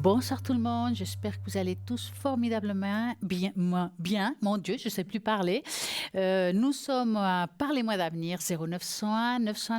Bonsoir tout le monde, j'espère que vous allez tous formidablement bien, moi, bien, mon Dieu, je ne sais plus parler. Nous sommes à Parlez-moi d'avenir 0901 900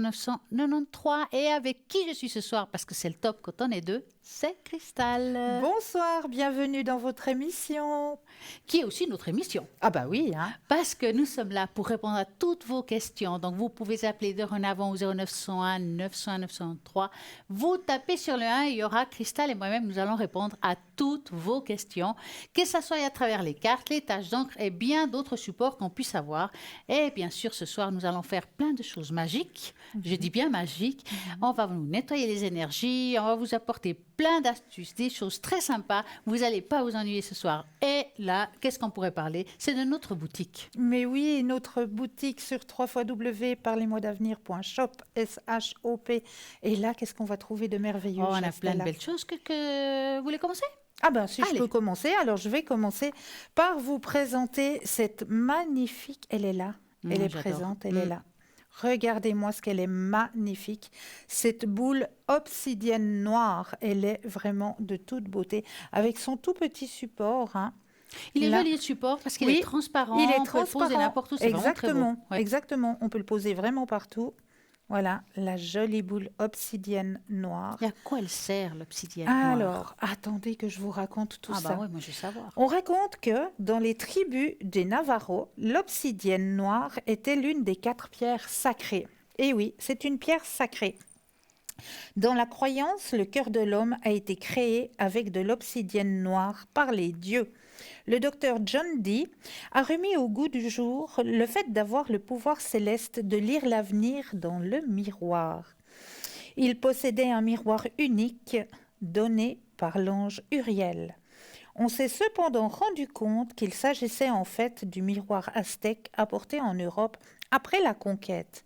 993 et avec qui je suis ce soir, parce que c'est le top quand on est deux, c'est Cristal, Bonsoir, bienvenue dans votre émission. qui est aussi notre émission. Ah bah oui, hein. Parce que nous sommes là pour répondre à toutes vos questions. Donc, vous pouvez appeler dorénavant au 0901 901 903. Vous tapez sur le 1, il y aura Cristal et moi-même, nous allons répondre à toutes vos questions, que ce soit à travers les cartes, les tâches d'encre et bien d'autres supports qu'on puisse avoir. Et bien sûr, ce soir, nous allons faire plein de choses magiques. Je dis bien magiques. On va vous nettoyer les énergies, on va vous apporter plein d'astuces, des choses très sympas. Vous n'allez pas vous ennuyer ce soir. Et là, qu'est-ce qu'on pourrait parler? C'est de notre boutique. Mais oui, notre boutique sur www.parlez-moi-d'avenir.shop, S-H-O-P. Et là, qu'est-ce qu'on va trouver de merveilleux, Oh, on chère a plein de Stella? belles choses. Vous voulez commencer? Ah ben si je Allez. peux commencer, alors je vais commencer par vous présenter cette magnifique, elle est là, elle est J'adore. présente, elle est là. Regardez-moi ce qu'elle est magnifique. Cette boule obsidienne noire, elle est vraiment de toute beauté, avec son tout petit support, hein. Il est Là. joli le support parce qu'il Oui, est transparent. il est On peut le poser transparent. n'importe où. C'est vraiment très beau. Exactement, Ouais. exactement. On peut le poser vraiment partout. Voilà, la jolie boule obsidienne noire. Et à quoi elle sert, l'obsidienne noire? Alors, attendez que je vous raconte tout Ah bah ça. ouais, moi je veux savoir. On raconte que dans les tribus des Navarros, l'obsidienne noire était l'une des 4 pierres sacrées. Et oui, c'est une pierre sacrée. Dans la croyance, le cœur de l'homme a été créé avec de l'obsidienne noire par les dieux. Le docteur John Dee a remis au goût du jour le fait d'avoir le pouvoir céleste de lire l'avenir dans le miroir. Il possédait un miroir unique donné par l'ange Uriel. On s'est cependant rendu compte qu'il s'agissait en fait du miroir aztèque apporté en Europe après la conquête.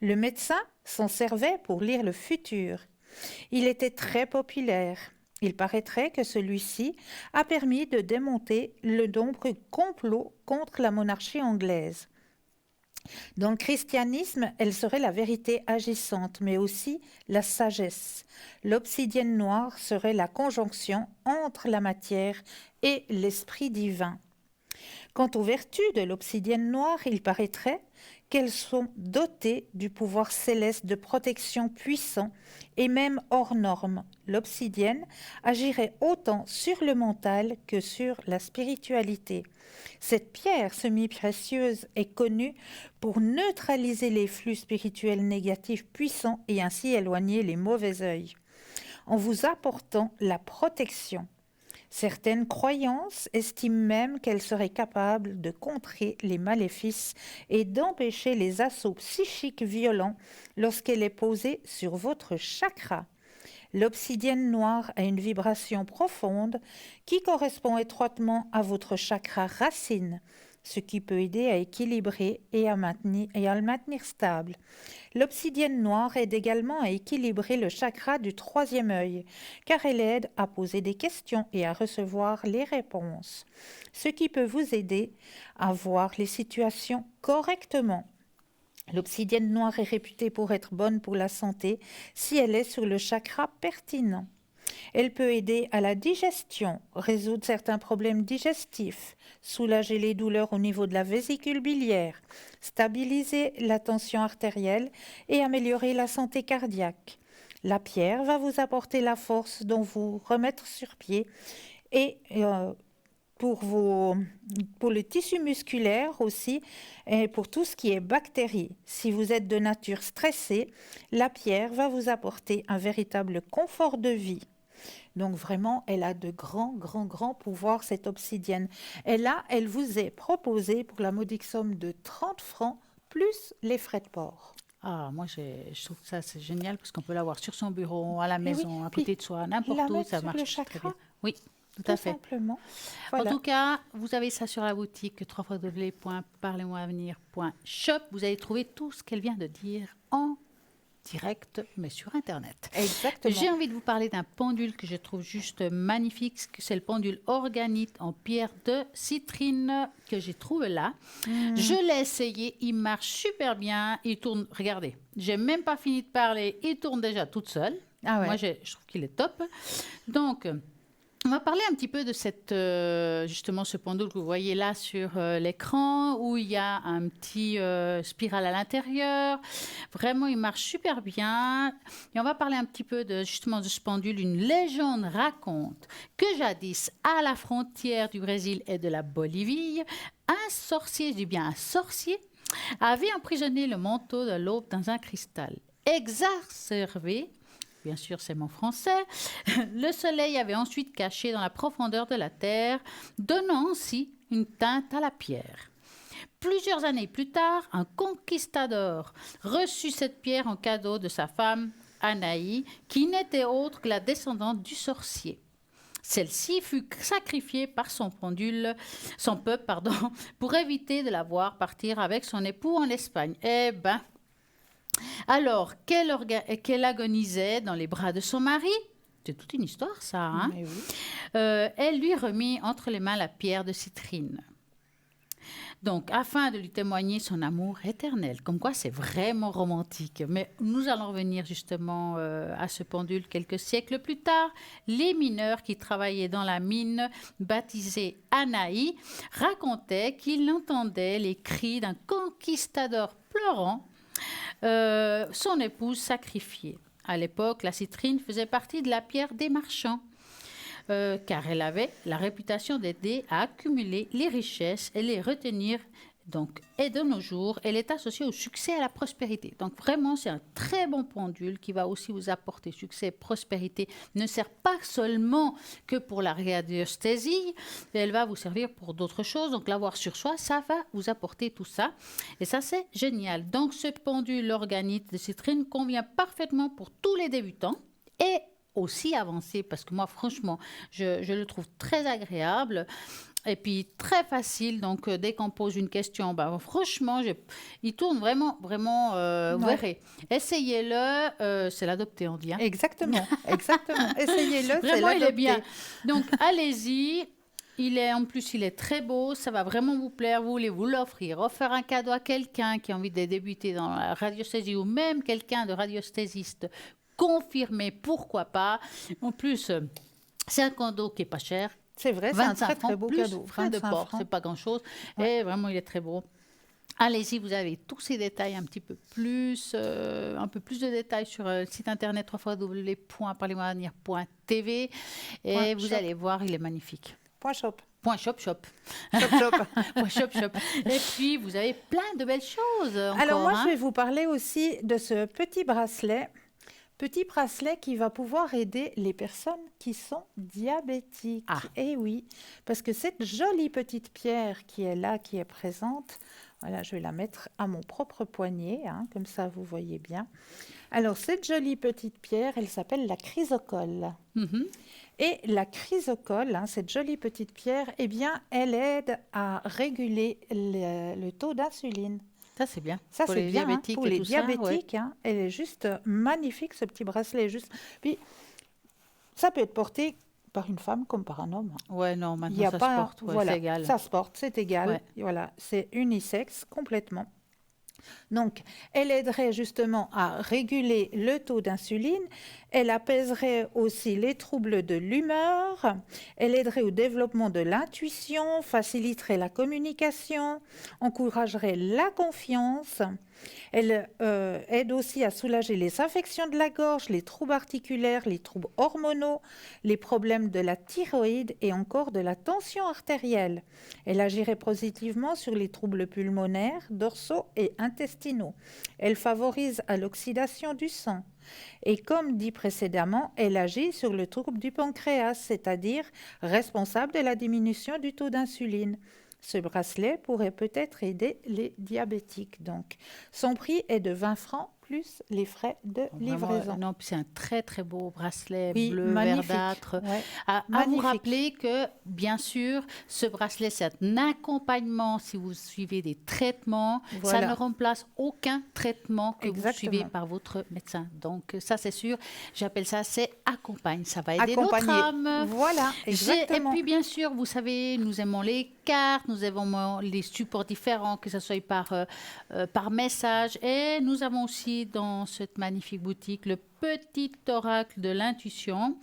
Le médecin s'en servait pour lire le futur. Il était très populaire. Il paraîtrait que celui-ci a permis de démonter le nombreux complots contre la monarchie anglaise. Dans le christianisme, elle serait la vérité agissante, mais aussi la sagesse. L'obsidienne noire serait la conjonction entre la matière et l'esprit divin. Quant aux vertus de l'obsidienne noire, il paraîtrait qu'elles sont dotées du pouvoir céleste de protection puissant et même hors norme. L'obsidienne agirait autant sur le mental que sur la spiritualité. Cette pierre semi-précieuse est connue pour neutraliser les flux spirituels négatifs puissants et ainsi éloigner les mauvais œils, en vous apportant la protection. Certaines croyances estiment même qu'elle serait capable de contrer les maléfices et d'empêcher les assauts psychiques violents lorsqu'elle est posée sur votre chakra. L'obsidienne noire a une vibration profonde qui correspond étroitement à votre chakra racine, ce qui peut aider à équilibrer et à le maintenir stable. L'obsidienne noire aide également à équilibrer le chakra du troisième œil, car elle aide à poser des questions et à recevoir les réponses, ce qui peut vous aider à voir les situations correctement. L'obsidienne noire est réputée pour être bonne pour la santé si elle est sur le chakra pertinent. Elle peut aider à la digestion, résoudre certains problèmes digestifs, soulager les douleurs au niveau de la vésicule biliaire, stabiliser la tension artérielle et améliorer la santé cardiaque. La pierre va vous apporter la force dont vous remettre sur pied et pour le tissu musculaire aussi et pour tout ce qui est bactéries. Si vous êtes de nature stressée, la pierre va vous apporter un véritable confort de vie. Donc vraiment, elle a de grands pouvoirs, cette obsidienne. Et là, elle vous est proposée pour la modique somme de 30 francs, plus les frais de port. Ah, moi je trouve que ça c'est génial parce qu'on peut l'avoir sur son bureau, à la Et oui, maison, à puis côté de soi, la n'importe où, mettre ça sur le marche très bien. chakra, Oui, tout tout à fait. simplement. En Voilà. tout cas, vous avez ça sur la boutique www.parlez-moi-avenir.shop. Vous allez trouver tout ce qu'elle vient de dire en direct, mais sur Internet. Exactement. J'ai envie de vous parler d'un pendule que je trouve juste magnifique. C'est le pendule organite en pierre de citrine que j'ai trouvé là. Je l'ai essayé, il marche super bien. Il tourne, regardez, j'ai même pas fini de parler, il tourne déjà toute seule. Ah ouais. Moi, je trouve qu'il est top. Donc, On va parler un petit peu de justement ce pendule que vous voyez là sur l'écran, où il y a un petit spirale à l'intérieur. Vraiment, il marche super bien. Et on va parler un petit peu justement de ce pendule. Une légende raconte que jadis, à la frontière du Brésil et de la Bolivie, un sorcier, je dis bien un sorcier, avait emprisonné le manteau de l'aube dans un cristal. Exacerbé, bien sûr c'est mon français, le soleil avait ensuite caché dans la profondeur de la terre, donnant ainsi une teinte à la pierre. Plusieurs années plus tard, un conquistador reçut cette pierre en cadeau de sa femme Anaï, qui n'était autre que la descendante du sorcier. Celle-ci fut sacrifiée par son peuple, pour éviter de la voir partir avec son époux en Espagne. Eh ben, alors qu'elle agonisait dans les bras de son mari, c'est toute une histoire ça, hein? Mais oui. Elle lui remit entre les mains la pierre de citrine. Donc, afin de lui témoigner son amour éternel, comme quoi c'est vraiment romantique. Mais nous allons revenir justement à ce pendule quelques siècles plus tard. Les mineurs qui travaillaient dans la mine, baptisée Anaï, racontaient qu'ils entendaient les cris d'un conquistador pleurant son épouse sacrifiée. À l'époque, la citrine faisait partie de la pierre des marchands. Car elle avait la réputation d'aider à accumuler les richesses et les retenir. Donc, et de nos jours, elle est associée au succès et à la prospérité. Donc, vraiment, c'est un très bon pendule qui va aussi vous apporter succès et prospérité. Ne sert pas seulement que pour la radiesthésie, elle va vous servir pour d'autres choses. Donc, l'avoir sur soi, ça va vous apporter tout ça. Et ça, c'est génial. Donc, ce pendule organique de citrine convient parfaitement pour tous les débutants et aussi avancé, parce que moi, franchement, je le trouve très agréable et puis très facile. Donc, dès qu'on pose une question, franchement, il tourne vraiment, vraiment, vous verrez. Essayez-le, c'est l'adopter, on dit. Hein. Exactement. Essayez-le, c'est vraiment, il est l'adopter. bien. Donc, allez-y. Il est très beau, ça va vraiment vous plaire. Vous voulez vous l'offrir, offrir un cadeau à quelqu'un qui a envie de débuter dans la radiesthésie ou même quelqu'un de radiesthésiste confirmé, pourquoi pas. En plus, c'est un cadeau qui n'est pas cher. C'est vrai, c'est un très très beau cadeau. Frais de port, c'est pas grand-chose. Ouais. Et vraiment, il est très beau. Allez-y, vous avez tous ces détails un peu plus de détails sur le site internet www.parlez-moi-avenir.tv et vous allez voir, il est magnifique. .shop. .shop. Shop. .shop. Et puis, vous avez plein de belles choses encore. Alors moi, je vais vous parler aussi de ce petit bracelet qui va pouvoir aider les personnes qui sont diabétiques. Ah. Et oui, parce que cette jolie petite pierre qui est là, qui est présente, voilà, je vais la mettre à mon propre poignet, hein, comme ça vous voyez bien. Alors cette jolie petite pierre, elle s'appelle la chrysocole. Mm-hmm. Et la chrysocole, hein, cette jolie petite pierre, eh bien, elle aide à réguler le taux d'insuline. Ça, c'est bien. Ça, pour c'est les bien, diabétiques hein, pour et les tout diabétiques. Ça, ouais. Hein, elle est juste magnifique, ce petit bracelet. Puis, ça peut être porté par une femme comme par un homme. Ouais, non, Il maintenant, y a ça pas, se porte. Ouais, voilà, c'est égal. ça se porte, c'est égal. Ouais. Voilà, c'est unisexe complètement. Donc, elle aiderait justement à réguler le taux d'insuline, elle apaiserait aussi les troubles de l'humeur, elle aiderait au développement de l'intuition, faciliterait la communication, encouragerait la confiance. Elle aide aussi à soulager les infections de la gorge, les troubles articulaires, les troubles hormonaux, les problèmes de la thyroïde et encore de la tension artérielle. Elle agirait positivement sur les troubles pulmonaires, dorsaux et intestinaux. Elle favorise à l'oxydation du sang. Et comme dit précédemment, elle agit sur le trouble du pancréas, c'est-à-dire responsable de la diminution du taux d'insuline. Ce bracelet pourrait peut-être aider les diabétiques. Donc, son prix est de 20 francs plus les frais de livraison. Non, puis c'est un très très beau bracelet bleu magnifique. verdâtre. Ouais, À vous rappeler que, bien sûr, ce bracelet, c'est un accompagnement si vous suivez des traitements. Voilà. Ça ne remplace aucun traitement que Exactement. vous suivez par votre médecin. Donc, ça, c'est sûr. J'appelle ça, c'est accompagne. Ça va aider notre Accompagner. âme. Voilà, exactement. Et puis, bien sûr, vous savez, nous aimons les cartes, nous aimons les supports différents, que ce soit par message. Et nous avons aussi aussi dans cette magnifique boutique le petit oracle de l'intuition,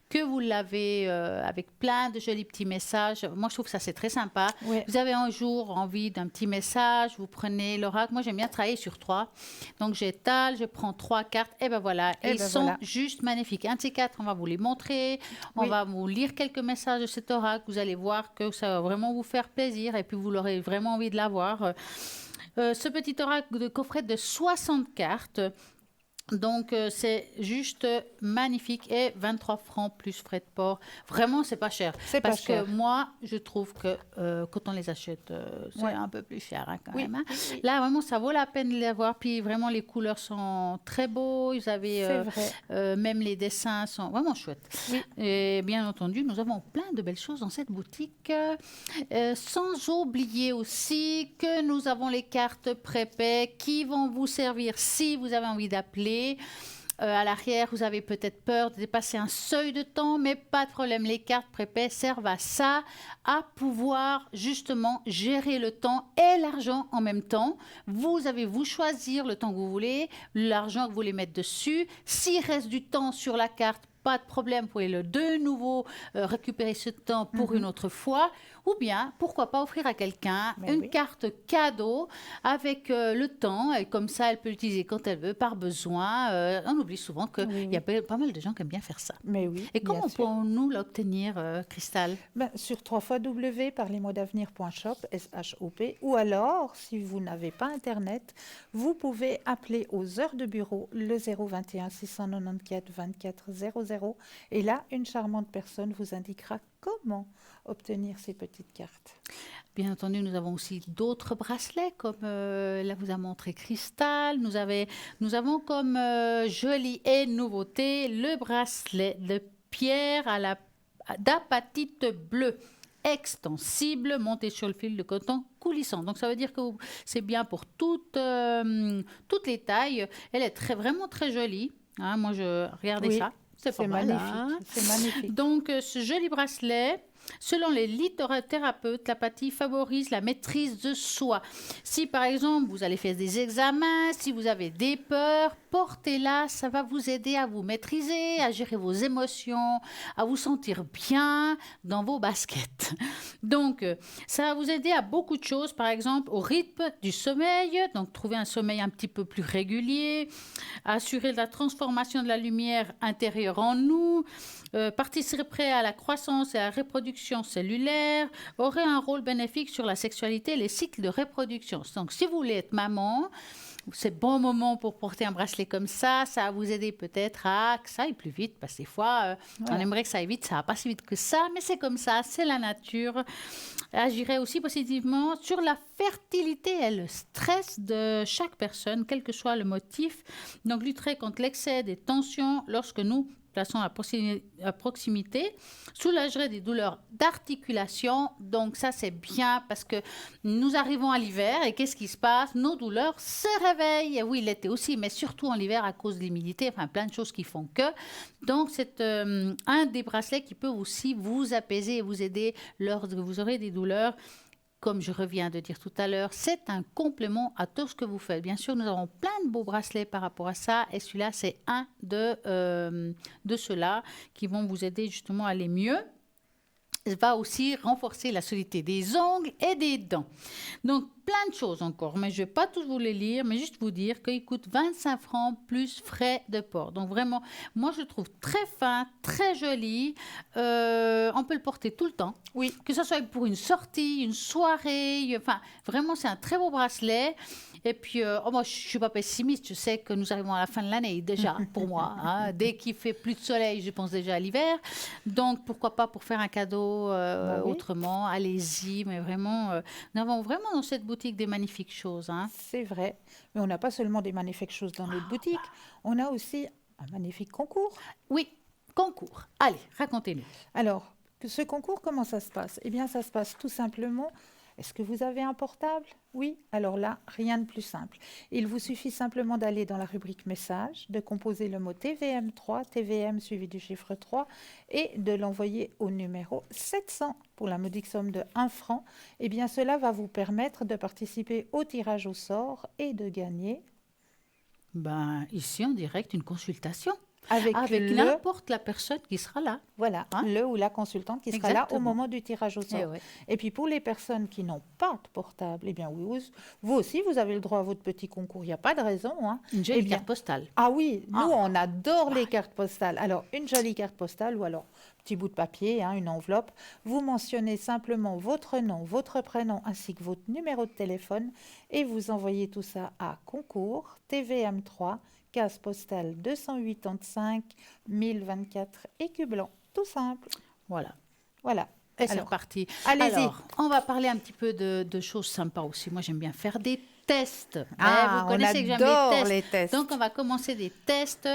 que vous l'avez avec plein de jolis petits messages. Moi, je trouve que ça, c'est très sympa. Oui. Vous avez un jour envie d'un petit message, vous prenez l'oracle. Moi, j'aime bien travailler sur 3. Donc, j'étale, je prends 3 cartes, et ben voilà. Et ils sont juste magnifiques. Un de ces 4, on va vous les montrer. On va vous lire quelques messages de cet oracle. Vous allez voir que ça va vraiment vous faire plaisir, et puis vous aurez vraiment envie de l'avoir. Ce petit oracle de coffret de 60 cartes. Donc, c'est juste magnifique et 23 francs plus frais de port. Vraiment, c'est pas cher. Parce que moi, je trouve que quand on les achète, c'est un peu plus cher quand même. Hein. Là, vraiment, ça vaut la peine de les avoir. Puis, vraiment, les couleurs sont très beaux. Vous avez même les dessins sont vraiment chouettes. Oui. Et bien entendu, nous avons plein de belles choses dans cette boutique. Sans oublier aussi que nous avons les cartes prépaies qui vont vous servir si vous avez envie d'appeler. À l'arrière, vous avez peut-être peur de dépasser un seuil de temps, mais pas de problème. Les cartes prépaies servent à ça, à pouvoir justement gérer le temps et l'argent en même temps. Vous avez vous choisir le temps que vous voulez, l'argent que vous voulez mettre dessus. S'il reste du temps sur la carte, pas de problème, vous pouvez de nouveau récupérer ce temps pour une autre fois. Ou bien, pourquoi pas offrir à quelqu'un une carte cadeau avec le temps. Et comme ça, elle peut l'utiliser quand elle veut, par besoin. On oublie souvent qu'il y a pas mal de gens qui aiment bien faire ça. Mais oui, et comment pouvons-nous l'obtenir, Cristal? Sur www.parlesmoisdavenir.shop, S-H-O-P. Ou alors, si vous n'avez pas Internet, vous pouvez appeler aux heures de bureau le 021 694 24 00. Et là, une charmante personne vous indiquera comment obtenir ces petites cartes. Bien entendu, nous avons aussi d'autres bracelets, comme là vous a montré Cristal. Nous avons comme jolie et nouveauté le bracelet de pierre d'apatite bleue, extensible, monté sur le fil de coton coulissant. Donc ça veut dire que c'est bien pour toutes les tailles. Elle est vraiment très jolie. Hein, moi, je regardais ça. C'est pas mal. C'est magnifique. Donc, ce joli bracelet, selon les lithothérapeutes, l'apathie favorise la maîtrise de soi. Si, par exemple, vous allez faire des examens, si vous avez des peurs, portez-la, ça va vous aider à vous maîtriser, à gérer vos émotions, à vous sentir bien dans vos baskets. Donc, ça va vous aider à beaucoup de choses, par exemple, au rythme du sommeil, donc trouver un sommeil un petit peu plus régulier, assurer la transformation de la lumière intérieure en nous, participerait à la croissance et à la reproduction cellulaire, aurait un rôle bénéfique sur la sexualité et les cycles de reproduction. Donc, si vous voulez être maman, c'est le bon moment pour porter un bracelet comme ça. Ça va vous aider peut-être à que ça aille plus vite, parce que des fois, on aimerait que ça aille vite, ça ne va pas si vite que ça, mais c'est comme ça, c'est la nature. Agirait aussi positivement sur la fertilité et le stress de chaque personne, quel que soit le motif. Donc, lutterait contre l'excès des tensions lorsque nous plaçons à proximité, soulagerait des douleurs d'articulation. Donc ça, c'est bien parce que nous arrivons à l'hiver et qu'est-ce qui se passe? Nos douleurs se réveillent. Et oui, l'été aussi, mais surtout en hiver à cause de l'humidité, enfin plein de choses qui font que. Donc c'est un des bracelets qui peut aussi vous apaiser et vous aider lorsque vous aurez des douleurs. Comme je reviens de dire tout à l'heure, c'est un complément à tout ce que vous faites. Bien sûr, nous avons plein de beaux bracelets par rapport à ça. Et celui-là, c'est un de ceux-là qui vont vous aider justement à aller mieux. Il va aussi renforcer la solidité des ongles et des dents. Donc, plein de choses encore, mais je ne vais pas tous vous les lire, mais juste vous dire qu'il coûte 25 francs plus frais de port. Donc, vraiment, moi, je le trouve très fin, très joli. On peut le porter tout le temps. Oui. Que ce soit pour une sortie, une soirée. Enfin, vraiment, c'est un très beau bracelet. Et puis, moi, je ne suis pas pessimiste. Je sais que nous arrivons à la fin de l'année déjà, pour moi. Hein. Dès qu'il fait plus de soleil, je pense déjà à l'hiver. Donc, pourquoi pas pour faire un cadeau autrement. Allez-y. Mais vraiment, nous avons vraiment dans cette boutique des magnifiques choses. Hein. C'est vrai. Mais on n'a pas seulement des magnifiques choses dans notre boutique. On a aussi un magnifique concours. Oui, concours. Allez, racontez-nous. Alors, ce concours, comment ça se passe? Eh bien, ça se passe tout simplement. Est-ce que vous avez un portable? Oui. Alors là, rien de plus simple. Il vous suffit simplement d'aller dans la rubrique message, de composer le mot TVM3, TVM suivi du chiffre 3 et de l'envoyer au numéro 700 pour la modique somme de 1 franc. Eh bien, cela va vous permettre de participer au tirage au sort et de gagner Ben, ici, en direct, une consultation avec avec n'importe la personne qui sera là. voilà, Hein? le ou la consultante qui sera là au Exactement. moment du tirage au Eh sort. ouais. Et puis pour les personnes qui n'ont pas de portable, eh bien oui, vous aussi, vous avez le droit à votre petit concours. Il n'y a pas de raison, hein. Une Eh jolie bien, carte postale. ah oui, nous, Ah. on adore les cartes postales. Alors, une jolie carte postale ou alors petit bout de papier, hein, une enveloppe. Vous mentionnez simplement votre nom, votre prénom ainsi que votre numéro de téléphone et vous envoyez tout ça à concours TVM3, case postale 285 1024 Écublanc. Tout simple. Voilà. Voilà. Et c'est Alors, reparti. allez-y. Alors, on va parler un petit peu de choses sympas aussi. Moi, j'aime bien faire des tests. Ah, Vous on connaissez que j'aime adore les tests. les tests. Donc, on va commencer des tests.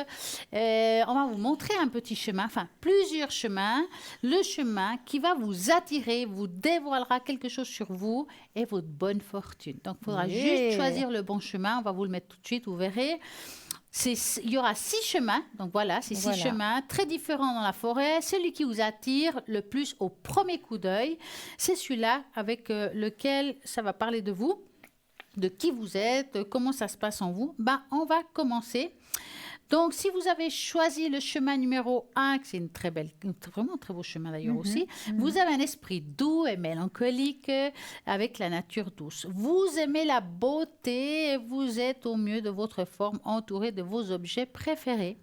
On va vous montrer un petit chemin, enfin plusieurs chemins. Le chemin qui va vous attirer, vous dévoilera quelque chose sur vous et votre bonne fortune. Donc, il faudra Yeah. juste choisir le bon chemin. On va vous le mettre tout de suite, vous verrez. Il y aura 6 chemins, donc voilà, c'est 6 Voilà. chemins très différents dans la forêt. Celui qui vous attire le plus au premier coup d'œil, c'est celui-là avec lequel ça va parler de vous, de qui vous êtes, comment ça se passe en vous. Ben, on va commencer. Donc, si vous avez choisi le chemin numéro 1, que c'est une très belle, vraiment un très beau chemin d'ailleurs aussi, vous avez un esprit doux et mélancolique avec la nature douce. Vous aimez la beauté et vous êtes au mieux de votre forme entouré de vos objets préférés.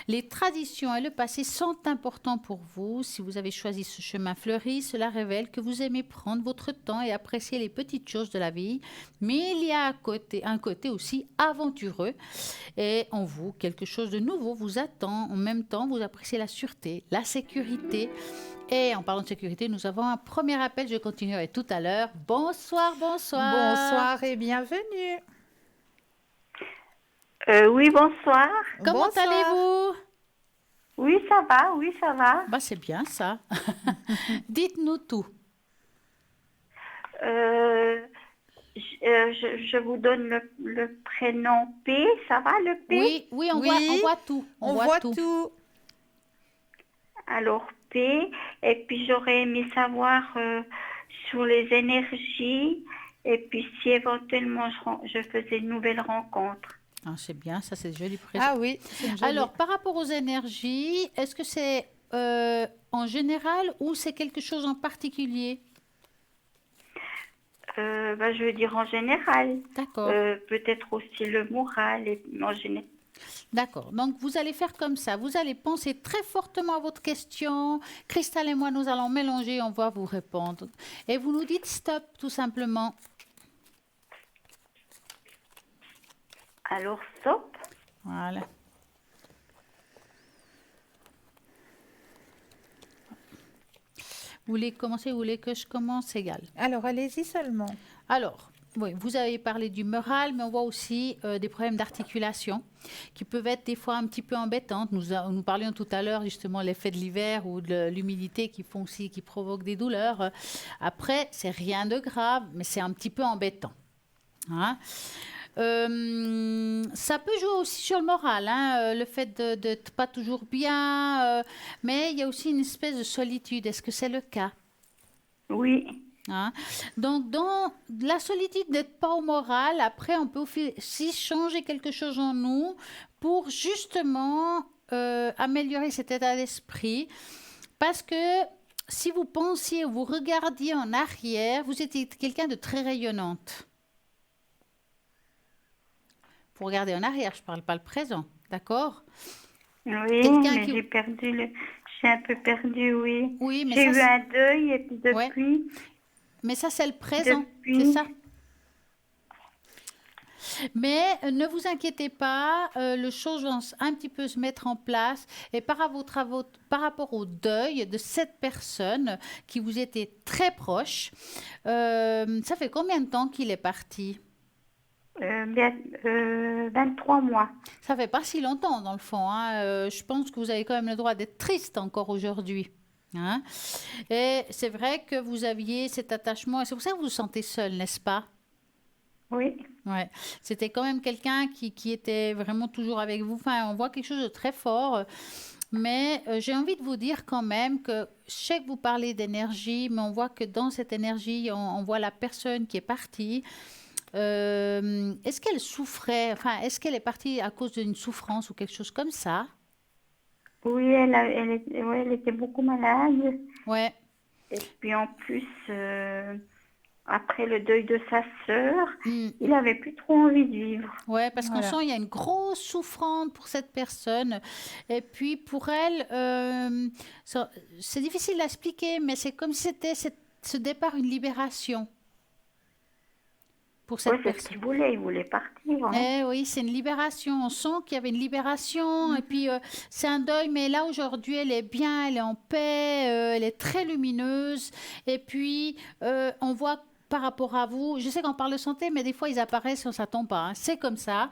Les traditions et le passé sont importants pour vous. Si vous avez choisi ce chemin fleuri, cela révèle que vous aimez prendre votre temps et apprécier les petites choses de la vie. Mais il y a un côté aussi aventureux. Et en vous, quelque chose de nouveau vous attend. En même temps, vous appréciez la sûreté, la sécurité. Et en parlant de sécurité, nous avons un premier appel. Je continuerai tout à l'heure. Bonsoir, bonsoir. Bonsoir et bienvenue. Oui, bonsoir. Comment Bonsoir. allez-vous? Oui, ça va, oui, ça va. Bah, c'est bien ça. Dites-nous tout. Je vous donne le prénom P, ça va, le P? Oui, oui, on Oui, voit tout. On voit tout. Alors, P, et puis j'aurais aimé savoir sur les énergies, et puis si éventuellement je faisais une nouvelle rencontre. Ah, c'est bien, ça c'est joli présent. Ah oui, c'est une jolie. Alors, par rapport aux énergies, est-ce que c'est en général ou c'est quelque chose en particulier? Je veux dire en général. D'accord. Peut-être aussi le moral, et en général. D'accord. Donc, vous allez faire comme ça. Vous allez penser très fortement à votre question. Cristal et moi, nous allons mélanger, on va vous répondre. Et vous nous dites stop, tout simplement. Alors, stop. Voilà. Vous voulez commencer, vous voulez que je commence? Égal. Alors, allez-y seulement. Alors, oui, vous avez parlé du moral, mais on voit aussi des problèmes d'articulation qui peuvent être des fois un petit peu embêtantes. Nous parlions tout à l'heure justement l'effet de l'hiver ou de l'humidité qui provoquent des douleurs. Après, c'est rien de grave, mais c'est un petit peu embêtant. Hein? Ça peut jouer aussi sur le moral, hein, le fait de pas toujours bien, mais il y a aussi une espèce de solitude. Est-ce que c'est le cas? Oui. Hein? Donc, dans la solitude d'être pas au moral, après, on peut aussi changer quelque chose en nous pour justement améliorer cet état d'esprit. Parce que si vous pensiez ou vous regardiez en arrière, vous étiez quelqu'un de très rayonnante. Vous regardez en arrière, je ne parle pas le présent, d'accord? Oui, Quelqu'un mais qui- j'ai un peu perdu, oui. Oui, mais J'ai ça, eu un deuil et puis Ouais. depuis, mais ça, c'est le présent, Depuis- c'est ça. Mais ne vous inquiétez pas, les choses vont un petit peu se mettre en place. Et par rapport au deuil de cette personne qui vous était très proche, ça fait combien de temps qu'il est parti? 23 mois. Ça fait pas si longtemps dans le fond. Hein. Je pense que vous avez quand même le droit d'être triste encore aujourd'hui. Hein. Et c'est vrai que vous aviez cet attachement, et c'est pour ça que vous vous sentez seul, n'est-ce pas? Oui, Ouais, c'était quand même quelqu'un qui était vraiment toujours avec vous. Enfin, on voit quelque chose de très fort. Mais j'ai envie de vous dire quand même que je sais que vous parlez d'énergie, mais on voit que dans cette énergie, on voit la personne qui est partie. Est-ce qu'elle souffrait, enfin, est-ce qu'elle est partie à cause d'une souffrance ou quelque chose comme ça? Oui, ouais, elle était beaucoup malade. Ouais. Et puis en plus, après le deuil de sa sœur, Hmm. il n'avait plus trop envie de vivre. Ouais, parce qu'on Voilà. sent il y a une grosse souffrance pour cette personne. Et puis pour elle, c'est difficile à expliquer, mais c'est comme si c'était ce départ une libération pour Oui, cette c'est ce personne. qu'il voulait. Il voulait partir. Hein. Eh oui, c'est une libération. On sent qu'il y avait une libération. Et puis, c'est un deuil, mais là, aujourd'hui, elle est bien, elle est en paix, elle est très lumineuse. Et puis, on voit par rapport à vous, je sais qu'on parle de santé, mais des fois, ils apparaissent, on ne s'attend pas. Hein. C'est comme ça.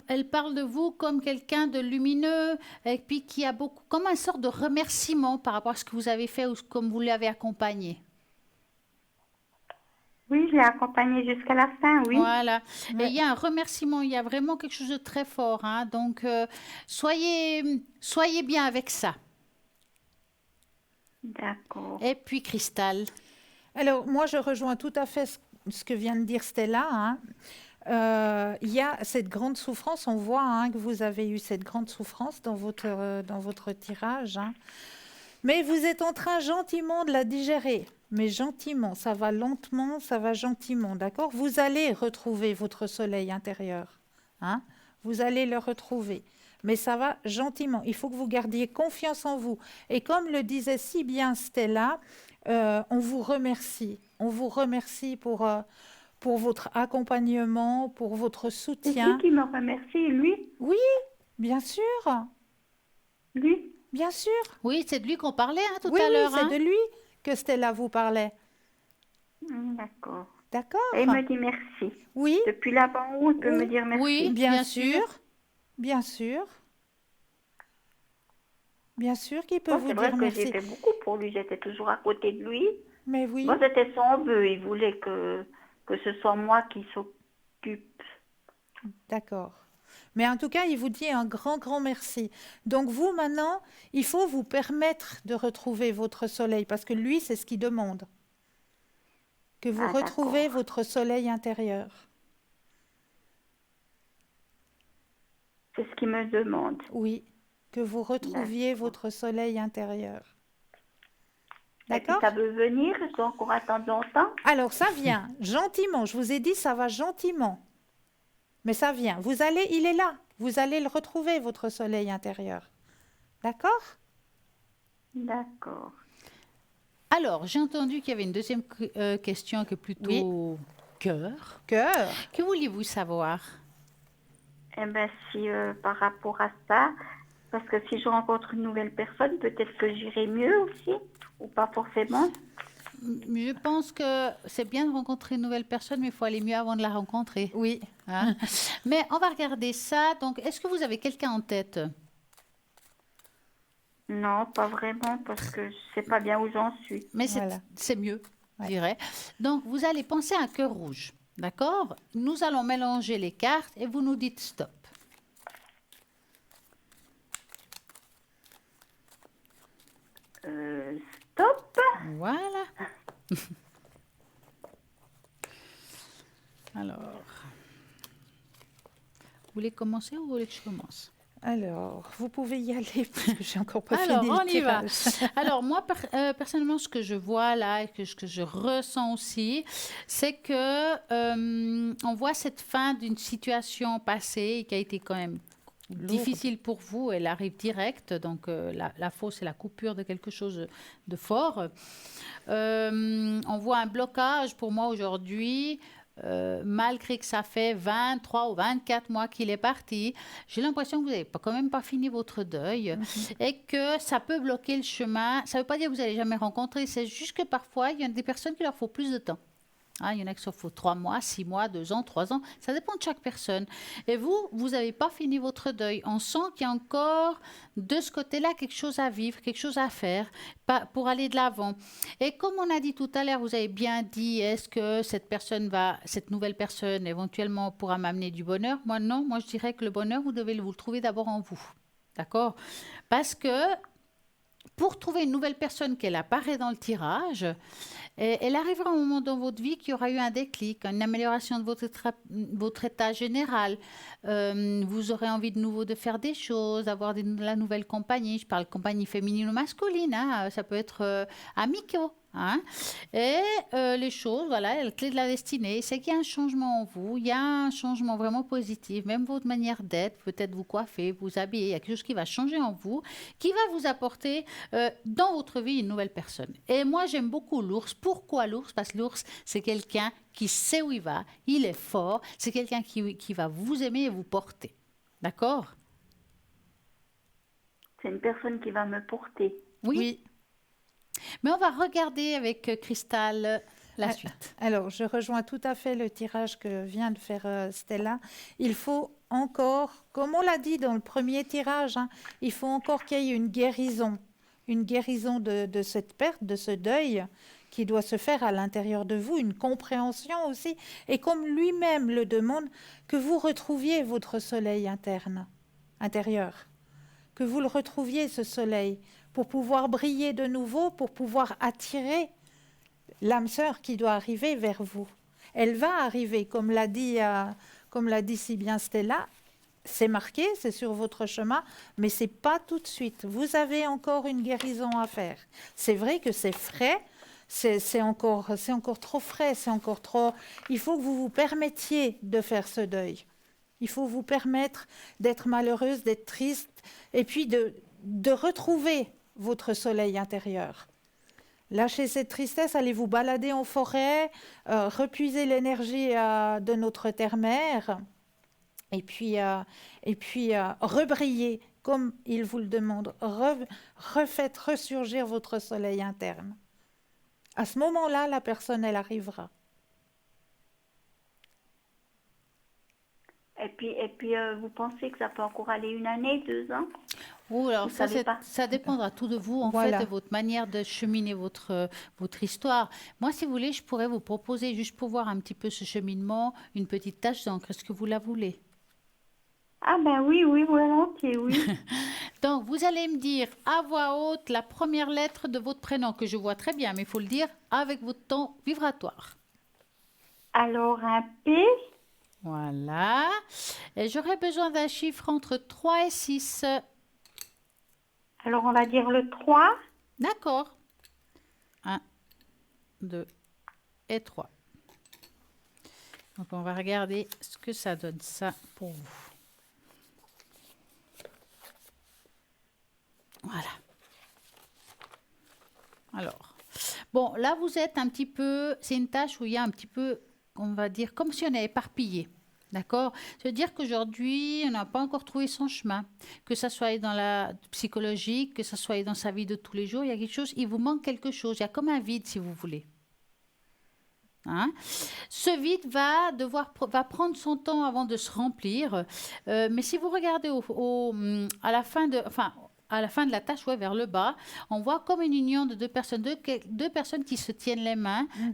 Elle parle de vous comme quelqu'un de lumineux, et puis qui a beaucoup, comme un sort de remerciement par rapport à ce que vous avez fait ou comme vous l'avez accompagné. Oui, je l'ai accompagné jusqu'à la fin, oui. Voilà. Et Ouais. il y a un remerciement, il y a vraiment quelque chose de très fort. Hein. Donc, soyez bien avec ça. D'accord. Et puis, Cristal. Alors, moi, je rejoins tout à fait ce que vient de dire Stella. Hein. Il y a cette grande souffrance, on voit hein, que vous avez eu cette grande souffrance dans votre tirage. Hein. Mais vous êtes en train gentiment de la digérer. Mais gentiment, ça va lentement, ça va gentiment, d'accord? Vous allez retrouver votre soleil intérieur. Hein? Vous allez le retrouver. Mais ça va gentiment. Il faut que vous gardiez confiance en vous. Et comme le disait si bien Stella, on vous remercie. On vous remercie pour votre accompagnement, pour votre C'est soutien. qui me remercie, lui? Oui, bien sûr, Lui? bien sûr. Oui, c'est de lui qu'on parlait hein, tout Oui, à oui, l'heure. c'est Hein. de lui que Stella vous parlait. D'accord. D'accord? Et il me dit merci. Oui, Depuis là-bas en haut, il peut Oui. me dire merci. Oui, bien sûr, bien sûr qu'il peut Bon, vous c'est vrai dire que j'ai merci. fait beaucoup pour lui. J'étais toujours à côté de lui. Mais oui, Bon, c'était son vœu. Il voulait que ce soit moi qui s'occupe. d'accord. Mais en tout cas, il vous dit un grand, grand merci. Donc vous, maintenant, il faut vous permettre de retrouver votre soleil, parce que lui, c'est ce qu'il demande. Que vous Ah, retrouvez d'accord. votre soleil intérieur. C'est ce qu'il me demande. Oui, que vous retrouviez D'accord. votre soleil intérieur. Et puis D'accord? ça veut venir, je dois encore attendre longtemps. Alors, ça vient gentiment. Je vous ai dit, ça va gentiment. Mais ça vient. Il est là. Vous allez le retrouver, votre soleil intérieur. D'accord? D'accord. Alors, j'ai entendu qu'il y avait une deuxième question qui est plutôt cœur. Cœur. Que vouliez-vous savoir? Eh bien, si par rapport à ça, parce que si je rencontre une nouvelle personne, peut-être que j'irai mieux aussi, ou pas forcément. Je pense que c'est bien de rencontrer une nouvelle personne, mais il faut aller mieux avant de la rencontrer. Oui. Hein. Mais on va regarder ça. Donc, est-ce que vous avez quelqu'un en tête? Non, pas vraiment, parce que je sais pas bien où j'en suis. Mais Voilà. c'est mieux, je Ouais. dirais. Donc, vous allez penser à un cœur rouge. D'accord? Nous allons mélanger les cartes et vous nous dites stop. Stop. Voilà. Alors, vous voulez commencer ou vous voulez que je commence? Alors, vous pouvez y aller parce que j'ai encore pas Alors, fini on le y va. tirage. Alors, moi, personnellement, ce que je vois là et ce que je ressens aussi, c'est que on voit cette fin d'une situation passée qui a été quand même difficile pour vous. Elle arrive directe, donc la fausse et la coupure de quelque chose de fort. On voit un blocage pour moi aujourd'hui. Malgré que ça fait 23 ou 24 mois qu'il est parti, j'ai l'impression que vous n'avez quand même pas fini votre deuil et que ça peut bloquer le chemin. Ça ne veut pas dire que vous n'allez jamais rencontrer, c'est juste que parfois, il y a des personnes qui leur faut plus de temps. Hein, il y en a qui s'en faut 3 mois, 6 mois, 2 ans, 3 ans. Ça dépend de chaque personne. Et vous n'avez pas fini votre deuil. On sent qu'il y a encore de ce côté-là quelque chose à vivre, quelque chose à faire pour aller de l'avant. Et comme on a dit tout à l'heure, vous avez bien dit, est-ce que cette nouvelle personne éventuellement pourra m'amener du bonheur? Moi, non. Moi, je dirais que le bonheur, vous devez vous le trouver d'abord en vous. D'accord? Parce que pour trouver une nouvelle personne qu'elle apparaît dans le tirage, elle arrivera un moment dans votre vie qui aura eu un déclic, une amélioration de votre état général. Vous aurez envie de nouveau de faire des choses, d'avoir la nouvelle compagnie. Je parle compagnie féminine ou masculine, hein, ça peut être amicaux. Hein. Et les choses, voilà, la clé de la destinée, c'est qu'il y a un changement en vous, il y a un changement vraiment positif, même votre manière d'être, peut-être vous coiffer, vous habiller, il y a quelque chose qui va changer en vous, qui va vous apporter dans votre vie une nouvelle personne. Et moi, j'aime beaucoup l'ours. Pourquoi l'ours? Parce que l'ours, c'est quelqu'un qui sait où il va, il est fort, c'est quelqu'un qui va vous aimer et vous porter. D'accord? C'est une personne qui va me porter. Oui. Oui. Mais on va regarder avec Cristal la Ah, suite. Alors, je rejoins tout à fait le tirage que vient de faire Stella. Il faut encore, comme on l'a dit dans le premier tirage, hein, il faut encore qu'il y ait une guérison de cette perte, de ce deuil qui doit se faire à l'intérieur de vous, une compréhension aussi, et comme lui-même le demande, que vous retrouviez votre soleil intérieur, que vous le retrouviez, ce soleil, pour pouvoir briller de nouveau, pour pouvoir attirer l'âme sœur qui doit arriver vers vous. Elle va arriver, comme l'a dit si bien Stella, c'est marqué, c'est sur votre chemin, mais c'est pas tout de suite. Vous avez encore une guérison à faire. C'est vrai que c'est frais, c'est encore trop frais, c'est encore trop. Il faut que vous vous permettiez de faire ce deuil. Il faut vous permettre d'être malheureuse, d'être triste, et puis de retrouver votre soleil intérieur. Lâchez cette tristesse, allez vous balader en forêt, repuiser l'énergie de notre terre-mère, et puis rebriller comme il vous le demande. Refaites ressurgir votre soleil interne. À ce moment-là, la personne, elle arrivera. Et puis vous pensez que ça peut encore aller 1 année, 2 ans? Oh, alors Vous savez pas. ça dépendra tout de vous, en Voilà. fait, de votre manière de cheminer votre histoire. Moi, si vous voulez, je pourrais vous proposer, juste pour voir un petit peu ce cheminement, une petite tâche d'encre. Est-ce que vous la voulez? Ah ben oui, volontiers, oui. Donc, vous allez me dire à voix haute la première lettre de votre prénom, que je vois très bien, mais il faut le dire avec votre ton vibratoire. Alors un P, Voilà. Et j'aurais besoin d'un chiffre entre 3 et 6. alors on va dire le 3. D'accord. 1, 2 et 3. Donc, on va regarder ce que ça donne, ça, pour vous. Voilà. Alors, bon, là, vous êtes un petit peu... C'est une tâche où il y a un petit peu, on va dire, comme si on est éparpillé. D'accord? C'est-à-dire qu'aujourd'hui, on n'a pas encore trouvé son chemin. Que ça soit dans la psychologique, que ça soit dans sa vie de tous les jours, il y a quelque chose, il vous manque quelque chose. Il y a comme un vide, si vous voulez. Hein? Ce vide va prendre son temps avant de se remplir. Mais si vous regardez à la fin de la tâche, ouais, vers le bas, on voit comme une union de deux personnes, deux personnes qui se tiennent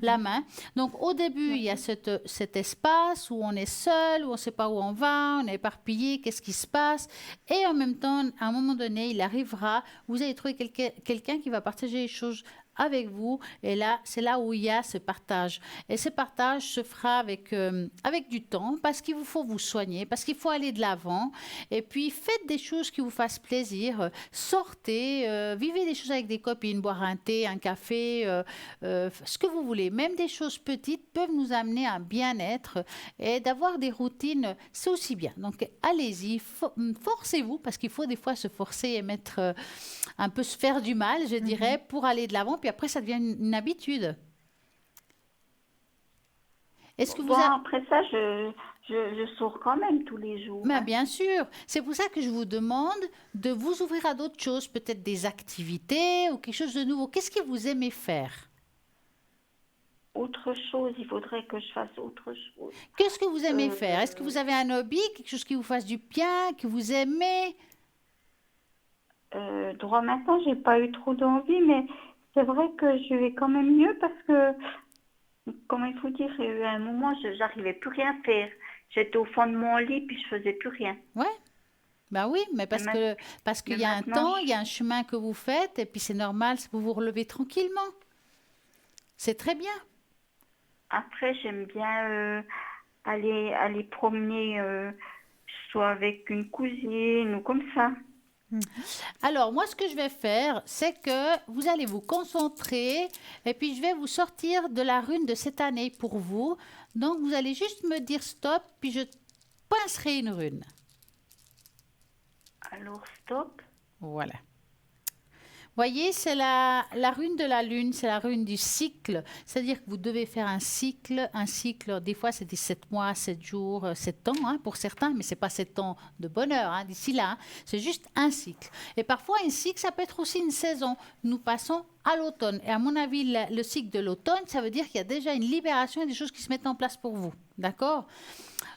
la main. Donc au début, il y a cet espace où on est seul, où on ne sait pas où on va, on est éparpillé, qu'est-ce qui se passe. Et en même temps, à un moment donné, il arrivera, vous allez trouver quelqu'un qui va partager les choses avec vous, et là, c'est là où il y a ce partage. Et ce partage se fera avec du temps, parce qu'il vous faut vous soigner, parce qu'il faut aller de l'avant, et puis faites des choses qui vous fassent plaisir, sortez, vivez des choses avec des copines, boire un thé, un café, ce que vous voulez. Même des choses petites peuvent nous amener à un bien-être, et d'avoir des routines, c'est aussi bien. Donc allez-y, forcez-vous, parce qu'il faut des fois se forcer et mettre un peu se faire du mal, je dirais, pour aller de l'avant, puis après ça devient une habitude. Est-ce que vous Bon, avez... après ça, je sors quand même tous les jours. Mais hein. bien sûr, c'est pour ça que je vous demande de vous ouvrir à d'autres choses, peut-être des activités ou quelque chose de nouveau. Qu'est-ce que vous aimez faire? Autre chose, il faudrait que je fasse autre chose. Qu'est-ce que vous aimez faire? Est-ce que vous avez un hobby, quelque chose qui vous fasse du bien, que vous aimez? Droit maintenant, j'ai pas eu trop d'envie, mais c'est vrai que je vais quand même mieux parce que, comment il faut dire, il y a eu un moment, j'arrivais plus rien à faire. J'étais au fond de mon lit puis je faisais plus rien. Ouais. Ben oui, mais Mais ma- parce mais qu'il y a un maintenant, temps, il y a un chemin que vous faites, et puis c'est normal, vous vous relevez tranquillement. C'est très bien. après, j'aime bien aller promener, soit avec une cousine ou comme ça. Alors, moi, ce que je vais faire, c'est que vous allez vous concentrer et puis je vais vous sortir de la rune de cette année pour vous. Donc, vous allez juste me dire stop, puis je pincerai une rune. Alors, stop. Voilà. Voyez, c'est la rune de la lune, c'est la rune du cycle. C'est-à-dire que vous devez faire un cycle. Un cycle, des fois, c'est des 7 mois, 7 jours, 7 ans hein, pour certains, mais ce n'est pas 7 ans de bonheur hein, d'ici là. Hein. C'est juste un cycle. Et parfois, un cycle, ça peut être aussi une saison. Nous passons à l'automne. Et à mon avis, le cycle de l'automne, ça veut dire qu'il y a déjà une libération et des choses qui se mettent en place pour vous. D'accord?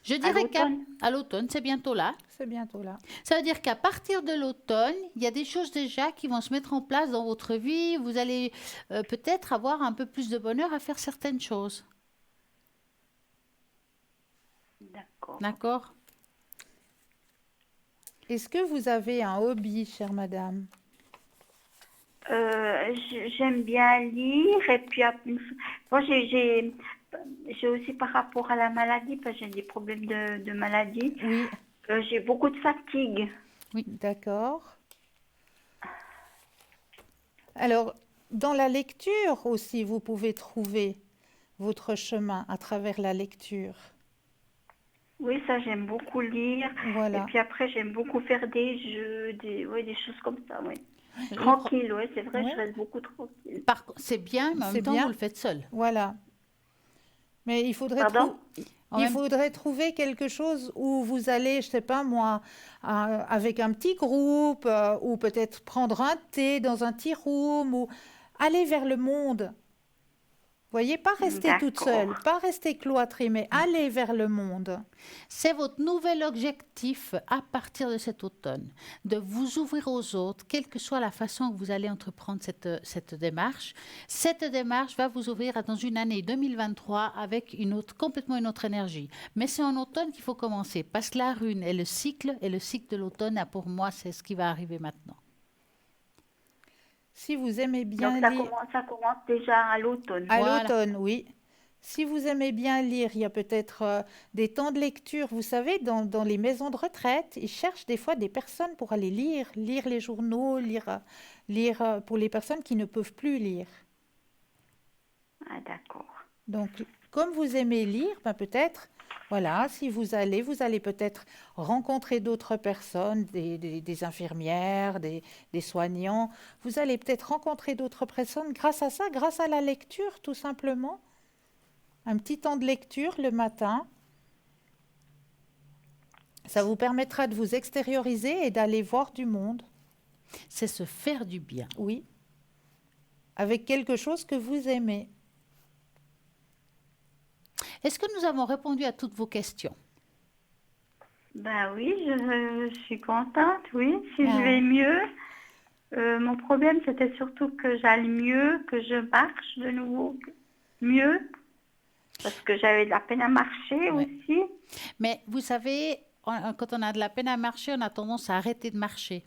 Je À dirais qu'à l'automne. l'automne, c'est bientôt là. C'est bientôt là. Ça veut dire qu'à partir de l'automne, il y a des choses déjà qui vont se mettre en place dans votre vie. Vous allez peut-être avoir un peu plus de bonheur à faire certaines choses. D'accord. D'accord? Est-ce que vous avez un hobby, chère madame? J'aime bien lire et puis bon, j'ai aussi par rapport à la maladie, parce que j'ai des problèmes de maladie, Oui, j'ai beaucoup de fatigue. d'accord. Alors, dans la lecture aussi, vous pouvez trouver votre chemin à travers la lecture. Oui, ça j'aime beaucoup lire. Et Voilà. puis après, j'aime beaucoup faire des jeux, ouais, des choses comme ça, oui. Le Tranquille, oui, c'est vrai, Ouais. je reste beaucoup tranquille. C'est bien, mais en C'est même temps, bien. vous le faites seul. Voilà. Mais il faudrait, Pardon? En il même- faudrait trouver quelque chose où vous allez, je sais pas moi, avec un petit groupe, ou peut-être prendre un thé dans un tea room, ou aller vers le monde. Voyez, pas rester toute D'accord. seule, pas rester cloîtrée, mais aller vers le monde. C'est votre nouvel objectif à partir de cet automne, de vous ouvrir aux autres, quelle que soit la façon que vous allez entreprendre cette démarche. Cette démarche va vous ouvrir dans une année 2023 avec complètement une autre énergie. Mais c'est en automne qu'il faut commencer, parce que la rune est le cycle, et le cycle de l'automne, ah, pour moi, c'est ce qui va arriver maintenant. Si vous aimez Donc bien lire, ça commence déjà à l'automne. à Voilà. l'automne, oui. Si vous aimez bien lire, il y a peut-être des temps de lecture. Vous savez, dans les maisons de retraite, ils cherchent des fois des personnes pour aller lire les journaux, lire pour les personnes qui ne peuvent plus lire. Ah, d'accord. Donc, comme vous aimez lire, ben peut-être, voilà, si vous allez peut-être rencontrer d'autres personnes, des infirmières, des soignants. Vous allez peut-être rencontrer d'autres personnes grâce à ça, grâce à la lecture, tout simplement. Un petit temps de lecture le matin. Ça vous permettra de vous extérioriser et d'aller voir du monde. C'est se faire du bien. Oui, avec quelque chose que vous aimez. Est-ce que nous avons répondu à toutes vos questions? Ben oui, je suis contente, oui. Si Ah. je vais mieux, mon problème c'était surtout que j'aille mieux, que je marche de nouveau mieux, parce que j'avais de la peine à marcher Ouais. aussi. Mais vous savez, quand on a de la peine à marcher, on a tendance à arrêter de marcher.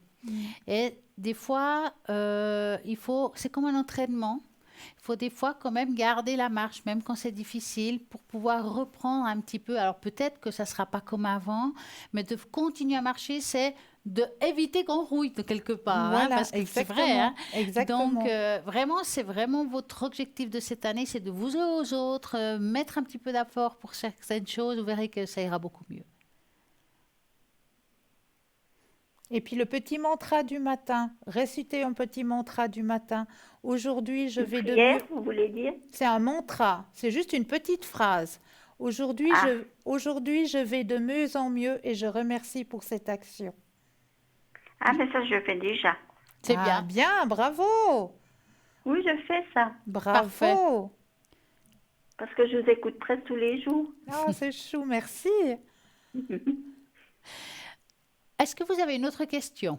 Et des fois, c'est comme un entraînement. Il faut des fois quand même garder la marche, même quand c'est difficile, pour pouvoir reprendre un petit peu. Alors peut-être que ça ne sera pas comme avant, mais de continuer à marcher, c'est d'éviter qu'on rouille de quelque part. Voilà, parce que c'est exactement. vrai. Hein. Exactement. Donc vraiment, c'est vraiment votre objectif de cette année, c'est de vous ouvrir aux autres, mettre un petit peu d'effort pour certaines choses. Vous verrez que ça ira beaucoup mieux. Et puis le petit mantra du matin, réciter un petit mantra du matin. Aujourd'hui, je Une vais de prière, mieux. vous voulez dire? C'est un mantra, c'est juste une petite phrase. Aujourd'hui, Ah. je vais de mieux en mieux et je remercie pour cette action. Ah, mais ça, je fais déjà. C'est Ah, bien. bien, bravo, Oui, je fais ça, Parfait. bravo. parce que je vous écoute presque tous les jours. Ah, c'est chou, merci. Est-ce que vous avez une autre question?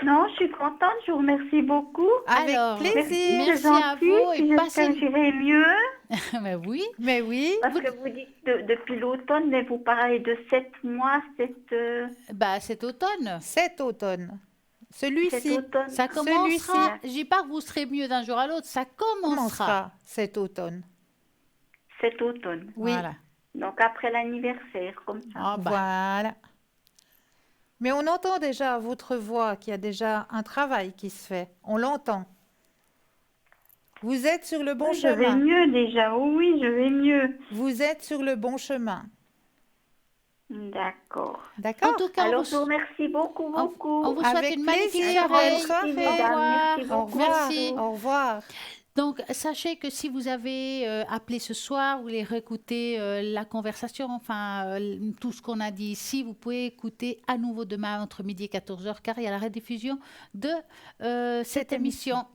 Non, je suis contente, je vous remercie beaucoup. Avec Alors, plaisir. merci C'est à gentil, vous et puis passez j'espère que j'irai mieux. Mais oui, Mais oui, Parce que vous dites depuis l'automne, mais vous parlez de 7 mois, bah, cet automne. cet automne. cet Celui-ci automne. Ça Celui-ci. commencera. Je dis pas que vous serez mieux d'un jour à l'autre, ça commencera. commencera cet automne. Cet automne. Oui, Voilà. Donc après l'anniversaire, comme ça. Ah bah, voilà. Mais on entend déjà à votre voix qu'il y a déjà un travail qui se fait. On l'entend. Vous êtes sur le bon Oui, je vais chemin. mieux déjà. Oui, je vais mieux. Vous êtes sur le bon chemin. D'accord. en D'accord? tout cas, Alors, je vous remercie beaucoup, on beaucoup. vous souhaite Avec une magnifique plaisir. soirée. Bonne soirée. Au Merci, revoir. merci Au beaucoup. revoir. Merci. Au revoir. Donc, sachez que si vous avez appelé ce soir, vous voulez réécouter la conversation, enfin, tout ce qu'on a dit ici, vous pouvez écouter à nouveau demain entre midi et 14 heures, car il y a la rediffusion de cette émission.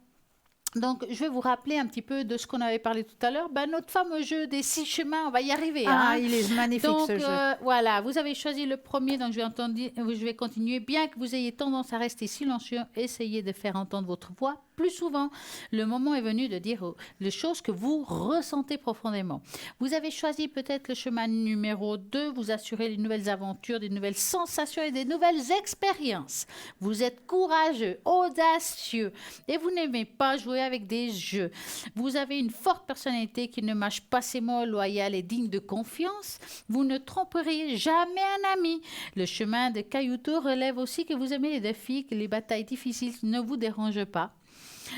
Donc, je vais vous rappeler un petit peu de ce qu'on avait parlé tout à l'heure. Ben, notre fameux jeu des 6 chemins, on va y arriver. Ah, hein. il est magnifique Donc, ce jeu. voilà, vous avez choisi le premier, donc je vais continuer. Bien que vous ayez tendance à rester silencieux, essayez de faire entendre votre voix plus souvent. Le moment est venu de dire les choses que vous ressentez profondément. Vous avez choisi peut-être le chemin numéro 2, vous assurez des nouvelles aventures, des nouvelles sensations et des nouvelles expériences. Vous êtes courageux, audacieux et vous n'aimez pas jouer avec des jeux. Vous avez une forte personnalité qui ne mâche pas ses mots, loyale et digne de confiance. Vous ne tromperiez jamais un ami. Le chemin de Cailloutou relève aussi que vous aimez les défis, que les batailles difficiles ne vous dérangent pas.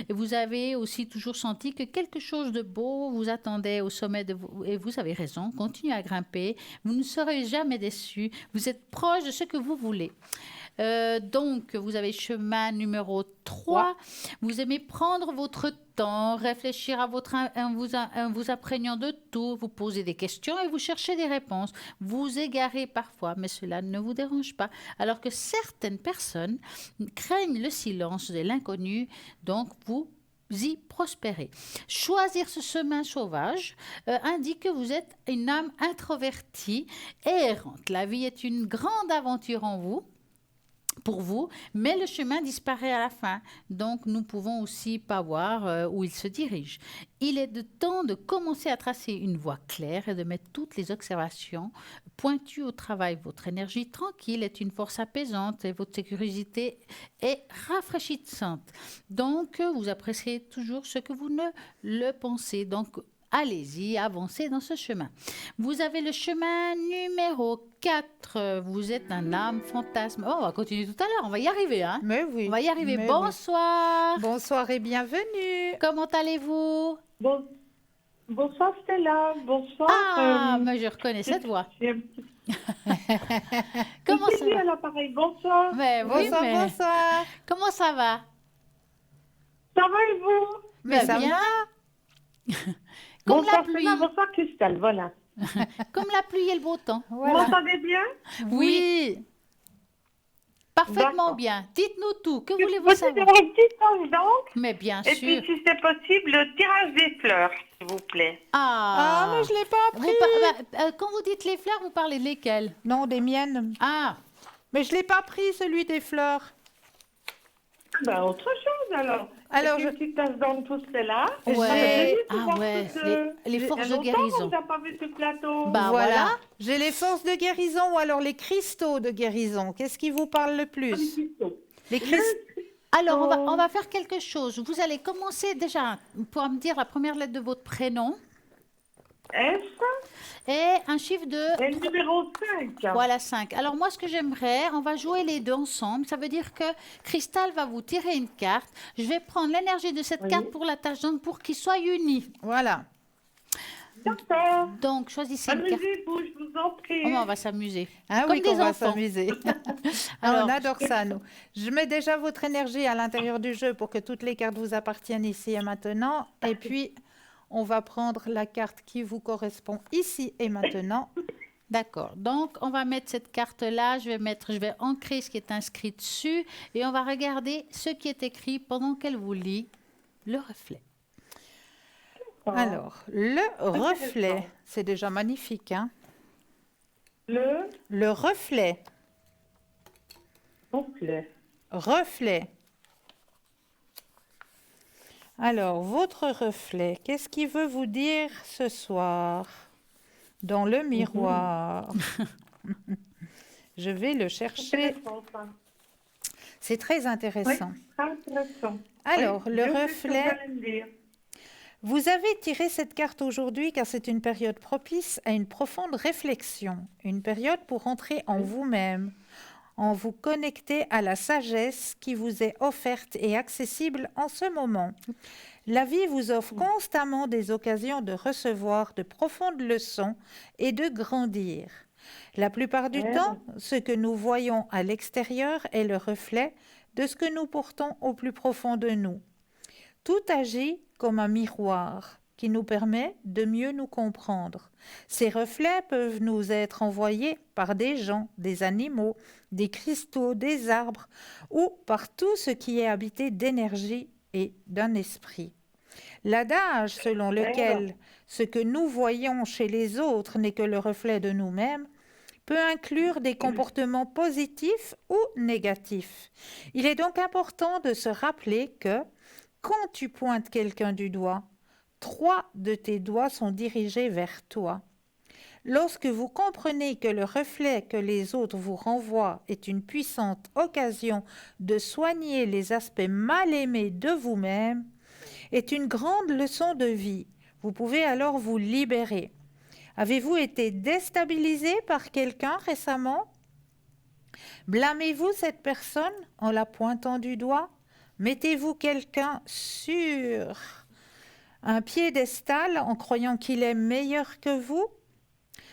Et vous avez aussi toujours senti que quelque chose de beau vous attendait au sommet de vous. Et vous avez raison, continuez à grimper. Vous ne serez jamais déçus. Vous êtes proche de ce que vous voulez. Donc, vous avez chemin numéro 3. Vous aimez prendre votre temps, réfléchir à en vous imprégnant de tout. Vous posez des questions et vous cherchez des réponses. Vous égarez parfois, mais cela ne vous dérange pas. Alors que certaines personnes craignent le silence de l'inconnu, donc vous y prospérez. Choisir ce chemin sauvage indique que vous êtes une âme introvertie et errante. La vie est une grande aventure en vous. Pour vous, mais le chemin disparaît à la fin, donc nous pouvons aussi pas voir où il se dirige. Il est de temps de commencer à tracer une voie claire et de mettre toutes les observations pointues au travail. Votre énergie tranquille est une force apaisante et votre sécurité est rafraîchissante. Donc, vous appréciez toujours ce que vous ne le pensez. Donc, allez-y, avancez dans ce chemin. Vous avez le chemin numéro 4. Vous êtes un âme fantasme. Oh, on va continuer tout à l'heure. On va y arriver, hein? Mais oui. On va y arriver. mais Bonsoir. oui. Bonsoir et bienvenue. Comment allez-vous? Bonsoir Stella, bonsoir. Ah, mais je reconnais cette voix. J'ai un petit... Comment ça à va? l'appareil, bonsoir. Mais oui, Bonsoir, mais bonsoir. comment ça va? Ça va et vous? Mais ça bien. va. Comme la Bonsoir pluie. Stella, bonsoir Christelle, voilà. Comme la pluie et le beau temps. Vous Voilà. m'entendez bien? Oui. Parfaitement D'accord. bien. Dites-nous tout. Que voulez-vous Peut-être savoir? avoir une petite pause donc. Mais bien Et sûr. puis si c'est possible, le tirage des fleurs, s'il vous plaît. Ah, mais je l'ai pas appris. Quand vous dites les fleurs, vous parlez de lesquelles? Non, des miennes. Ah, Mais je l'ai pas pris, celui des fleurs. Ben, autre chose alors. Alors, Et puis, une petite tasse d'eau pour Stella. Ouais. Ah ouais, les forces de On guérison. n'a pas vu ce plateau. Bah, voilà. J'ai les forces de guérison ou alors les cristaux de guérison. Qu'est-ce qui vous parle le plus? Les cristaux. Alors, on va faire quelque chose. Vous allez commencer déjà pour me dire la première lettre de votre prénom S et un chiffre de... et le numéro 5. Voilà, 5. Alors, moi, ce que j'aimerais, on va jouer les deux ensemble. Ça veut dire que Cristal va vous tirer une carte. Je vais prendre l'énergie de cette carte pour la tâche, donc pour qu'ils soient unis. Voilà. D'accord. Donc, choisissez une carte. Amusez-vous, je vous en prie. Oh, on va s'amuser. Ah Comme oui, des qu'on va enfants. s'amuser. Alors- On adore ça, nous. Je mets déjà votre énergie à l'intérieur du jeu pour que toutes les cartes vous appartiennent ici et maintenant. Et puis, on va prendre la carte qui vous correspond ici et maintenant. D'accord. Donc, on va mettre cette carte-là. Je vais ancrer ce qui est inscrit dessus et on va regarder ce qui est écrit pendant qu'elle vous lit le reflet. Alors, le reflet, c'est déjà magnifique, hein? Le Le reflet, reflet. reflet. Alors, votre reflet, qu'est-ce qu'il veut vous dire ce soir dans le miroir? Je vais le chercher. Intéressant, ça. C'est très Oui, intéressant. très intéressant. Alors, Oui, le je sais ce que reflet, vous allez me dire. vous avez tiré cette carte aujourd'hui car c'est une période propice à une profonde réflexion, une période pour entrer en vous-même, en vous connecter à la sagesse qui vous est offerte et accessible en ce moment. La vie vous offre constamment des occasions de recevoir de profondes leçons et de grandir. La plupart du temps, ce que nous voyons à l'extérieur est le reflet de ce que nous portons au plus profond de nous. Tout agit comme un miroir qui nous permet de mieux nous comprendre. Ces reflets peuvent nous être envoyés par des gens, des animaux, des cristaux, des arbres ou par tout ce qui est habité d'énergie et d'un esprit. L'adage selon lequel ce que nous voyons chez les autres n'est que le reflet de nous-mêmes peut inclure des comportements positifs ou négatifs. Il est donc important de se rappeler que quand tu pointes quelqu'un du doigt, 3 de tes doigts sont dirigés vers toi. Lorsque vous comprenez que le reflet que les autres vous renvoient est une puissante occasion de soigner les aspects mal aimés de vous-même, est une grande leçon de vie. Vous pouvez alors vous libérer. Avez-vous été déstabilisé par quelqu'un récemment? Blâmez-vous cette personne en la pointant du doigt? Mettez-vous quelqu'un sur un piédestal en croyant qu'il est meilleur que vous?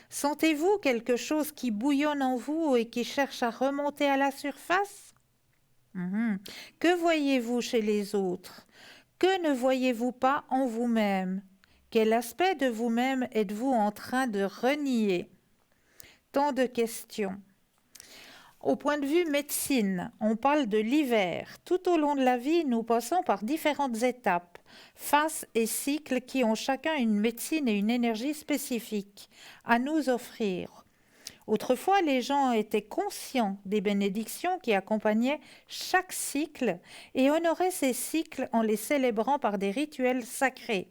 Sentez-vous quelque chose qui bouillonne en vous et qui cherche à remonter à la surface? Que voyez-vous chez les autres? Que ne voyez-vous pas en vous-même? Quel aspect de vous-même êtes-vous en train de renier? Tant de questions. Au point de vue médecine, on parle de l'hiver. Tout au long de la vie, nous passons par différentes étapes, phases et cycles qui ont chacun une médecine et une énergie spécifiques à nous offrir. Autrefois, les gens étaient conscients des bénédictions qui accompagnaient chaque cycle et honoraient ces cycles en les célébrant par des rituels sacrés.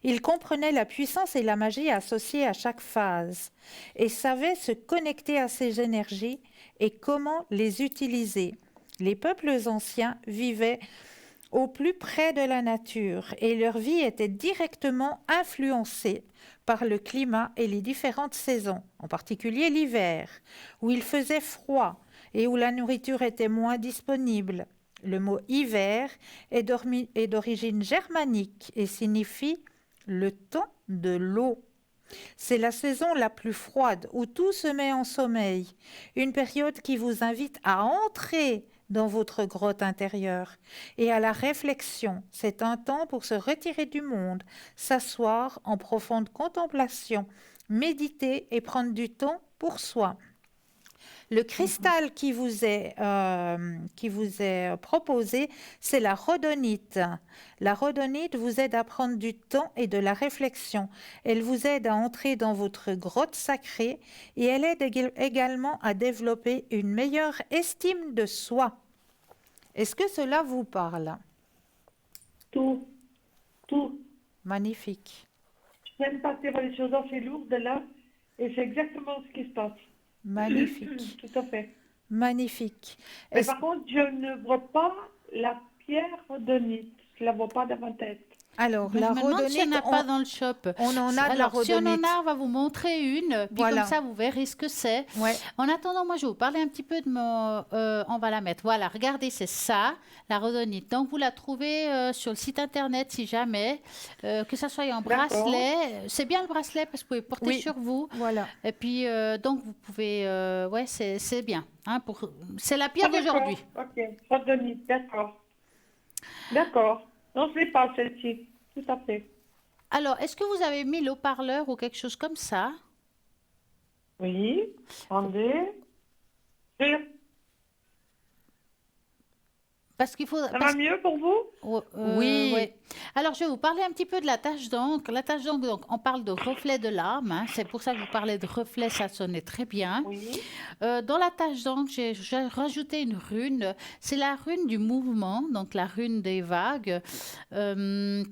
Ils comprenaient la puissance et la magie associées à chaque phase et savaient se connecter à ces énergies et comment les utiliser. Les peuples anciens vivaient au plus près de la nature et leur vie était directement influencée par le climat et les différentes saisons, en particulier l'hiver, où il faisait froid et où la nourriture était moins disponible. Le mot hiver est d'origine germanique et signifie le temps de l'eau. C'est la saison la plus froide où tout se met en sommeil, une période qui vous invite à entrer dans votre grotte intérieure et à la réflexion. C'est un temps pour se retirer du monde, s'asseoir en profonde contemplation, méditer et prendre du temps pour soi. Le cristal qui vous est proposé, c'est la rhodonite. La rhodonite vous aide à prendre du temps et de la réflexion. Elle vous aide à entrer dans votre grotte sacrée et elle aide également à développer une meilleure estime de soi. Est-ce que cela vous parle? Tout. Magnifique. Je viens de passer par des choses assez lourdes là, et c'est exactement ce qui se passe. Magnifique. Tout à fait. Magnifique. Mais Est-ce- par contre, je ne vois pas la pierre rhodonite. Je la vois pas dans ma tête. Alors, Moi, la je me demande s'il n'y en rhodonite, a pas dans le shop. on en a de la Alors, si on en rhodonite. a, on va vous montrer une, puis Voilà. comme ça, vous verrez ce que c'est. Ouais. En attendant, moi, je vais vous parler un petit peu de mon... on va la mettre. Voilà, regardez, c'est ça, la rhodonite. Donc, vous la trouvez sur le site internet, si jamais, que ça soit en D'accord. bracelet. C'est bien le bracelet, parce que vous pouvez porter Oui. sur vous. Voilà. Et puis, donc, vous pouvez... ouais, c'est bien. Hein, c'est la pierre d'accord. d'aujourd'hui. Ok, rhodonite, d'accord. D'accord. Non, je l'ai pas celle-ci. Tout à fait. Alors, est-ce que vous avez mis l'eau-parleur ou quelque chose comme ça? Oui. Attendez. Sur. Parce qu'il faut... Ça va mieux pour vous? Oui. ouais. Alors, je vais vous parler un petit peu de la tache d'encre. La tache d'encre, donc, on parle de reflet de l'âme, hein. C'est pour ça que je vous parlais de reflet, ça sonnait très bien. Oui. Dans la tache d'encre, j'ai rajouté une rune. C'est la rune du mouvement, donc la rune des vagues. Euh,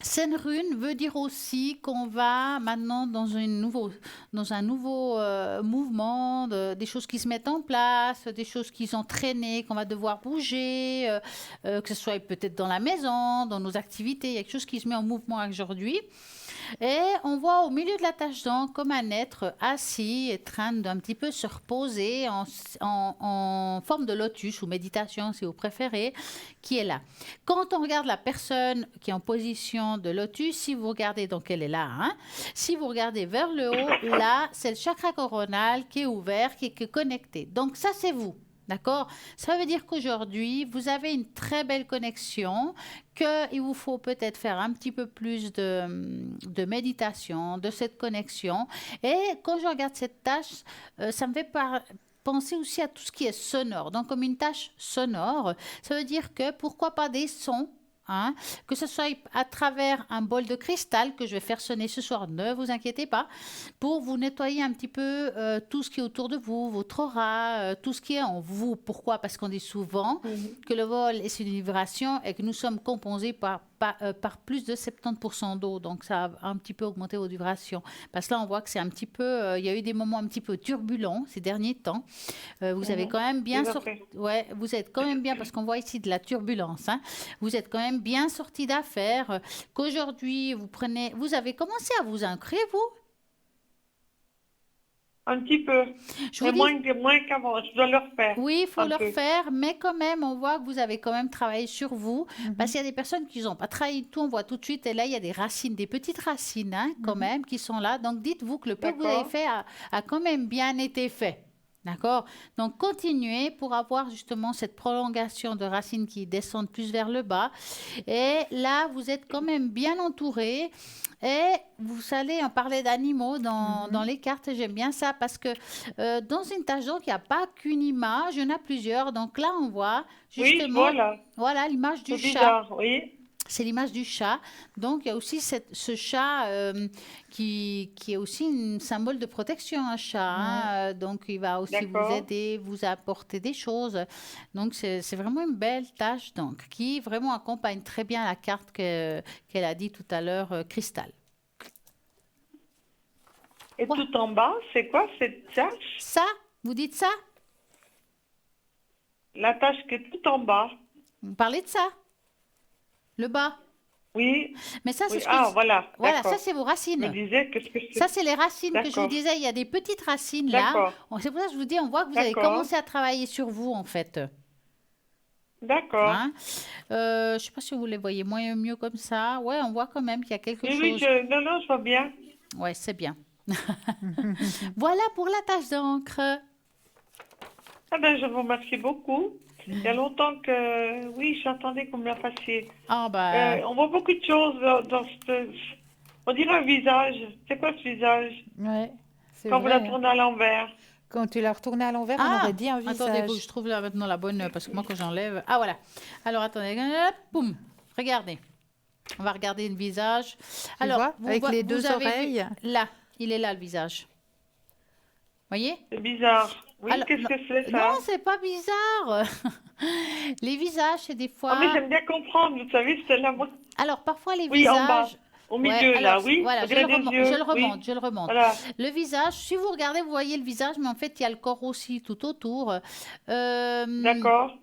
Cette rune veut dire aussi qu'on va maintenant dans un nouveau mouvement, des choses qui se mettent en place, des choses qui sont traînées, qu'on va devoir bouger, que ce soit peut-être dans la maison, dans nos activités. Il y a quelque chose qui se met en mouvement aujourd'hui. Et on voit au milieu de la tache d'encre comme un être assis et train d'un petit peu se reposer en forme de lotus ou méditation si vous préférez, qui est là. Quand on regarde la personne qui est en position de lotus, si vous regardez, donc elle est là, hein, si vous regardez vers le haut, là, c'est le chakra coronal qui est ouvert, qui est connecté. Donc ça, c'est vous. D'accord? Ça veut dire qu'aujourd'hui, vous avez une très belle connexion, qu'il vous faut peut-être faire un petit peu plus de méditation, de cette connexion. Et quand je regarde cette tâche, ça me fait penser aussi à tout ce qui est sonore. Donc, comme une tâche sonore, ça veut dire que pourquoi pas des sons, hein, que ce soit à travers un bol de cristal que je vais faire sonner ce soir, ne vous inquiétez pas, pour vous nettoyer un petit peu tout ce qui est autour de vous, votre aura, tout ce qui est en vous. Pourquoi? Parce qu'on dit souvent que le vol est une vibration et que nous sommes composés par plus de 70% d'eau. Donc, ça a un petit peu augmenté vos vibrations. Parce que là, on voit que c'est un petit peu... il y a eu des moments un petit peu turbulents ces derniers temps. Vous avez quand même bien sorti... Ouais, vous êtes quand même bien, parce qu'on voit ici de la turbulence. Hein. Vous êtes quand même bien sorti d'affaires. Qu'aujourd'hui, vous avez commencé à vous ancrer, vous? Un petit peu. Je Mais vous dis... moins qu'avant. Je dois le refaire. Oui, il faut Un le peu. refaire, mais quand même, on voit que vous avez quand même travaillé sur vous, parce qu'il y a des personnes qui n'ont pas travaillé tout, on voit tout de suite, et là, il y a des racines, des petites racines, hein, quand même, qui sont là. Donc, dites-vous que le peu que vous avez D'accord. fait a quand même bien été fait. D'accord? Donc, continuez pour avoir justement cette prolongation de racines qui descendent plus vers le bas. Et là, vous êtes quand même bien entouré. Et vous allez en parler d'animaux dans les cartes. J'aime bien ça parce que dans une tâche d'encre, il n'y a pas qu'une image, il y en a plusieurs. Donc là, on voit Oui, justement, voilà. voilà l'image C'est du chat. bizarre, oui. C'est l'image du chat. Donc, il y a aussi ce chat qui est aussi un symbole de protection, un chat. Hein. Donc, il va aussi vous D'accord. aider, vous apporter des choses. Donc, c'est vraiment une belle tâche donc, qui vraiment accompagne très bien la carte qu'elle a dit tout à l'heure, Cristal. Et Ouais. tout en bas, c'est quoi cette tâche? Ça, vous dites ça? La tâche qui est tout en bas. Vous parlez de ça? Le bas. Oui. Mais ça, c'est Oui. ce que... Ah, voilà. Voilà, D'accord. ça, c'est vos Je me racines. disais, qu'est-ce que c'est? Ça, c'est les racines que je vous D'accord. disais. Il y a des petites racines là. D'accord. C'est pour ça que je vous dis, on voit que vous avez D'accord. commencé à travailler sur vous, en fait. D'accord. Hein? Je ne sais pas si vous les voyez mieux comme ça. Ouais, on voit quand même qu'il y a quelque Oui, oui, chose. non, je vois bien. Ouais, c'est bien. Voilà pour la tâche d'encre. Ah ben, je vous remercie beaucoup. Il y a longtemps que, oui, j'attendais qu'on me la fassiez. Ah, bah. On voit beaucoup de choses dans on dirait un visage. C'est quoi ce visage? Ouais, c'est Quand vous la vrai. Hein. tournez à l'envers. Quand tu l'as retournée à l'envers, on Ah, aurait dit un attendez, faut que visage. je trouve là maintenant la bonne, parce que moi, quand j'enlève. Ah, voilà. Alors, attendez. Hop, boum. Regardez. On va regarder le visage. Tu vois, avec les deux avez vu- oreilles. Là, il est là, le visage. Voyez? C'est bizarre. Oui, Alors, qu'est-ce non, que c'est ça? non, c'est pas bizarre. Les visages, c'est des Ah, mais fois. j'aime bien comprendre, vous savez, c'est la... Alors, parfois, les Oui, en bas. visages. Au Ouais, milieu, là, alors, oui. voilà, On dirait des yeux. je le Oui. remonte, je le remonte. Voilà. Le visage, si vous regardez, vous voyez le visage, mais en fait, il y a le corps aussi tout autour. D'accord.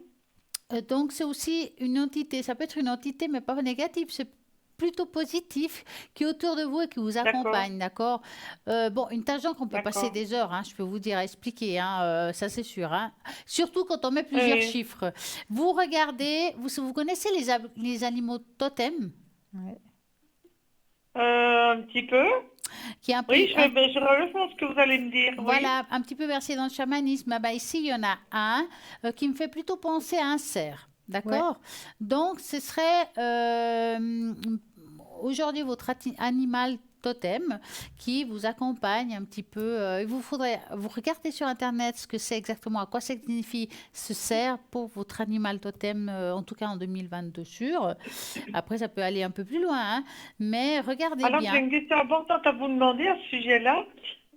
Donc, c'est aussi une entité. Ça peut être une entité, mais pas négative. C'est plutôt positif, qui est autour de vous et qui vous accompagne, d'accord? Bon, une tâche d'encre, on peut passer D'accord. des heures, hein, je peux vous dire, à expliquer, hein, ça c'est sûr. Hein. Surtout quand on met plusieurs Oui. chiffres. Vous regardez, vous connaissez les animaux totems? Ouais. Un petit peu. Qui est un peu, Oui, je reprends ce que vous allez me dire. Oui. Voilà, un petit peu versé dans le chamanisme. Ah ben, ici, il y en a un qui me fait plutôt penser à un cerf. D'accord? Donc, ce serait aujourd'hui votre animal totem qui vous accompagne un petit peu. Il vous faudrait vous regarder sur Internet ce que c'est exactement, à quoi ça signifie ce cerf pour votre animal totem, en tout cas en 2022 sûr. Après, ça peut aller un peu plus loin, hein, mais regardez Alors, bien. j'ai une question importante à vous demander à ce sujet-là.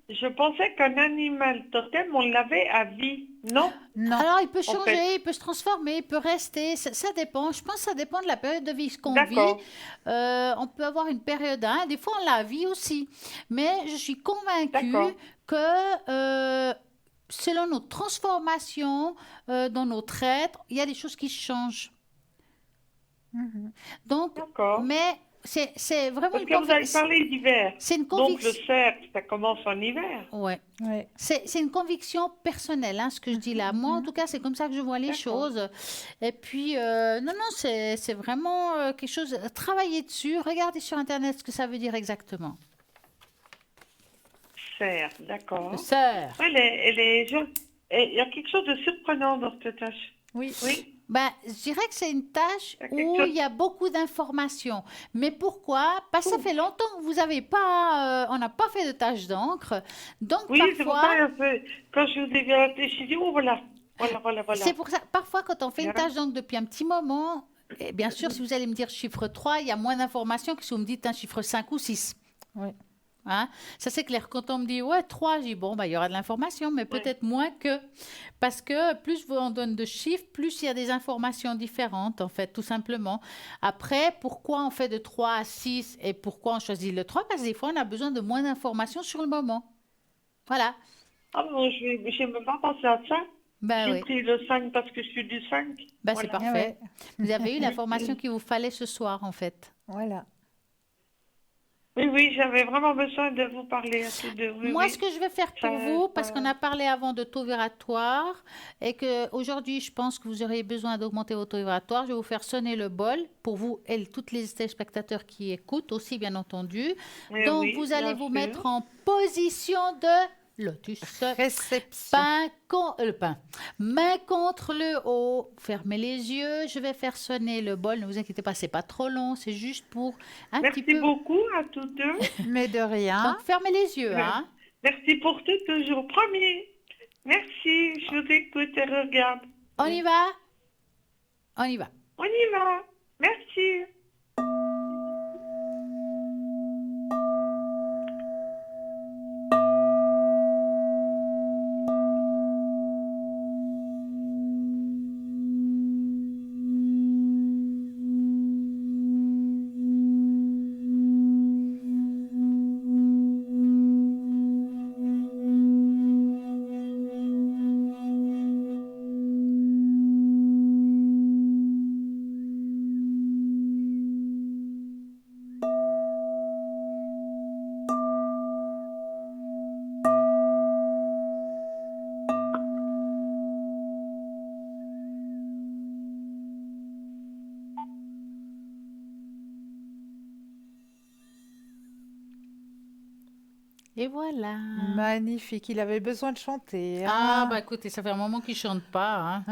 Je pensais qu'un animal totem, on l'avait à vie, non? Non. Alors, il peut En changer, fait. il peut se transformer, il peut rester. Ça dépend. Je pense que ça dépend de la période de vie qu'on vit. D'accord, On peut avoir une période 1, des fois on la vit aussi. Mais je suis convaincue d'accord, que selon nos transformations dans notre être, il y a des choses qui changent. Mhm. Donc, d'accord. mais c'est vraiment Parce une que vous avez conviction. parlé d'hiver. C'est une Donc, le conviction. cerf, ça commence en hiver. Ouais. Ouais. C'est une conviction personnelle, hein, ce que je dis là. Moi, en tout cas, c'est comme ça que je vois les D'accord. choses. Et puis, non, non, c'est vraiment quelque chose. Travaillez dessus, regardez sur Internet ce que ça veut dire exactement. Cerf, Le d'accord. cerf. Elle est jolie. Et il y a quelque chose de surprenant dans cette tâche. Oui. Oui, Ben, je dirais que c'est une tâche il y a quelque où chose. il y a beaucoup d'informations. Mais pourquoi? Parce que ça fait longtemps que vous avez pas, on n'a pas fait de tâche d'encre. Donc, Oui, c'est pour parfois, ça quand je vous ai vu réfléchir, j'ai dit, oh voilà, voilà. c'est pour ça, parfois, quand on fait une Bien. tâche d'encre depuis un petit moment, et bien sûr, si vous allez me dire chiffre 3, il y a moins d'informations que si vous me dites un chiffre 5 ou 6. Oui. Hein? Ça, c'est clair. Quand on me dit, ouais, 3, je dis, bon, bah, il y aura de l'information, mais peut-être moins que. Parce que plus on donne de chiffres, plus il y a des informations différentes, en fait, tout simplement. Après, pourquoi on fait de 3 à 6 et pourquoi on choisit le 3? Parce que des fois, on a besoin de moins d'informations sur le moment. Voilà. Ah bon, je n'ai même pas pensé à ça. Ben J'ai oui. pris le 5 parce que je suis du 5. Ben, c'est Voilà. parfait. Ouais. Vous avez eu l'information qu'il vous fallait ce soir, en fait. Voilà. Oui, j'avais vraiment besoin de vous parler à tous deux. Oui, Moi, oui. ce que je vais faire pour vous, parce qu'on a parlé avant de taux vibratoire, et que aujourd'hui, je pense que vous aurez besoin d'augmenter votre taux vibratoire, je vais vous faire sonner le bol pour vous et toutes les téléspectateurs qui écoutent aussi, bien entendu. Mais Donc, oui, vous allez bien vous sûr. mettre en position de lotus. Réception. Main contre le haut, fermez les yeux, je vais faire sonner le bol, ne vous inquiétez pas, c'est pas trop long, c'est juste pour un petit Merci peu. beaucoup à tous deux. Mais de rien. Donc, fermez les yeux, hein. Merci pour tout, toujours. Promis. Merci, je vous écoute et regarde. On y va? On y va. On y va. Merci. Et voilà. Magnifique. Il avait besoin de chanter. Ah, hein. bah écoutez, ça fait un moment qu'ils ne chantent pas, hein.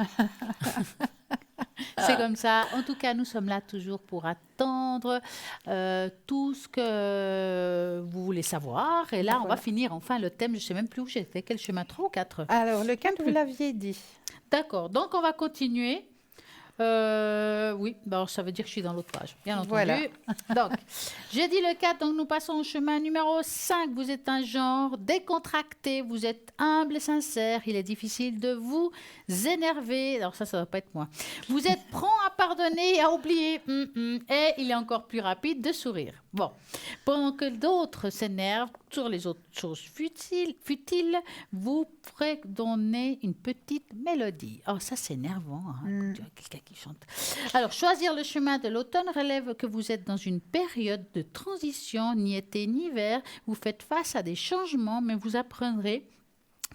C'est comme ça. En tout cas, nous sommes là toujours pour attendre tout ce que vous voulez savoir. Et là, on va Voilà. finir enfin le thème. Je ne sais même plus où j'étais. Quel chemin? 3 ou 4? Alors, le 4, vous l'aviez dit. D'accord. Donc, on va continuer. Oui, bah, ça veut dire que je suis dans l'autre page, bien entendu. Voilà. Donc, j'ai dit le 4, donc nous passons au chemin numéro 5. Vous êtes un genre décontracté, vous êtes humble et sincère. Il est difficile de vous énerver. Alors ça ne va pas être moi. Vous êtes prompt à pardonner et à oublier. Et il est encore plus rapide de sourire. Bon, pendant que d'autres s'énervent sur les autres choses futiles, vous fredonnez une petite mélodie. Oh, ça c'est énervant, hein, quand tu as quelqu'un qui chante. Alors, choisir le chemin de l'automne relève que vous êtes dans une période de transition, ni été ni hiver. Vous faites face à des changements, mais vous apprendrez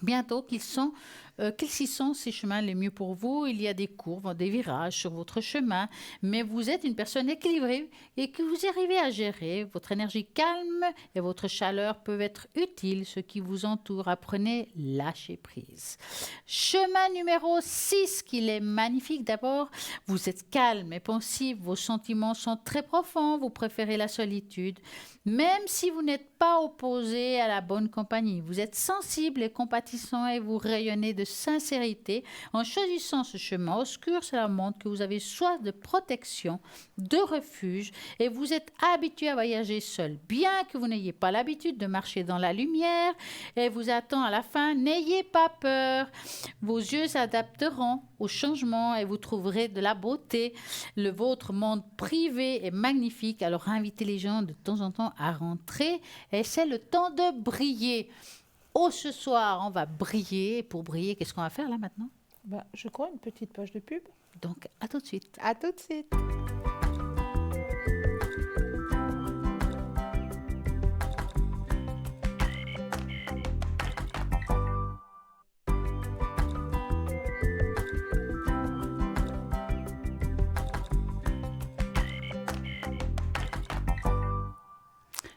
bientôt qu'ils sont quels sont ces chemins les mieux pour vous? Il y a des courves, des virages sur votre chemin, mais vous êtes une personne équilibrée et que vous arrivez à gérer. Votre énergie calme et votre chaleur peuvent être utiles, ce qui vous entoure. Apprenez lâcher prise. Chemin numéro 6, qu'il est magnifique. D'abord, vous êtes calme et pensif, vos sentiments sont très profonds, vous préférez la solitude, même si vous n'êtes pas opposé à la bonne compagnie. Vous êtes sensible et compatissant et vous rayonnez de sincérité. En choisissant ce chemin obscur, cela montre que vous avez soif de protection, de refuge et vous êtes habitué à voyager seul. Bien que vous n'ayez pas l'habitude de marcher dans la lumière et vous attend à la fin, n'ayez pas peur. Vos yeux s'adapteront au changement et vous trouverez de la beauté. Votre monde privé est magnifique, alors invitez les gens de temps en temps à rentrer et c'est le temps de briller. Oh, ce soir, on va briller. Pour briller, qu'est-ce qu'on va faire là maintenant? Je crois une petite page de pub. Donc, à tout de suite. À tout de suite.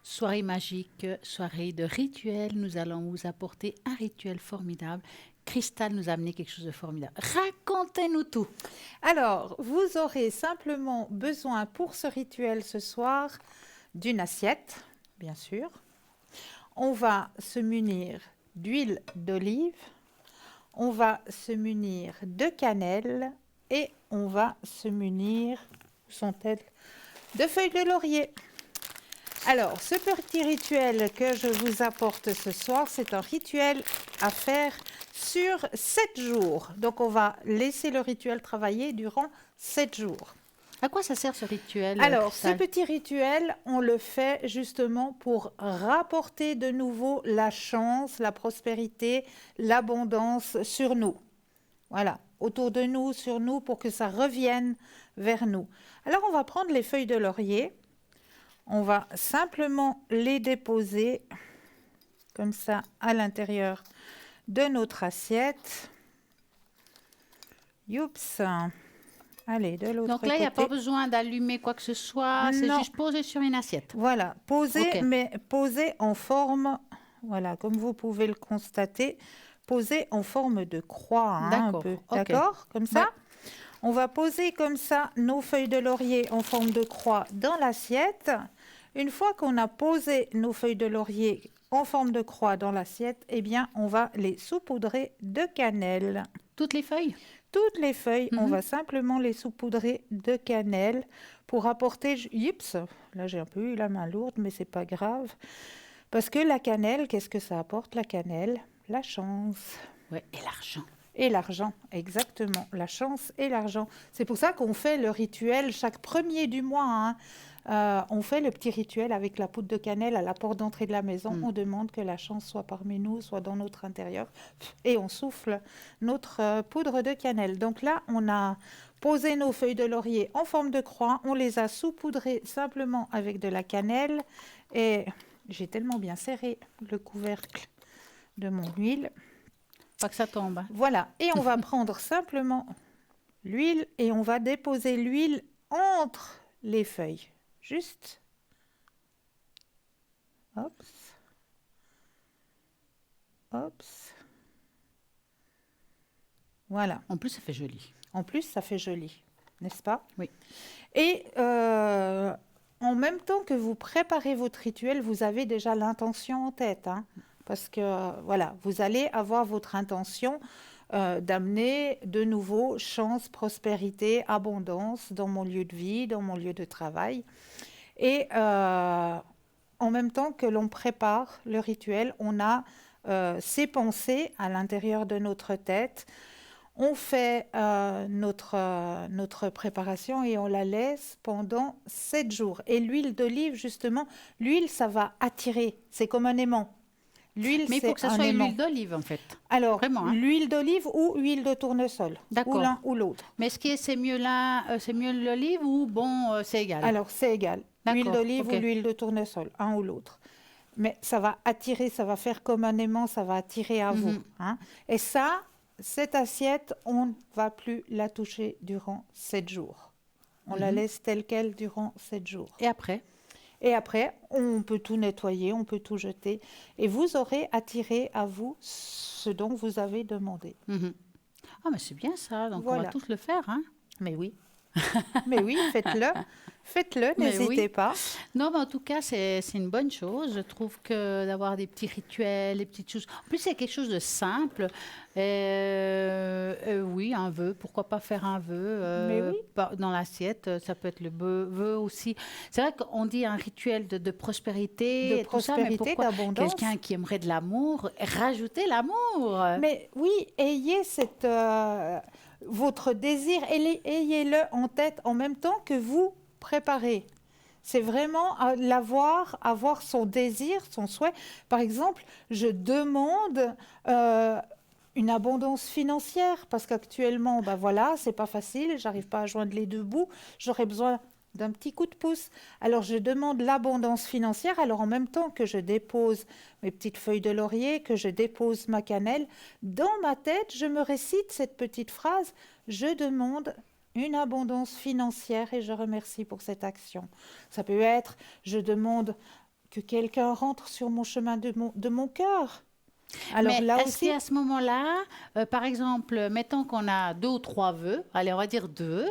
Soirée magique, soirée de rituel. Nous allons vous apporter un rituel formidable. Cristal nous a amené quelque chose de formidable. Racontez-nous tout. Alors, vous aurez simplement besoin pour ce rituel ce soir d'une assiette, bien sûr. On va se munir d'huile d'olive, on va se munir de cannelle et on va se munir, où sont-elles, de feuilles de laurier. Alors, ce petit rituel que je vous apporte ce soir, c'est un rituel à faire sur 7 jours. Donc, on va laisser le rituel travailler durant 7 jours. À quoi ça sert ce rituel? Alors, Cristal? ce petit rituel, on le fait justement pour rapporter de nouveau la chance, la prospérité, l'abondance sur nous. Voilà, autour de nous, sur nous, pour que ça revienne vers nous. Alors, on va prendre les feuilles de laurier. On va simplement les déposer comme ça à l'intérieur de notre assiette. Youps. Allez, de l'autre côté. Donc là, il n'y a pas besoin d'allumer quoi que ce soit, c'est Non. juste posé sur une assiette. Voilà, posé, Ok. mais posé en forme, voilà, comme vous pouvez le constater, posé en forme de croix, hein, un D'accord, peu. ok. D'accord, comme ça. Ouais. On va poser comme ça nos feuilles de laurier en forme de croix dans l'assiette. Une fois qu'on a posé nos feuilles de laurier en forme de croix dans l'assiette, eh bien, on va les saupoudrer de cannelle. Toutes les feuilles? Toutes les feuilles, on Mhm. va simplement les saupoudrer de cannelle pour apporter... Oups, là j'ai un peu eu la main lourde, mais c'est pas grave. Parce que la cannelle, qu'est-ce que ça apporte, la cannelle? La chance. Oui, et l'argent. Et l'argent, exactement. La chance et l'argent. C'est pour ça qu'on fait le rituel chaque 1er du mois. Hein. On fait le petit rituel avec la poudre de cannelle à la porte d'entrée de la maison. On demande que la chance soit parmi nous, soit dans notre intérieur. Et on souffle notre poudre de cannelle. Donc là, on a posé nos feuilles de laurier en forme de croix. On les a saupoudrées simplement avec de la cannelle. Et j'ai tellement bien serré le couvercle de mon huile. Pas que ça tombe. Hein. Voilà, et on va prendre simplement l'huile et on va déposer l'huile entre les feuilles. Juste. Hop. Hop. Voilà. En plus, ça fait joli. En plus, ça fait joli, n'est-ce pas? Oui. Et en même temps que vous préparez votre rituel, vous avez déjà l'intention en tête, hein, parce que voilà, vous allez avoir votre intention d'amener de nouveau chance, prospérité, abondance dans mon lieu de vie, dans mon lieu de travail. Et en même temps que l'on prépare le rituel, on a ces pensées à l'intérieur de notre tête. On fait notre préparation et on la laisse pendant 7 jours. Et l'huile d'olive, justement, l'huile, ça va attirer. C'est comme un aimant. L'huile, Mais il faut c'est que ça un soit aimant. l'huile d'olive, en fait. Alors, Vraiment, hein. l'huile d'olive ou huile de tournesol. D'accord. Ou l'un ou l'autre. Mais est-ce que c'est mieux c'est mieux l'olive ou bon, c'est égal? Alors, c'est égal. D'accord, L'huile d'olive ok. ou l'huile de tournesol, un ou l'autre. Mais ça va attirer, ça va faire comme un aimant, ça va attirer à vous. Hein. Et ça, cette assiette, on ne va plus la toucher durant 7 jours. On la laisse telle quelle durant 7 jours. Et après? Et après, on peut tout nettoyer, on peut tout jeter. Et vous aurez attiré à vous ce dont vous avez demandé. Mhm. Ah, mais c'est bien ça. Donc, on Voilà. va tous le faire, hein? Mais oui. Mais oui, faites-le. Faites-le, Mais n'hésitez oui. pas. Non, mais en tout cas, c'est une bonne chose. Je trouve que d'avoir des petits rituels, des petites choses. En plus, c'est quelque chose de simple. Oui, un vœu. Pourquoi pas faire un vœu Mais oui. dans l'assiette? Ça peut être le vœu aussi. C'est vrai qu'on dit un rituel de prospérité, De et tout ça, mais prospérité, pourquoi d'abondance. quelqu'un qui aimerait de l'amour, rajouter l'amour? Mais oui, ayez votre désir, ayez-le en tête en même temps que vous préparez. C'est vraiment avoir son désir, son souhait. Par exemple, je demande une abondance financière parce qu'actuellement, ben voilà, c'est pas facile, j'arrive pas à joindre les deux bouts, j'aurais besoin d'un petit coup de pouce. Alors je demande l'abondance financière, alors en même temps que je dépose mes petites feuilles de laurier, que je dépose ma cannelle, dans ma tête, je me récite cette petite phrase, je demande une abondance financière et je remercie pour cette action. Ça peut être, je demande que quelqu'un rentre sur mon chemin de mon cœur. Alors Mais là est-ce aussi, qu'à ce moment-là, par exemple, mettons qu'on a 2 ou 3 vœux, allez, on va dire 2,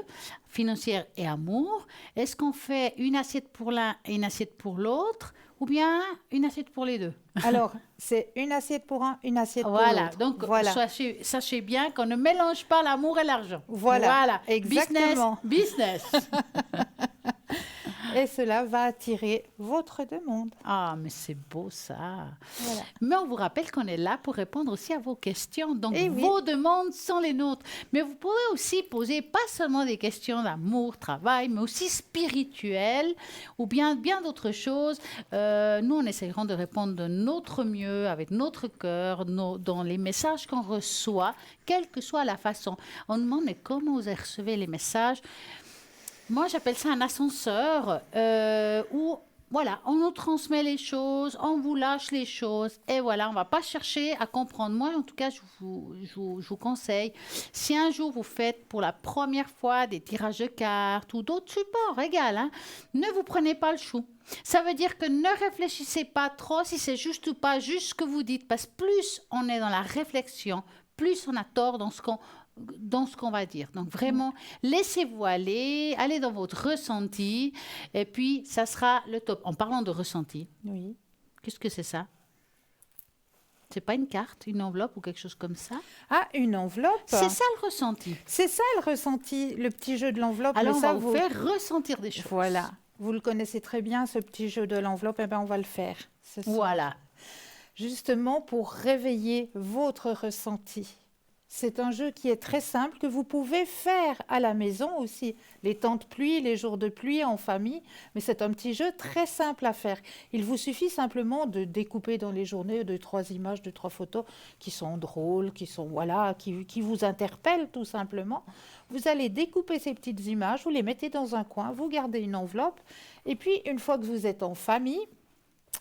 financière et amour, est-ce qu'on fait une assiette pour l'un et une assiette pour l'autre, ou bien une assiette pour les deux? alors c'est une assiette pour un, une assiette pour Voilà, l'autre. donc Voilà. sachez bien qu'on ne mélange pas l'amour et l'argent. Voilà, exactement. Business. Et cela va attirer votre demande. Ah, mais c'est beau ça. Voilà. Mais on vous rappelle qu'on est là pour répondre aussi à vos questions. Donc, Eh oui. vos demandes sont les nôtres. Mais vous pouvez aussi poser pas seulement des questions d'amour, travail, mais aussi spirituelles ou bien d'autres choses. Nous, on essaiera de répondre de notre mieux, avec notre cœur, dans les messages qu'on reçoit, quelle que soit la façon. On demande, mais comment vous recevez les messages? Moi, j'appelle ça un ascenseur où, voilà, on nous transmet les choses, on vous lâche les choses, et voilà, on ne va pas chercher à comprendre. Moi, en tout cas, je vous conseille, si un jour vous faites pour la première fois des tirages de cartes ou d'autres supports, égal, hein, ne vous prenez pas le chou. Ça veut dire que ne réfléchissez pas trop si c'est juste ou pas juste ce que vous dites, parce que plus on est dans la réflexion, plus on a tort dans ce qu'on va dire. Donc vraiment, laissez-vous aller, allez dans votre ressenti, et puis ça sera le top. En parlant de ressenti, Oui. qu'est-ce que c'est ça? C'est pas une carte, une enveloppe ou quelque chose comme ça? Ah, une enveloppe. C'est ça le ressenti. C'est ça le ressenti, le petit jeu de l'enveloppe. Alors mais on ça, va vous faire ressentir des choses. Voilà. Vous le connaissez très bien, ce petit jeu de l'enveloppe. Eh bien, on va le faire ce soir. Voilà. Justement pour réveiller votre ressenti. C'est un jeu qui est très simple, que vous pouvez faire à la maison aussi, les temps de pluie, les jours de pluie en famille, mais c'est un petit jeu très simple à faire. Il vous suffit simplement de découper dans les journées 2-3 images, 2-3 photos qui sont drôles, qui sont voilà, qui vous interpellent tout simplement. Vous allez découper ces petites images, vous les mettez dans un coin, vous gardez une enveloppe, et puis une fois que vous êtes en famille,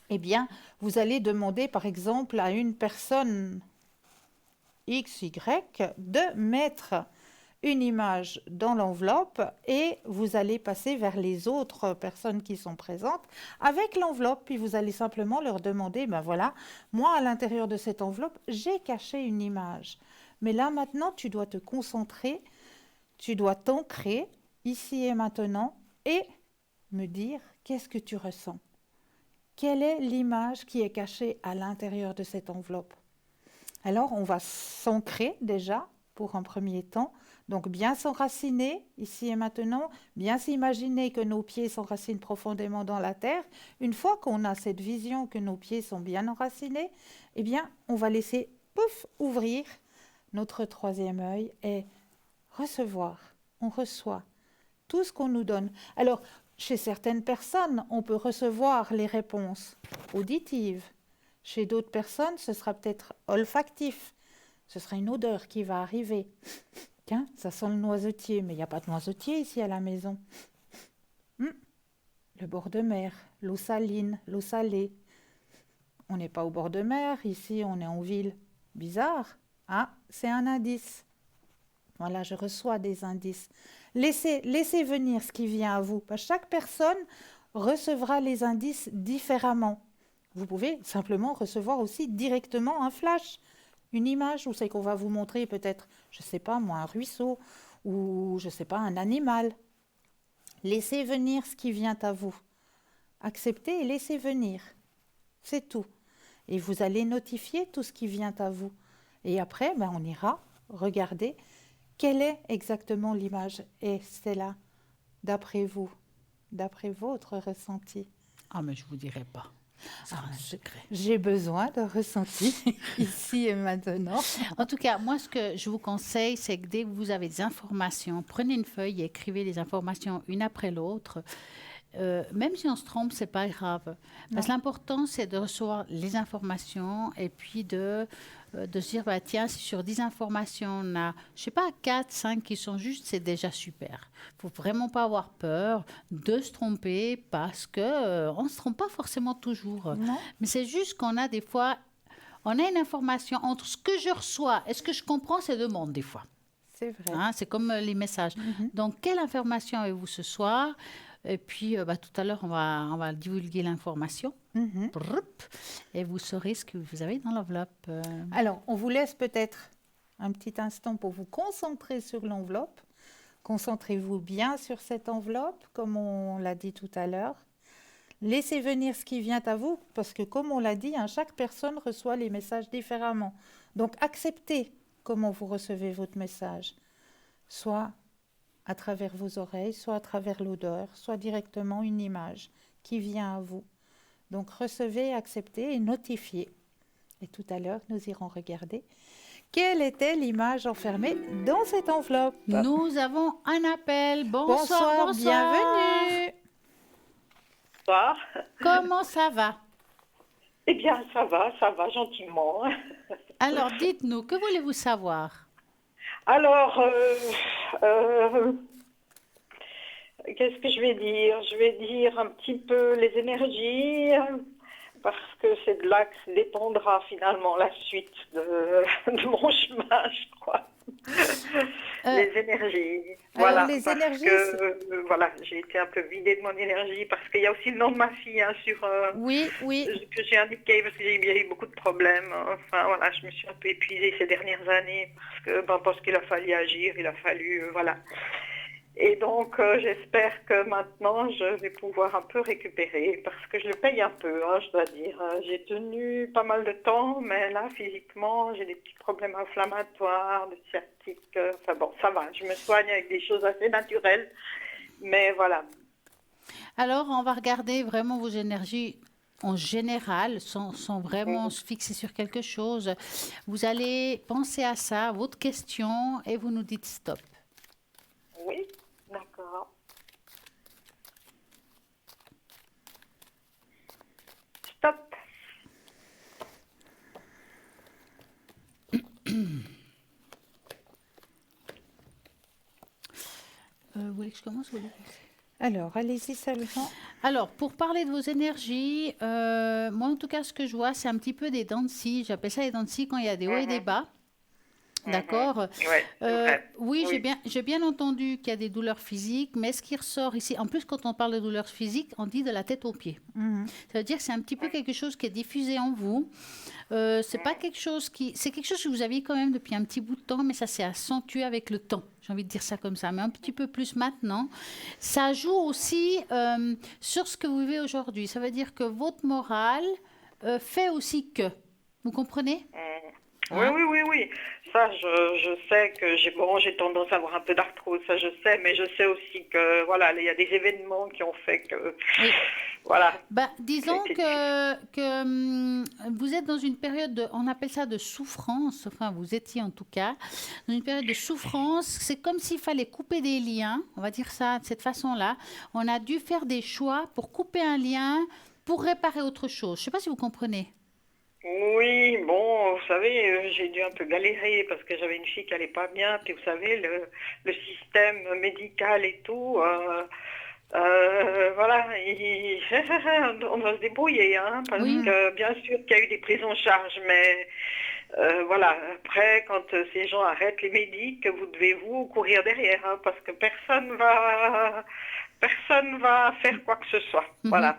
eh bien, vous allez demander par exemple à une personne X, Y, de mettre une image dans l'enveloppe et vous allez passer vers les autres personnes qui sont présentes avec l'enveloppe. Puis vous allez simplement leur demander, ben voilà, moi à l'intérieur de cette enveloppe, j'ai caché une image. Mais là maintenant, tu dois te concentrer, tu dois t'ancrer ici et maintenant et me dire qu'est-ce que tu ressens. Quelle est l'image qui est cachée à l'intérieur de cette enveloppe? Alors, on va s'ancrer déjà pour un premier temps. Donc, bien s'enraciner ici et maintenant, bien s'imaginer que nos pieds s'enracinent profondément dans la terre. Une fois qu'on a cette vision que nos pieds sont bien enracinés, eh bien, on va laisser, pouf, ouvrir notre troisième œil et recevoir. On reçoit tout ce qu'on nous donne. Alors, chez certaines personnes, on peut recevoir les réponses auditives. Chez d'autres personnes, ce sera peut-être olfactif. Ce sera une odeur qui va arriver. Tiens, ça sent le noisetier, mais il n'y a pas de noisetier ici à la maison. Le bord de mer, l'eau saline, l'eau salée. On n'est pas au bord de mer, ici on est en ville. Bizarre. Ah, c'est un indice. Voilà, je reçois des indices. Laissez venir ce qui vient à vous. Chaque personne recevra les indices différemment. Vous pouvez simplement recevoir aussi directement un flash, une image où c'est qu'on va vous montrer peut-être, je ne sais pas moi, un ruisseau ou je ne sais pas, un animal. Laissez venir ce qui vient à vous. Acceptez et laissez venir. C'est tout. Et vous allez notifier tout ce qui vient à vous. Et après, on ira regarder quelle est exactement l'image. Et c'est là, d'après vous, d'après votre ressenti. Ah, mais je ne vous dirai pas. C'est un secret. J'ai besoin d'un ressenti ici et maintenant. En tout cas, moi, ce que je vous conseille, c'est que dès que vous avez des informations, prenez une feuille et écrivez les informations une après l'autre. Même si on se trompe, c'est pas grave. Parce que l'important, c'est de recevoir les informations et puis de se dire, tiens, si sur 10 informations, on a, je sais pas, 4, 5 qui sont justes, c'est déjà super. Il faut vraiment pas avoir peur de se tromper parce que on se trompe pas forcément toujours. Non. Mais c'est juste qu'on a des fois, on a une information entre ce que je reçois et ce que je comprends, c'est deux mondes des fois. C'est vrai. Hein, c'est comme les messages. Donc, quelle information avez-vous ce soir? Et puis, tout à l'heure, on va divulguer l'information. Et vous saurez ce que vous avez dans l'enveloppe. Alors, on vous laisse peut-être un petit instant pour vous concentrer sur l'enveloppe. Concentrez-vous bien sur cette enveloppe, comme on l'a dit tout à l'heure. Laissez venir ce qui vient à vous, parce que comme on l'a dit, chaque personne reçoit les messages différemment. Donc, acceptez comment vous recevez votre message. Soit à travers vos oreilles, soit à travers l'odeur, soit directement une image qui vient à vous. Donc recevez, acceptez et notifiez. Et tout à l'heure, nous irons regarder quelle était l'image enfermée dans cette enveloppe. Nous avons un appel. Bonsoir. Bienvenue. Bonsoir. Comment ça va? Eh bien, ça va gentiment. Alors, dites-nous, que voulez-vous savoir? Alors, qu'est-ce que je vais dire? Je vais dire un petit peu les énergies, parce que c'est de là que dépendra finalement la suite de mon chemin, je crois. Les énergies. Voilà, les parce énergies, que voilà, j'ai été un peu vidée de mon énergie, parce qu'il y a aussi le nom de ma fille sur Oui. que j'ai indiqué, parce que j'ai eu beaucoup de problèmes. Enfin voilà, je me suis un peu épuisée ces dernières années parce qu'il a fallu agir, il a fallu voilà. Et donc j'espère que maintenant je vais pouvoir un peu récupérer, parce que je le paye un peu, je dois dire. J'ai tenu pas mal de temps, mais là physiquement j'ai des petits problèmes inflammatoires, de sciatique. Enfin bon, ça va, je me soigne avec des choses assez naturelles, mais voilà. Alors, on va regarder vraiment vos énergies en général, sans vraiment se fixer sur quelque chose. Vous allez penser à ça, votre question, et vous nous dites stop. Oui, d'accord. Stop. Vous voulez que je commence ou Alors, allez-y seulement. Alors, pour parler de vos énergies, moi en tout cas, ce que je vois, c'est un petit peu des dents de scie. J'appelle ça les dents de scie quand il y a des hauts et des bas. D'accord. Ouais, Oui, j'ai bien entendu qu'il y a des douleurs physiques, mais ce qui ressort ici, en plus quand on parle de douleurs physiques, on dit de la tête aux pieds. Ça veut dire que c'est un petit peu quelque chose qui est diffusé en vous. C'est pas quelque chose c'est quelque chose que vous aviez quand même depuis un petit bout de temps, mais ça s'est accentué avec le temps. J'ai envie de dire ça comme ça, mais un petit peu plus maintenant. Ça joue aussi sur ce que vous vivez aujourd'hui. Ça veut dire que votre morale fait aussi que. Vous comprenez? Oui. Ça, je sais que j'ai tendance à avoir un peu d'arthrose, ça je sais, mais je sais aussi que voilà, il y a des événements qui ont fait que voilà. Disons que vous êtes dans une période on appelle ça de souffrance, enfin vous étiez en tout cas, dans une période de souffrance. C'est comme s'il fallait couper des liens, on va dire ça de cette façon-là. On a dû faire des choix pour couper un lien, pour réparer autre chose. Je ne sais pas si vous comprenez. Oui, bon, vous savez, j'ai dû un peu galérer parce que j'avais une fille qui allait pas bien, puis vous savez, le système médical et tout, voilà, on doit se débrouiller, parce que bien sûr qu'il y a eu des prises en charge, mais Voilà, après, quand ces gens arrêtent les médics, vous devez vous courir derrière, hein, parce que personne va faire quoi que ce soit. Voilà.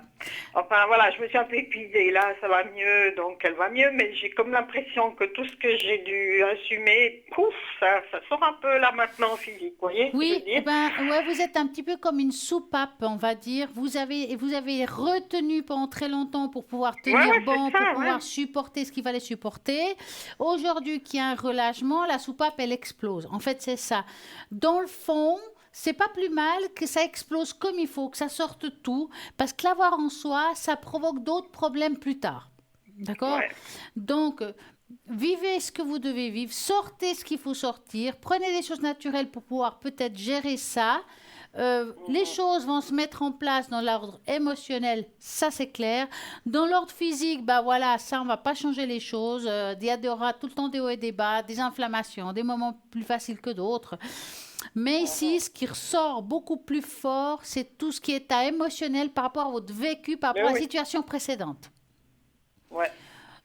Enfin, voilà, je me suis un peu épuisée. Là, ça va mieux, donc elle va mieux, mais j'ai comme l'impression que tout ce que j'ai dû assumer, pouf, ça sort un peu là maintenant en physique, vous voyez ce que je veux Oui, dire? ouais, vous êtes un petit peu comme une soupape, on va dire. Vous avez retenu pendant très longtemps pour pouvoir Ouais, tenir ouais, bon, c'est pour ça, ouais. pouvoir supporter ce qu'il fallait supporter. Aujourd'hui, qu'il y a un relâchement, la soupape, elle explose. En fait, c'est ça. Dans le fond, c'est pas plus mal que ça explose comme il faut, que ça sorte tout, parce que l'avoir en soi, ça provoque d'autres problèmes plus tard. D'accord? Ouais. Donc, vivez ce que vous devez vivre, sortez ce qu'il faut sortir, prenez des choses naturelles pour pouvoir peut-être gérer ça. Les choses vont se mettre en place dans l'ordre émotionnel, ça c'est clair. Dans l'ordre physique, bah voilà, ça on va pas changer les choses. Il y aura tout le temps des hauts et des bas, des inflammations, des moments plus faciles que d'autres. Mais ici, ce qui ressort beaucoup plus fort, c'est tout ce qui est à émotionnel par rapport à votre vécu, par Mais rapport à la oui, situation précédente. ouais.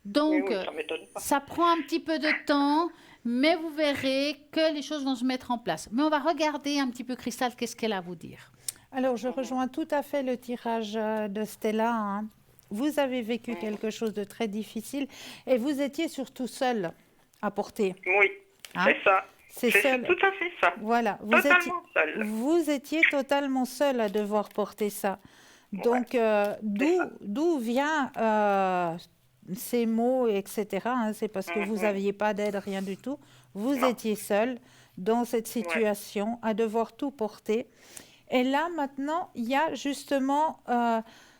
Mais Donc, oui, ça m'étonne pas. ça prend un petit peu de temps, mais vous verrez que les choses vont se mettre en place. Mais on va regarder un petit peu, Christelle, qu'est-ce qu'elle a à vous dire. Alors, je rejoins tout à fait le tirage de Stella, hein. Vous avez vécu quelque chose de très difficile et vous étiez surtout seul à porter, Oui, hein. c'est ça. C'est C'est seul. tout à fait ça. Voilà, Totalement seul. vous étiez totalement seul à devoir porter ça. Donc, C'est ça. d'où vient ces mots, etc., hein, c'est parce que vous n'aviez pas d'aide, rien du tout. Vous Non. étiez seul dans cette situation à devoir tout porter. Et là, maintenant, il y a justement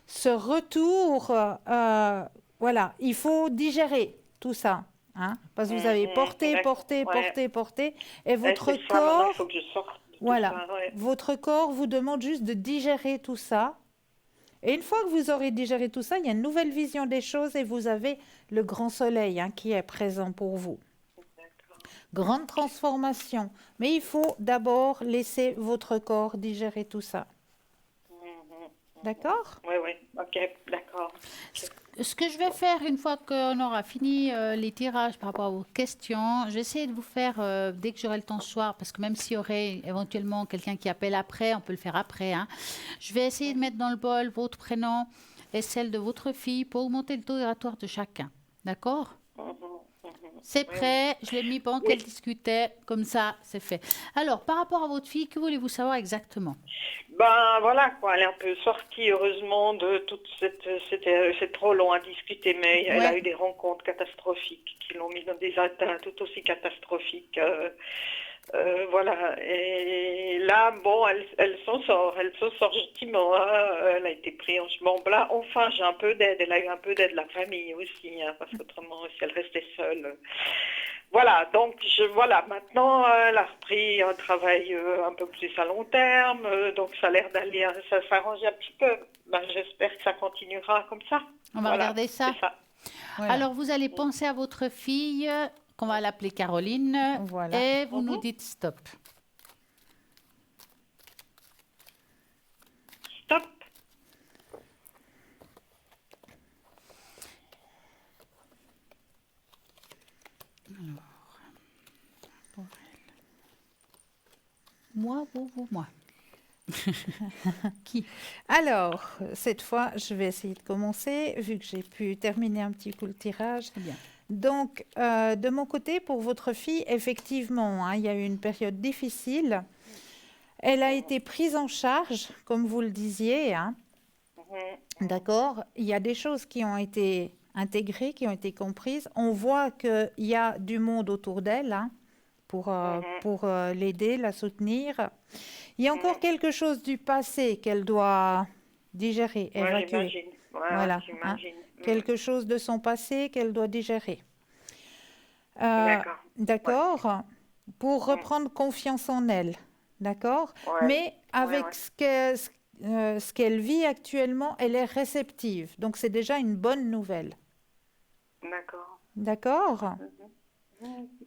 ce retour. Voilà, il faut digérer tout ça, hein, parce que vous avez porté, porté, Ouais. porté, porté, et Et votre c'est ça, maintenant, il corps, faut que je sorte de tout voilà, ça, ouais. votre corps vous demande juste de digérer tout ça. Et une fois que vous aurez digéré tout ça, il y a une nouvelle vision des choses et vous avez le grand soleil, hein, qui est présent pour vous. D'accord. Grande transformation. Mais il faut d'abord laisser votre corps digérer tout ça. D'accord? Oui, oui, ok, d'accord. Ce que je vais faire une fois qu'on aura fini les tirages par rapport à vos questions, je vais essayer de vous faire, dès que j'aurai le temps ce soir, parce que même s'il y aurait éventuellement quelqu'un qui appelle après, on peut le faire après, hein. Je vais essayer de mettre dans le bol votre prénom et celle de votre fille pour augmenter le taux vibratoire de chacun. D'accord? C'est prêt, je l'ai mis pendant qu'elle discutait, comme ça, c'est fait. Alors, par rapport à votre fille, que voulez-vous savoir exactement? Ben voilà, quoi, elle est un peu sortie, heureusement, de toute c'est trop long à discuter, mais elle a Ouais. eu des rencontres catastrophiques qui l'ont mis dans des atteintes tout aussi catastrophiques. Voilà, et là, bon, elle s'en sort gentiment, hein. Elle a été prise en chemin blanc. Enfin, j'ai un peu d'aide, elle a eu un peu d'aide de la famille aussi, hein, parce qu'autrement, si elle restait seule. Voilà, donc voilà, maintenant, elle a repris un travail un peu plus à long terme, donc ça a l'air d'aller, ça s'arrange un petit peu. Ben, j'espère que ça continuera comme ça. On va Voilà, regarder ça. c'est ça. Voilà. Alors, vous allez penser à votre fille, qu'on va l'appeler Caroline, Voilà. et vous nous dites stop. Stop. Moi, vous, moi. Qui? Alors, cette fois, je vais essayer de commencer, vu que j'ai pu terminer un petit coup le tirage. Très bien. Donc, de mon côté, pour votre fille, effectivement, hein, il y a eu une période difficile. Elle a été prise en charge, comme vous le disiez, hein. D'accord? Il y a des choses qui ont été intégrées, qui ont été comprises. On voit qu'il y a du monde autour d'elle, hein, pour l'aider, la soutenir. Il y a encore quelque chose du passé qu'elle doit digérer, Ouais, évacuer. j'imagine. Ouais, Voilà, ouais, j'imagine. Quelque chose de son passé qu'elle doit digérer. D'accord. D'accord? Pour reprendre confiance en elle. D'accord? Ouais. Mais avec ouais. ce qu'elle vit actuellement, elle est réceptive. Donc, c'est déjà une bonne nouvelle. D'accord. D'accord?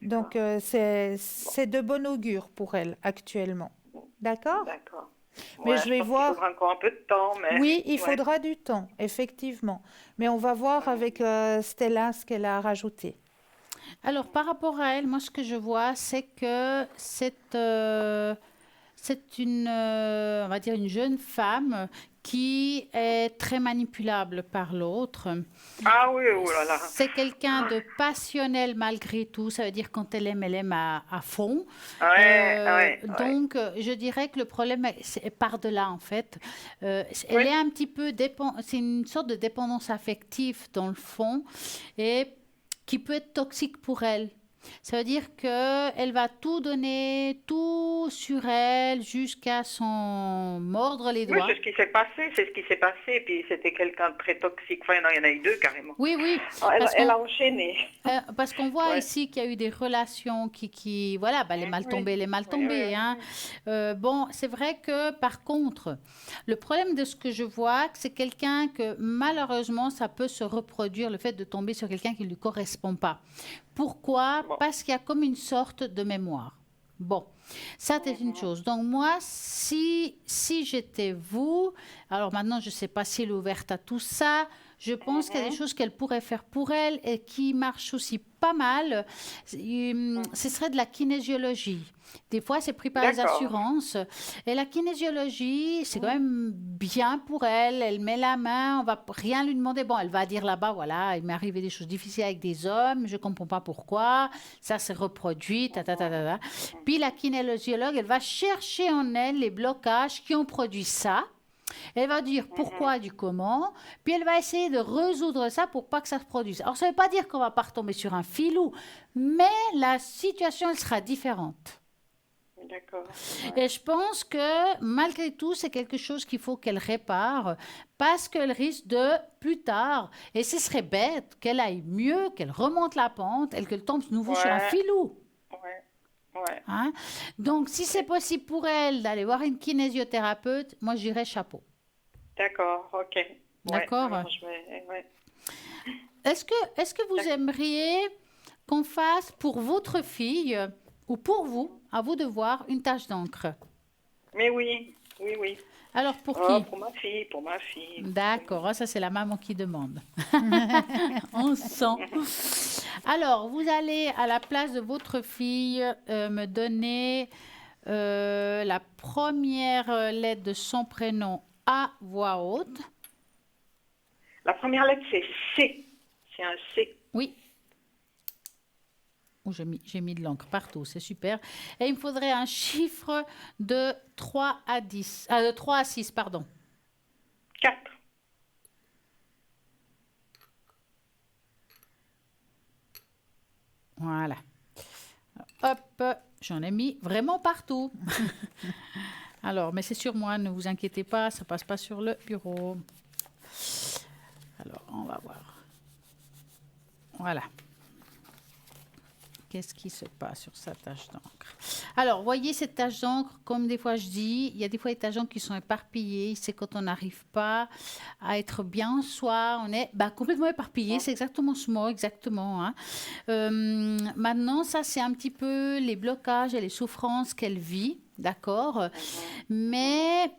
Donc, c'est de bon augure pour elle actuellement. D'accord? D'accord. Mais Ouais, je vais pense qu'il voir. faudra encore un peu de temps, mais... Oui, il ouais. faudra du temps, effectivement. Mais on va voir avec Stella ce qu'elle a rajouté. Alors, par rapport à elle, moi, ce que je vois, c'est que c'est une, on va dire, une jeune femme qui est très manipulable par l'autre. Ah oui, oh là là. C'est quelqu'un de passionnel malgré tout. Ça veut dire quand elle aime à fond. Ouais, ouais, ouais. Donc, je dirais que le problème part de là, en fait. Elle Oui, est un petit peu c'est une sorte de dépendance affective dans le fond et qui peut être toxique pour elle. Ça veut dire qu'elle va tout donner, tout sur elle, jusqu'à s'en mordre les oui, doigts. c'est ce qui s'est passé, c'est ce qui s'est passé. Et puis c'était quelqu'un de très toxique. Enfin, non, il y en a eu deux carrément. Oui, oui, Ah, parce elle qu'on a enchaîné. parce qu'on voit Ouais. ici qu'il y a eu des relations voilà, bah, Oui, les mal oui, oui, tombées, hein. oui. Bon, c'est vrai que par contre, le problème de ce que je vois, c'est quelqu'un que malheureusement, ça peut se reproduire, le fait de tomber sur quelqu'un qui ne lui correspond pas. Pourquoi? Bon. Parce qu'il y a comme une sorte de mémoire. Bon, ça c'est une chose. Donc moi, si j'étais vous, alors maintenant je ne sais pas si elle est ouverte à tout ça, je pense qu'il y a des Mhm, choses qu'elle pourrait faire pour elle et qui marchent aussi pas mal. Ce mhm. serait de la kinésiologie. Des fois, c'est pris par les D'accord. assurances. Et la kinésiologie, c'est quand Mhm, même bien pour elle. Elle met la main, on va rien lui demander. Bon, elle va dire là-bas, voilà, il m'est arrivé des choses difficiles avec des hommes, je comprends pas pourquoi. Ça s'est reproduit, ta, ta, ta, ta, ta. Puis la kinésiologue, elle va chercher en elle les blocages qui ont produit ça. Elle va dire mhm. pourquoi du comment, puis elle va essayer de résoudre ça pour pas que ça se produise. Alors, ça ne veut pas dire qu'on va pas retomber sur un filou, mais la situation, elle sera différente. D'accord. Ouais. Et je pense que malgré tout, c'est quelque chose qu'il faut qu'elle répare parce qu'elle risque de plus tard, et ce serait bête qu'elle aille mieux, qu'elle remonte la pente et qu'elle tombe de nouveau sur un Ouais. filou. Ouais. Ouais. Hein. Donc, si c'est Ok. possible pour elle d'aller voir une kinésithérapeute, moi, je dirais chapeau. D'accord. Ok. Ouais. D'accord? Alors je vais. Ouais. Est-ce que vous D'ac- aimeriez qu'on fasse pour votre fille ou pour vous, à vous de voir, une tache d'encre? Mais oui. Oui, oui. Alors, pour Oh, qui? pour ma fille, pour ma fille. Oui. D'accord, ah, ça c'est la maman qui demande. On sent. Alors, vous allez à la place de votre fille me donner la première lettre de son prénom à voix haute. La première lettre, c'est C. C'est un C. Oui. Oh, j'ai mis de l'encre partout, c'est super. Et il me faudrait un chiffre de 3 à 10, de 3 à 6, pardon. 4. Voilà. Hop, j'en ai mis vraiment partout. Alors, mais c'est sur moi, ne vous inquiétez pas, ça passe pas sur le bureau. Alors, on va voir. Voilà. Qu'est-ce qui se passe sur sa tache d'encre? Alors, voyez cette tache d'encre, comme des fois je dis, il y a des fois des taches d'encre qui sont éparpillées. C'est quand on n'arrive pas à être bien en soi, on est complètement éparpillé. C'est exactement ce mot, exactement. Hein. Maintenant, ça, c'est un petit peu les blocages et les souffrances qu'elle vit, d'accord? Mais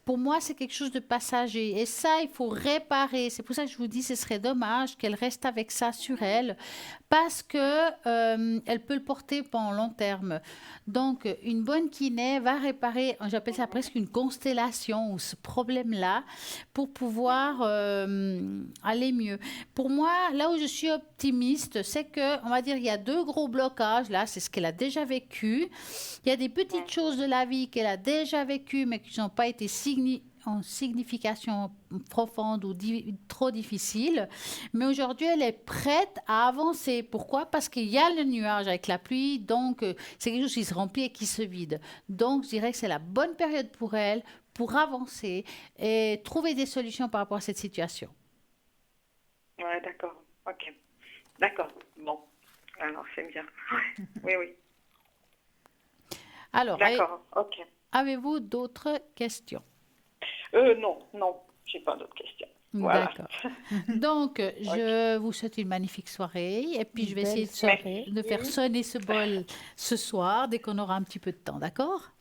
pour moi, c'est quelque chose de passager. Et ça, il faut réparer. C'est pour ça que je vous dis, ce serait dommage qu'elle reste avec ça sur elle, parce que elle peut le porter pendant long terme. Donc, une bonne kiné va réparer, j'appelle ça presque une constellation, ou ce problème-là, pour pouvoir aller mieux. Pour moi, là où je suis optimiste, c'est que, on va dire, il y a deux gros blocages. Là, c'est ce qu'elle a déjà vécu. Il y a des petites choses de la vie qu'elle a déjà vécues, mais qui n'ont pas été en signification profonde ou trop difficile. Mais aujourd'hui, elle est prête à avancer. Pourquoi? Parce qu'il y a le nuage avec la pluie, donc c'est quelque chose qui se remplit et qui se vide. Donc, je dirais que c'est la bonne période pour elle pour avancer et trouver des solutions par rapport à cette situation. Ouais, d'accord. Ok. D'accord. Bon. Alors, c'est bien. Ouais. Oui, oui. Alors, D'accord. Ok. avez-vous d'autres questions? Non, non. J'ai pas d'autres questions. Voilà. D'accord. Donc, Ok. je vous souhaite une magnifique soirée et puis je vais essayer Merci. de faire sonner ce bol ce soir dès qu'on aura un petit peu de temps, d'accord?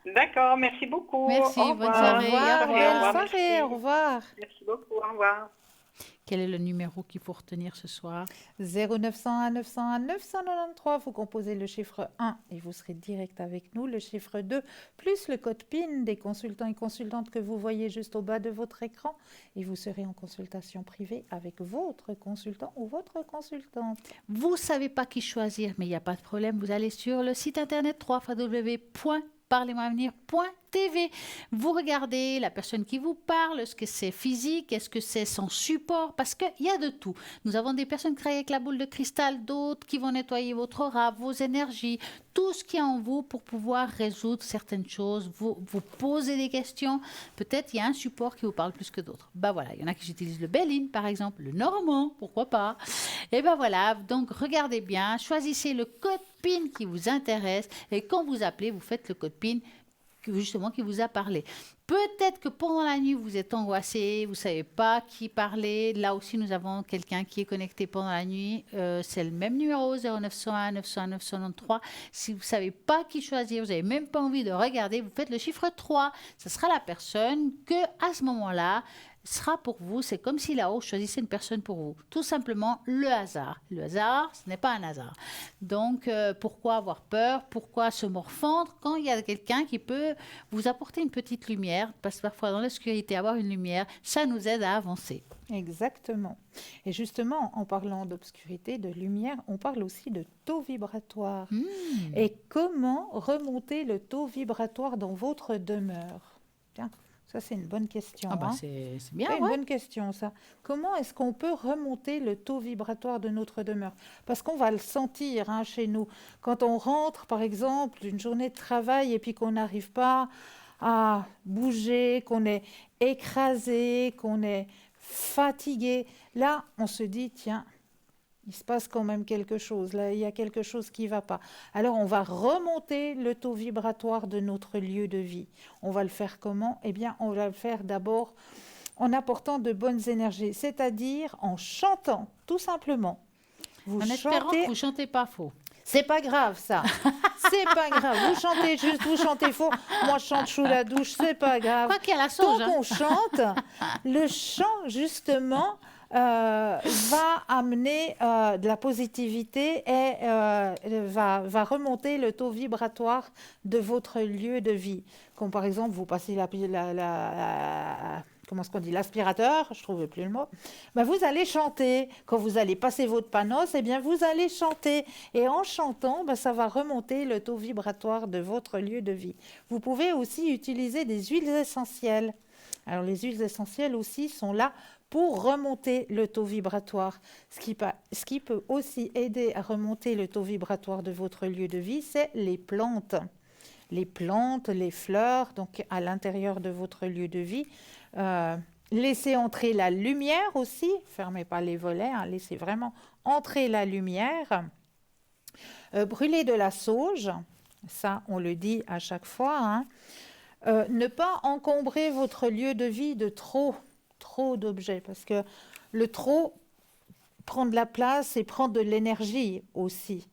D'accord. Merci beaucoup. Au Merci, bonne Au revoir. soirée, Bonne au revoir, soirée. Au belle revoir. revoir. soirée, au Merci. revoir. Merci beaucoup. Au revoir. Quel est le numéro qu'il faut retenir ce soir? 0901 901 993, vous composez le chiffre 1 et vous serez direct avec nous. Le chiffre 2, plus le code PIN des consultants et consultantes que vous voyez juste au bas de votre écran. Et vous serez en consultation privée avec votre consultant ou votre consultante. Vous ne savez pas qui choisir, mais il n'y a pas de problème. Vous allez sur le site internet www.parlez-moi-avenir.tv. Vous regardez la personne qui vous parle, est-ce que c'est physique, est-ce que c'est son support, parce qu'il y a de tout. Nous avons des personnes qui travaillent avec la boule de cristal, d'autres qui vont nettoyer votre aura, vos énergies, tout ce qui est en vous pour pouvoir résoudre certaines choses, vous poser des questions. Peut-être il y a un support qui vous parle plus que d'autres. Ben voilà, il y en a qui utilisent le Béline par exemple, le Normand, pourquoi pas. Et ben voilà, donc regardez bien, choisissez le code PIN qui vous intéresse et quand vous appelez, vous faites le code PIN justement qui vous a parlé. Peut-être que pendant la nuit, vous êtes angoissé, vous ne savez pas qui parler. Là aussi, nous avons quelqu'un qui est connecté pendant la nuit. C'est le même numéro, 0901 901 993. Si vous ne savez pas qui choisir, vous n'avez même pas envie de regarder, vous faites le chiffre 3. Ce sera la personne que, à ce moment-là, sera pour vous. C'est comme si là-haut, choisissez une personne pour vous. Tout simplement, le hasard. Le hasard, ce n'est pas un hasard. Donc, pourquoi avoir peur? Pourquoi se morfondre quand il y a quelqu'un qui peut vous apporter une petite lumière? Parce que parfois, dans l'obscurité, avoir une lumière, ça nous aide à avancer. Exactement. Et justement, en parlant d'obscurité, de lumière, on parle aussi de taux vibratoire. Et comment remonter le taux vibratoire dans votre demeure? Tiens, ça, c'est une bonne question. Ah bah c'est bien, C'est une bonne question, ça. Comment est-ce qu'on peut remonter le taux vibratoire de notre demeure? Parce qu'on va le sentir chez nous. Quand on rentre, par exemple, d'une journée de travail et puis qu'on n'arrive pas à bouger, qu'on est écrasé, qu'on est fatigué, là, on se dit, tiens, il se passe quand même quelque chose, là, il y a quelque chose qui ne va pas. Alors, on va remonter le taux vibratoire de notre lieu de vie. On va le faire comment? Eh bien, on va le faire d'abord en apportant de bonnes énergies, c'est-à-dire en chantant, tout simplement. En espérant que vous ne chantez pas faux. C'est pas grave, ça. C'est pas grave. Vous chantez juste, vous chantez faux. Moi, je chante sous la douche, c'est pas grave. Quoi qu'il y a la sauge. Tant qu'on chante, le chant, justement, va amener de la positivité et va remonter le taux vibratoire de votre lieu de vie. Comme par exemple, vous passez comment est-ce qu'on dit, l'aspirateur, je ne trouvais plus le mot, ben vous allez chanter. Quand vous allez passer votre panos, eh bien vous allez chanter. Et en chantant, ben, ça va remonter le taux vibratoire de votre lieu de vie. Vous pouvez aussi utiliser des huiles essentielles. Alors les huiles essentielles aussi sont là pour remonter le taux vibratoire. Ce qui peut aussi aider à remonter le taux vibratoire de votre lieu de vie, c'est les plantes. Les plantes, les fleurs, donc à l'intérieur de votre lieu de vie. Laissez entrer la lumière aussi, fermez pas les volets, laissez vraiment entrer la lumière. Brûler de la sauge, ça on le dit à chaque fois. Ne pas encombrer votre lieu de vie de trop d'objets, parce que le trop prend de la place et prend de l'énergie aussi.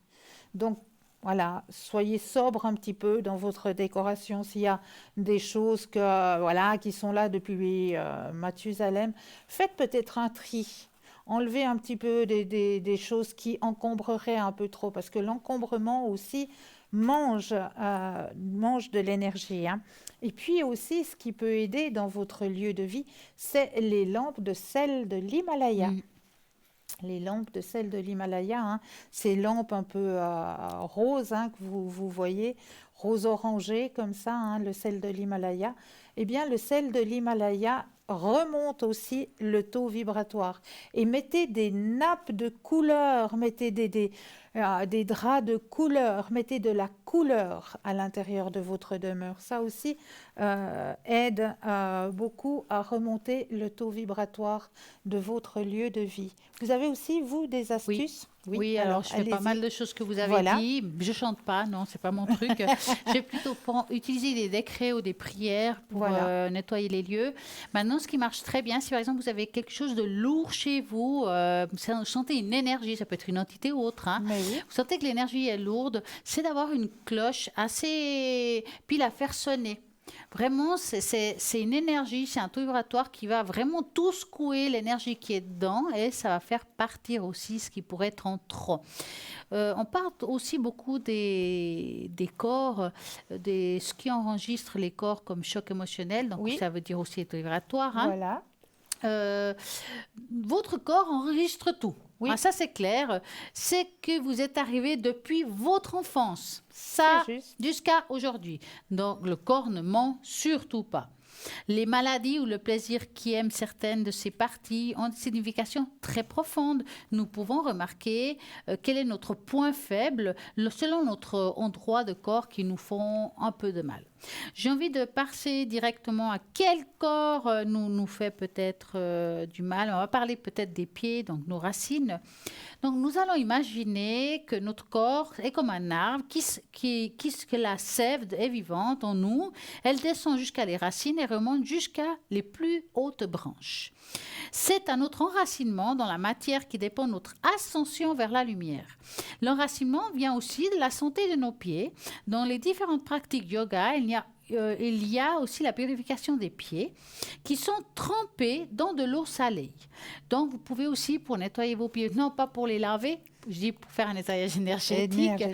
Donc, voilà, soyez sobre un petit peu dans votre décoration. S'il y a des choses qui sont là depuis Mathusalem, faites peut-être un tri. Enlevez un petit peu des choses qui encombreraient un peu trop, parce que l'encombrement aussi mange de l'énergie. Et puis aussi, ce qui peut aider dans votre lieu de vie, c'est les lampes de sel de l'Himalaya. Les lampes de sel de l'Himalaya, ces lampes un peu roses que vous voyez, rose orangé comme ça, le sel de l'Himalaya. Eh bien, le sel de l'Himalaya remonte aussi le taux vibratoire. Et mettez des nappes de couleur, mettez des draps de couleur, mettez de la couleur à l'intérieur de votre demeure. Ça aussi aide beaucoup à remonter le taux vibratoire de votre lieu de vie. Vous avez aussi, vous, des astuces? Oui, alors je fais pas mal de choses que vous avez dit. Je chante pas, non, c'est pas mon truc. J'ai plutôt utilisé des décrets ou des prières pour nettoyer les lieux. Maintenant, ce qui marche très bien, si par exemple vous avez quelque chose de lourd chez vous, vous sentez une énergie, ça peut être une entité ou autre, vous sentez que l'énergie est lourde, c'est d'avoir une cloche puis la faire sonner. Vraiment, c'est une énergie, c'est un taux vibratoire qui va vraiment tout secouer l'énergie qui est dedans et ça va faire partir aussi ce qui pourrait être en trop. On parle aussi beaucoup des corps, ce qui enregistre les corps comme choc émotionnel, donc Oui. ça veut dire aussi taux vibratoire. Hein. Voilà. Votre corps enregistre tout. Oui. Ah, ça, c'est clair. C'est que vous êtes arrivé depuis votre enfance. Ça, C'est juste. jusqu'à aujourd'hui. Donc, le corps ne ment surtout pas. Les maladies ou le plaisir qui aiment certaines de ces parties ont une signification très profonde. Nous pouvons remarquer quel est notre point faible selon notre endroit de corps qui nous font un peu de mal. J'ai envie de passer directement à quel corps nous fait peut-être du mal. On va parler peut-être des pieds, donc nos racines. Donc, nous allons imaginer que notre corps est comme un arbre, que la sève est vivante en nous. Elle descend jusqu'à les racines et remonte jusqu'à les plus hautes branches. C'est à notre enracinement dans la matière qui dépend de notre ascension vers la lumière. L'enracinement vient aussi de la santé de nos pieds. Dans les différentes pratiques yoga, il y a aussi la purification des pieds qui sont trempés dans de l'eau salée. Donc, vous pouvez aussi, pour nettoyer vos pieds, non pas pour les laver, je dis pour faire un nettoyage énergétique,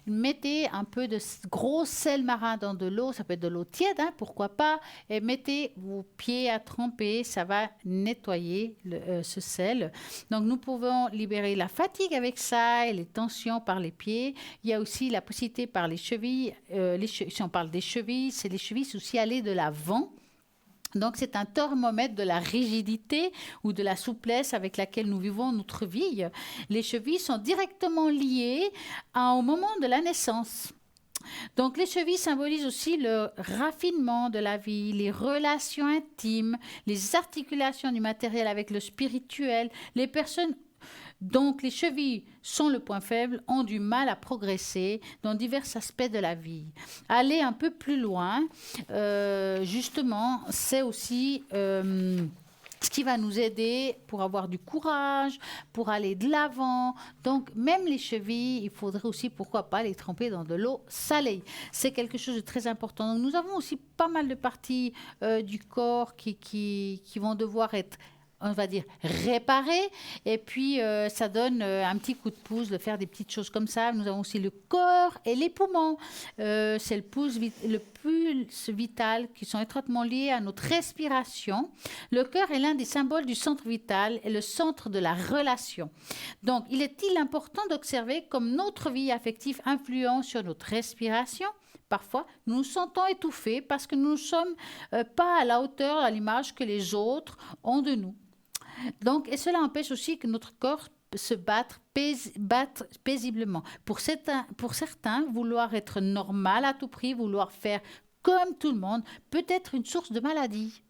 mettez un peu de gros sel marin dans de l'eau, ça peut être de l'eau tiède, hein, pourquoi pas, et mettez vos pieds à tremper, ça va nettoyer ce sel. Donc, nous pouvons libérer la fatigue avec ça et les tensions par les pieds. Il y a aussi la possibilité par les chevilles, si on parle des chevilles, c'est les chevilles aussi aller de l'avant. Donc, c'est un thermomètre de la rigidité ou de la souplesse avec laquelle nous vivons notre vie. Les chevilles sont directement liées au moment de la naissance. Donc, les chevilles symbolisent aussi le raffinement de la vie, les relations intimes, les articulations du matériel avec le spirituel. Les personnes donc, les chevilles sont le point faible, ont du mal à progresser dans divers aspects de la vie. Aller un peu plus loin, justement, c'est aussi ce qui va nous aider pour avoir du courage, pour aller de l'avant. Donc, même les chevilles, il faudrait aussi, pourquoi pas, les tremper dans de l'eau salée. C'est quelque chose de très important. Donc, nous avons aussi pas mal de parties du corps qui vont devoir être, on va dire, réparer. Et puis, ça donne un petit coup de pouce de faire des petites choses comme ça. Nous avons aussi le corps et les poumons. C'est le pulse vital qui sont étroitement liés à notre respiration. Le cœur est l'un des symboles du centre vital et le centre de la relation. Donc, il est important d'observer comme notre vie affective influence sur notre respiration. Parfois, nous nous sentons étouffés parce que nous ne sommes pas à la hauteur, à l'image que les autres ont de nous. Donc, et cela empêche aussi que notre corps se batte paisiblement. Pour certains, vouloir être normal à tout prix, vouloir faire comme tout le monde, peut être une source de maladie.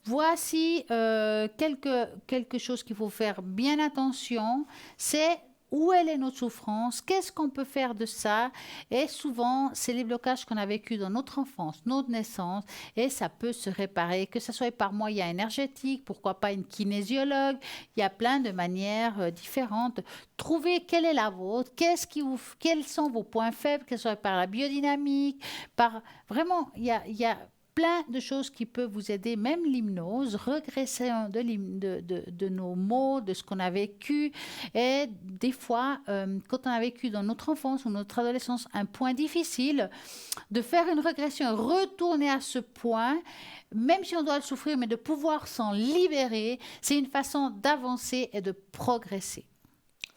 Voici quelque chose qu'il faut faire bien attention, c'est où est notre souffrance, qu'est-ce qu'on peut faire de ça, et souvent c'est les blocages qu'on a vécus dans notre enfance, notre naissance, et ça peut se réparer, que ce soit par moyen énergétique, pourquoi pas une kinésiologue, il y a plein de manières différentes. Trouvez quelle est la vôtre, quels sont vos points faibles, que ce soit par la biodynamique, vraiment il y a plein de choses qui peuvent vous aider, même l'hypnose, régression de nos maux, de ce qu'on a vécu. Et des fois, quand on a vécu dans notre enfance ou notre adolescence un point difficile, de faire une régression, retourner à ce point, même si on doit le souffrir, mais de pouvoir s'en libérer, c'est une façon d'avancer et de progresser.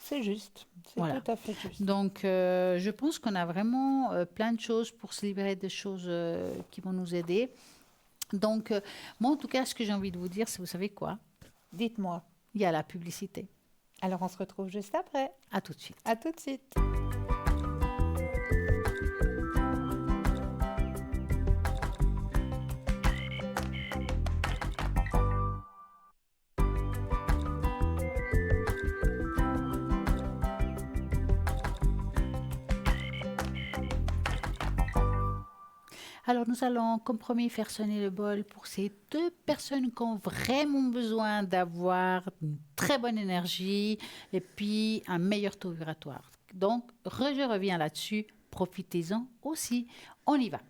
C'est juste, c'est Voilà. tout à fait juste. Donc, je pense qu'on a vraiment plein de choses pour se libérer des choses qui vont nous aider. Donc, moi, en tout cas, ce que j'ai envie de vous dire, c'est, vous savez quoi? Dites-moi. Il y a la publicité. Alors, on se retrouve juste après. À tout de suite. À tout de suite. Alors, nous allons, comme promis, faire sonner le bol pour ces deux personnes qui ont vraiment besoin d'avoir une très bonne énergie et puis un meilleur taux vibratoire. Donc, je reviens là-dessus. Profitez-en aussi. On y va.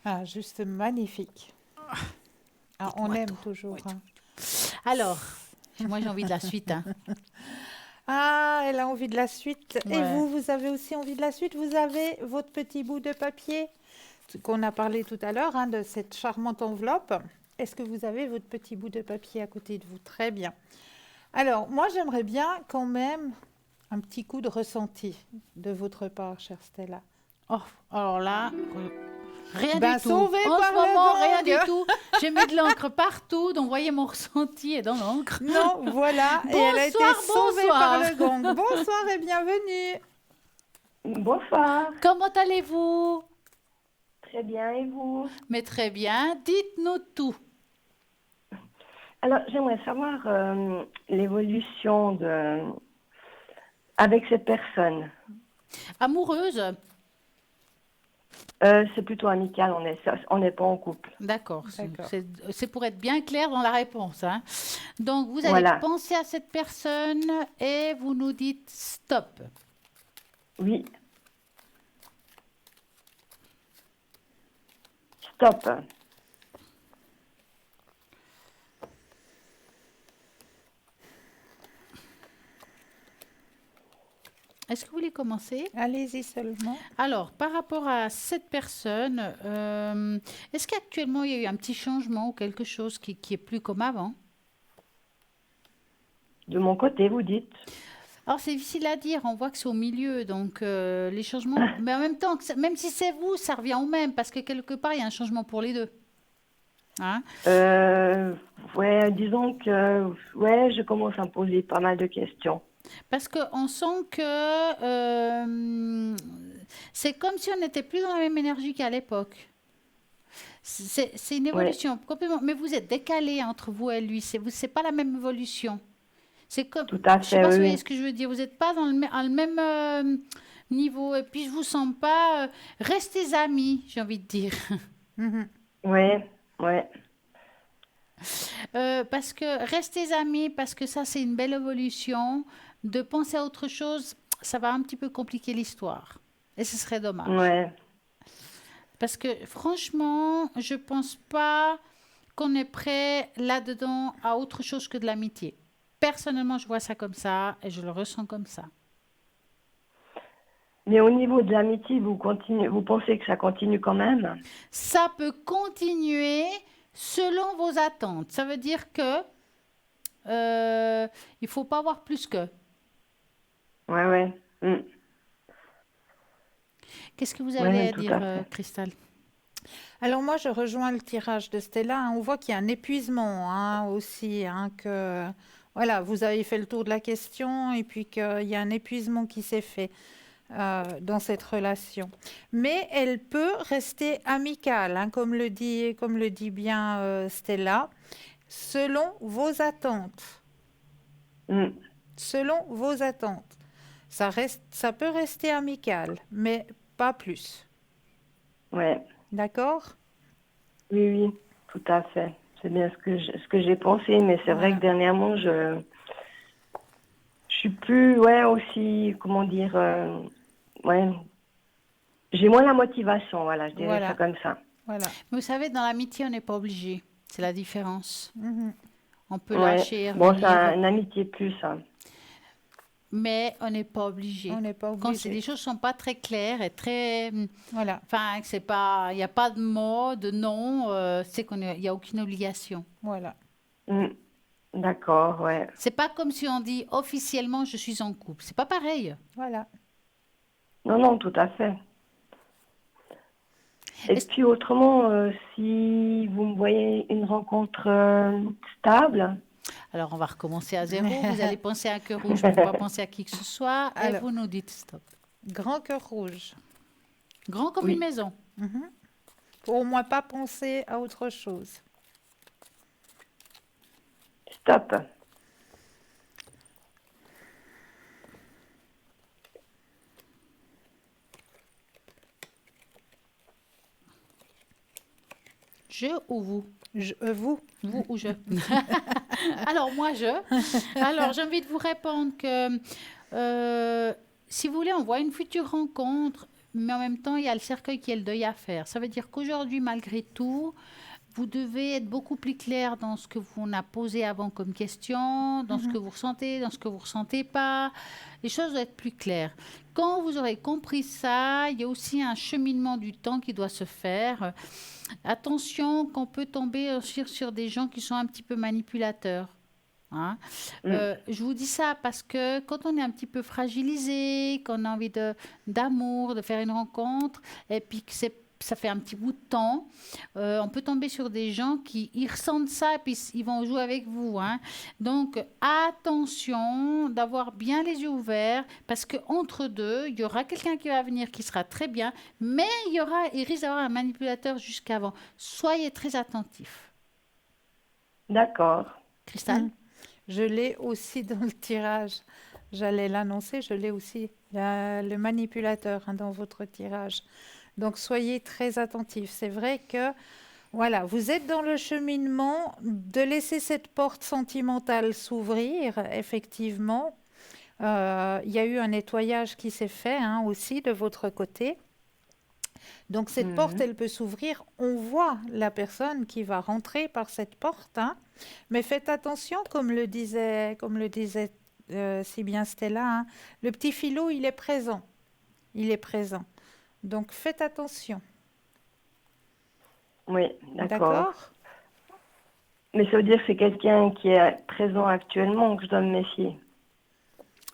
Ah, juste magnifique. Ah, on aime toujours. Hein. Alors, moi j'ai envie de la suite. Hein. Ah, elle a envie de la suite. Et Ouais. vous avez aussi envie de la suite. Vous avez votre petit bout de papier qu'on a parlé tout à l'heure, hein, de cette charmante enveloppe. Est-ce que vous avez votre petit bout de papier à côté de vous? Très bien. Alors, moi, j'aimerais bien quand même un petit coup de ressenti de votre part, chère Stella. Oh, alors là, rien Ben, du tout. sauvé En par ce le moment, rien gang. du tout. J'ai mis de l'encre partout, donc voyez mon ressenti est dans l'encre. Non, voilà. Et elle a été Bonsoir, sauvée bonsoir. par le gang. Bonsoir et bienvenue. Bonsoir, Comment allez-vous? très bien, et vous? Mais très bien, dites-nous tout. Alors, j'aimerais savoir l'évolution avec cette personne. Amoureuse? C'est plutôt amical, on n'est pas en couple. D'accord, D'accord. c'est pour être bien clair dans la réponse. Hein. Donc, vous allez Voilà. penser à cette personne et vous nous dites stop. Oui. Stop. Est-ce que vous voulez commencer? Allez-y seulement. Alors, par rapport à cette personne, est-ce qu'actuellement il y a eu un petit changement ou quelque chose qui est plus comme avant? De mon côté, vous dites. Alors, c'est difficile à dire, on voit que c'est au milieu, donc les changements, mais en même temps, même si c'est vous, ça revient au même, parce que quelque part, il y a un changement pour les deux. Hein? Ouais, disons que ouais, je commence à me poser pas mal de questions. Parce qu'on sent que c'est comme si on n'était plus dans la même énergie qu'à l'époque. C'est une Ouais, évolution complètement, mais vous êtes décalé entre vous et lui, c'est pas la même évolution. C'est comme, tout à je sais fait, pas si vous oui. voyez ce que je veux dire, vous n'êtes pas dans le même niveau, et puis je vous sens pas, restez amis, j'ai envie de dire. Mhm. Ouais, ouais, Parce que restez amis, parce que ça c'est une belle évolution. De penser à autre chose, ça va un petit peu compliquer l'histoire. Et ce serait dommage. ouais. Parce que franchement, je pense pas qu'on est prêt là-dedans à autre chose que de l'amitié. Personnellement, je vois ça comme ça et je le ressens comme ça. Mais au niveau de l'amitié, vous pensez que ça continue quand même? Ça peut continuer selon vos attentes. Ça veut dire que il faut pas avoir plus que. Ouais, ouais. Qu'est-ce que vous Ouais, avez à tout dire, à fait. Cristal? Alors moi, je rejoins le tirage de Stella. Hein. On voit qu'il y a un épuisement hein, aussi, hein, que voilà, vous avez fait le tour de la question et puis qu'il y a un épuisement qui s'est fait dans cette relation. Mais elle peut rester amicale, hein, comme le dit bien Stella, selon vos attentes. Mm. Selon vos attentes. Ça peut rester amical, mais pas plus. Ouais. D'accord? Oui, oui, tout à fait. C'est bien ce que j'ai pensé, mais c'est vrai Voilà. que dernièrement, je suis plus, ouais, aussi, comment dire, ouais, j'ai moins la motivation, voilà, je dirais ça Voilà. comme ça. Voilà. Mais vous savez, dans l'amitié, on n'est pas obligé. C'est la différence. Mhm. On peut Ouais. lâcher et Bon, c'est revenir, une amitié plus, hein. mais on n'est pas obligé. On n'est pas Quand obligé. les choses sont pas très claires et très, Voilà. enfin, que c'est pas, il n'y a pas de mot, de non, c'est il y a aucune obligation. Voilà. Mm. D'accord, ouais. C'est pas comme si on dit officiellement je suis en couple. C'est pas pareil. Voilà. Non, non, tout à fait. Et Est-ce- puis autrement, si vous me voyez une rencontre stable, Alors on va recommencer à zéro. Vous allez penser à un cœur rouge pour pas penser à qui que ce soit et Alors. vous nous dites stop. Grand cœur rouge. Grand comme Oui. une maison. Mhm. Faut au moins pas penser à autre chose. stop. Je ou vous? Vous. Vous ou je? Alors moi je. Alors j'ai envie de vous répondre que si vous voulez, on voit une future rencontre, mais en même temps, il y a le cercueil qui est le deuil à faire. Ça veut dire qu'aujourd'hui, malgré tout, vous devez être beaucoup plus clair dans ce que vous a posé avant comme question, dans ce que vous ressentez, dans ce que vous ne ressentez pas. Les choses doivent être plus claires. Quand vous aurez compris ça, il y a aussi un cheminement du temps qui doit se faire. Attention qu'on peut tomber sur des gens qui sont un petit peu manipulateurs. Hein. Je vous dis ça parce que quand on est un petit peu fragilisé, qu'on a envie d'amour, de faire une rencontre, et puis que ça fait un petit bout de temps, on peut tomber sur des gens qui ils ressentent ça et puis ils vont jouer avec vous. Hein. Donc, attention d'avoir bien les yeux ouverts parce qu'entre deux, il y aura quelqu'un qui va venir qui sera très bien, mais il risque d'avoir un manipulateur jusqu'avant. Soyez très attentifs. D'accord. Cristal? Je l'ai aussi dans le tirage. J'allais l'annoncer, je l'ai aussi. Le manipulateur dans votre tirage. Donc, soyez très attentifs. C'est vrai que, voilà, vous êtes dans le cheminement de laisser cette porte sentimentale s'ouvrir, effectivement. Il y a eu un nettoyage qui s'est fait aussi de votre côté. Donc, cette porte, elle peut s'ouvrir. On voit la personne qui va rentrer par cette porte. Mais faites attention, comme le disait si bien Stella, le petit filou, il est présent. Il est présent. Donc, faites attention. Oui, d'accord. D'accord? Mais ça veut dire que c'est quelqu'un qui est présent actuellement que je dois me méfier.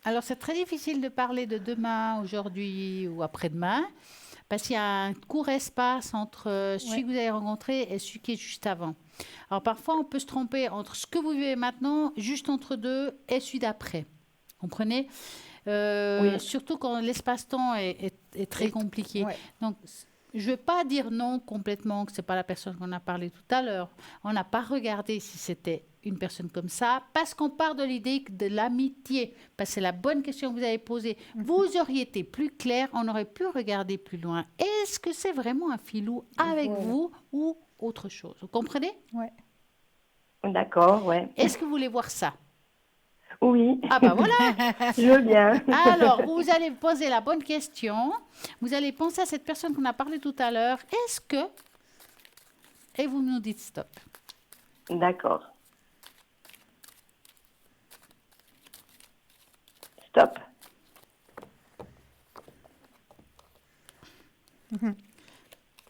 Alors, c'est très difficile de parler de demain, aujourd'hui ou après-demain, parce qu'il y a un court espace entre celui que vous avez rencontré et celui qui est juste avant. Alors, parfois, on peut se tromper entre ce que vous vivez maintenant, juste entre deux, et celui d'après. Comprenez? Surtout quand l'espace-temps est très compliqué. Ouais. Donc, je ne vais pas dire non complètement que ce n'est pas la personne qu'on a parlé tout à l'heure. On n'a pas regardé si c'était une personne comme ça, parce qu'on part de l'idée de l'amitié. Parce que c'est la bonne question que vous avez posée. Vous auriez été plus clair, on aurait pu regarder plus loin. Est-ce que c'est vraiment un filou avec vous ou autre chose? Vous comprenez? Ouais. D'accord, ouais. Est-ce que vous voulez voir ça? Oui. Ah bah voilà. Je veux bien. Alors, vous allez poser la bonne question. Vous allez penser à cette personne qu'on a parlé tout à l'heure. Est-ce que... Et vous nous dites stop. D'accord. Stop.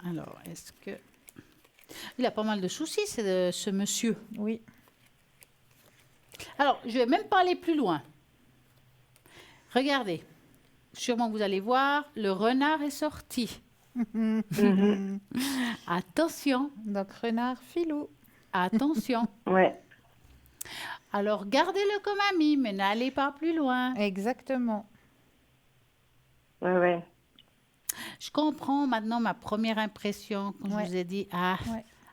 Alors, est-ce que... Il a pas mal de soucis, ce monsieur. Oui. Alors, je vais même pas aller plus loin. Regardez. Sûrement, vous allez voir, le renard est sorti. Attention. Donc, renard, filou. Attention. Ouais. Alors, gardez-le comme ami, mais n'allez pas plus loin. Exactement. Ouais, ouais. Je comprends maintenant ma première impression quand je vous ai dit,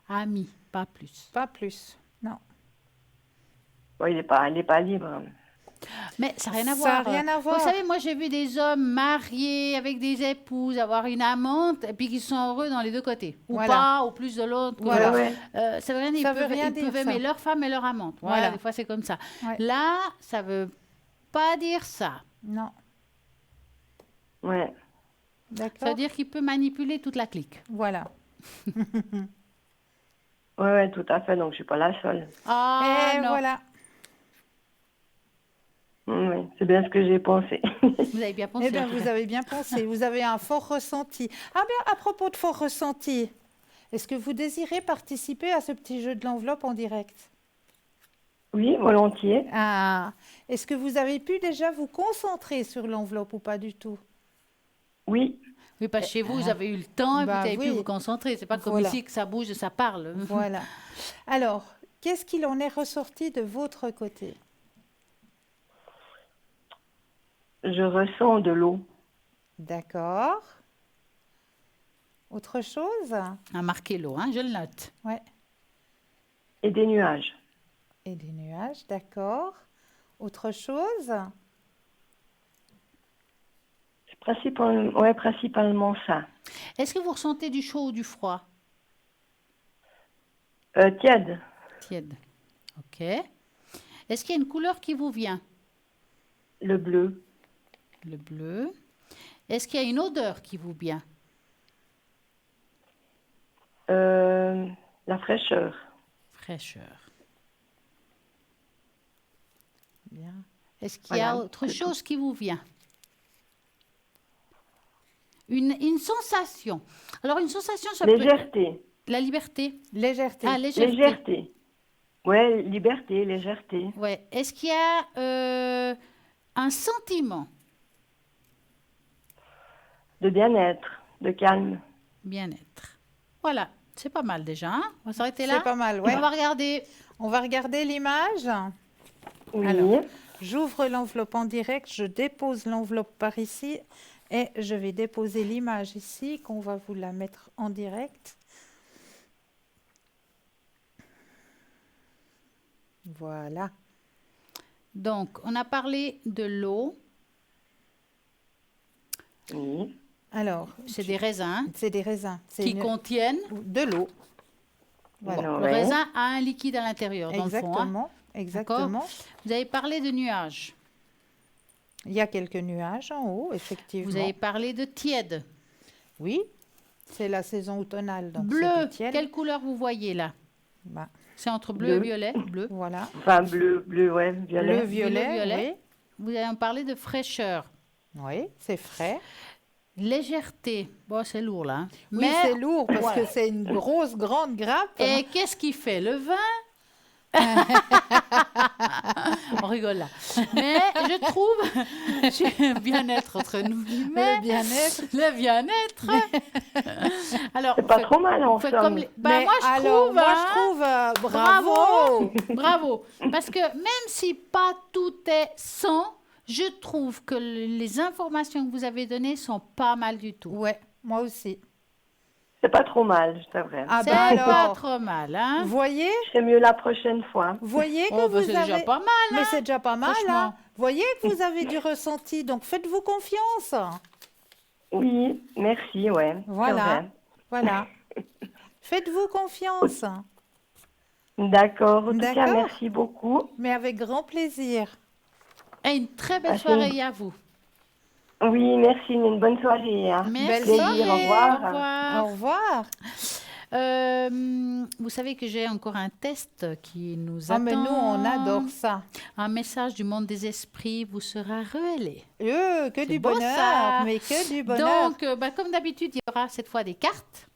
ami, pas plus. Pas plus. Non. Bon, il est pas libre. Mais ça n'a rien à Ça voir. a rien à voir. Vous savez, moi, j'ai vu des hommes mariés avec des épouses, avoir une amante, et puis qui sont heureux dans les deux côtés. Ou Voilà. pas, ou plus de l'autre. Voilà. Ouais. Ça veut rien dire. Ça Ils veut peuvent, rien ils dire, peuvent ça. aimer leur femme et leur amante. Voilà, Voilà. des fois, c'est comme ça. Ouais. Là, ça veut pas dire ça. Non. Ouais. Ça D'accord. veut dire qu'il peut manipuler toute la clique. Voilà. Ouais, tout à fait. Donc, je suis pas la seule. Ah Et non, voilà. Oui, c'est bien ce que j'ai pensé. vous avez bien pensé. Eh bien, en tout vous cas. avez bien pensé. Vous avez un fort ressenti. Ah bien, à propos de fort ressenti, est-ce que vous désirez participer à ce petit jeu de l'enveloppe en direct? Oui, volontiers. Ah, est-ce que vous avez pu déjà vous concentrer sur l'enveloppe ou pas du tout? Oui. Oui, parce que chez vous, vous avez eu le temps et Bah vous avez pu oui. vous concentrer. C'est pas comme Voilà. ici que ça bouge et ça parle. Voilà. Alors, qu'est-ce qu'il en est ressorti de votre côté? Je ressens de l'eau. D'accord. Autre chose? À marquer l'eau, hein, je le note. Ouais. Et des nuages. Et des nuages, d'accord. Autre chose? C'est principalement ça. Est-ce que vous ressentez du chaud ou du froid? Tiède. Tiède. Ok. Est-ce qu'il y a une couleur qui vous vient? Le bleu. Le bleu. Est-ce qu'il y a une odeur qui vous vient? La fraîcheur. Fraîcheur. Bien. Est-ce qu'il y a Voilà, autre c'est chose qui vous vient? Une sensation. Alors, une sensation, ça peut... Légèreté. La liberté. Légèreté. Ah, légèreté. Légèreté. Ouais, liberté, légèreté. Ouais. Est-ce qu'il y a un sentiment? De bien-être, de calme. Bien-être. Voilà. C'est pas mal déjà. Hein, on va s'arrêter là. C'est pas mal, ouais. On va regarder. On va regarder l'image. Oui. Alors, j'ouvre l'enveloppe en direct, je dépose l'enveloppe par ici et je vais déposer l'image ici, qu'on va vous la mettre en direct. Voilà. Donc, on a parlé de l'eau. Oui. Alors, C'est des raisins c'est des raisins. C'est qui contiennent... de l'eau. Voilà. Bon, le Ouais. raisin a un liquide à l'intérieur, dans le fond. Hein. Exactement, exactement. Vous avez parlé de nuages. Il y a quelques nuages en haut, effectivement. Vous avez parlé de tiède. Oui, c'est la saison automnale. Donc c'est Bleu. du tiède. Quelle couleur vous voyez là? Bah, C'est entre bleu et Bleu. violet. Bleu. voilà. Enfin, bleu, ouais, violet. Le violet, violet. Vous avez parlé de fraîcheur. oui. Oui, c'est frais. Légèreté. Bon, c'est lourd là. Hein. Oui, c'est lourd parce voilà. que c'est une grosse, grande grappe. Et qu'est-ce qui fait le vin? On rigole là. Mais je trouve, bien-être entre nous guillemets, Le bien-être. le bien-être. Alors, C'est pas trop mal en faites somme. comme les... Bah, Mais moi, je alors, trouve, moi, hein, je trouve, bravo, bravo. bravo. Parce que même si pas tout est 100, je trouve que les informations que vous avez données sont pas mal du tout. Ouais, moi aussi. C'est pas trop mal, c'est vrai. Ah C'est bah pas alors, trop mal, hein? vous voyez C'est mieux la prochaine fois. que Oh, bah, vous c'est avez... déjà pas mal, Mais hein? c'est déjà pas mal, Franchement. hein. Voyez que vous avez du ressenti, donc faites-vous confiance. Oui, merci, ouais. c'est Voilà, vrai. voilà. Faites-vous confiance, D'accord. En tout cas, D'accord. merci beaucoup. mais avec grand plaisir. Et une très belle Passez soirée à vous. Oui, merci. Une bonne soirée. Hein. Merci. Belle soirée. Au Au revoir. revoir. Au revoir. Vous savez que j'ai encore un test qui nous Ah, attend. mais nous, on adore ça. Un message du monde des esprits vous sera révélé. Que C'est du beau, bonheur, ça. mais que du bonheur. Donc, comme d'habitude, il y aura cette fois des cartes.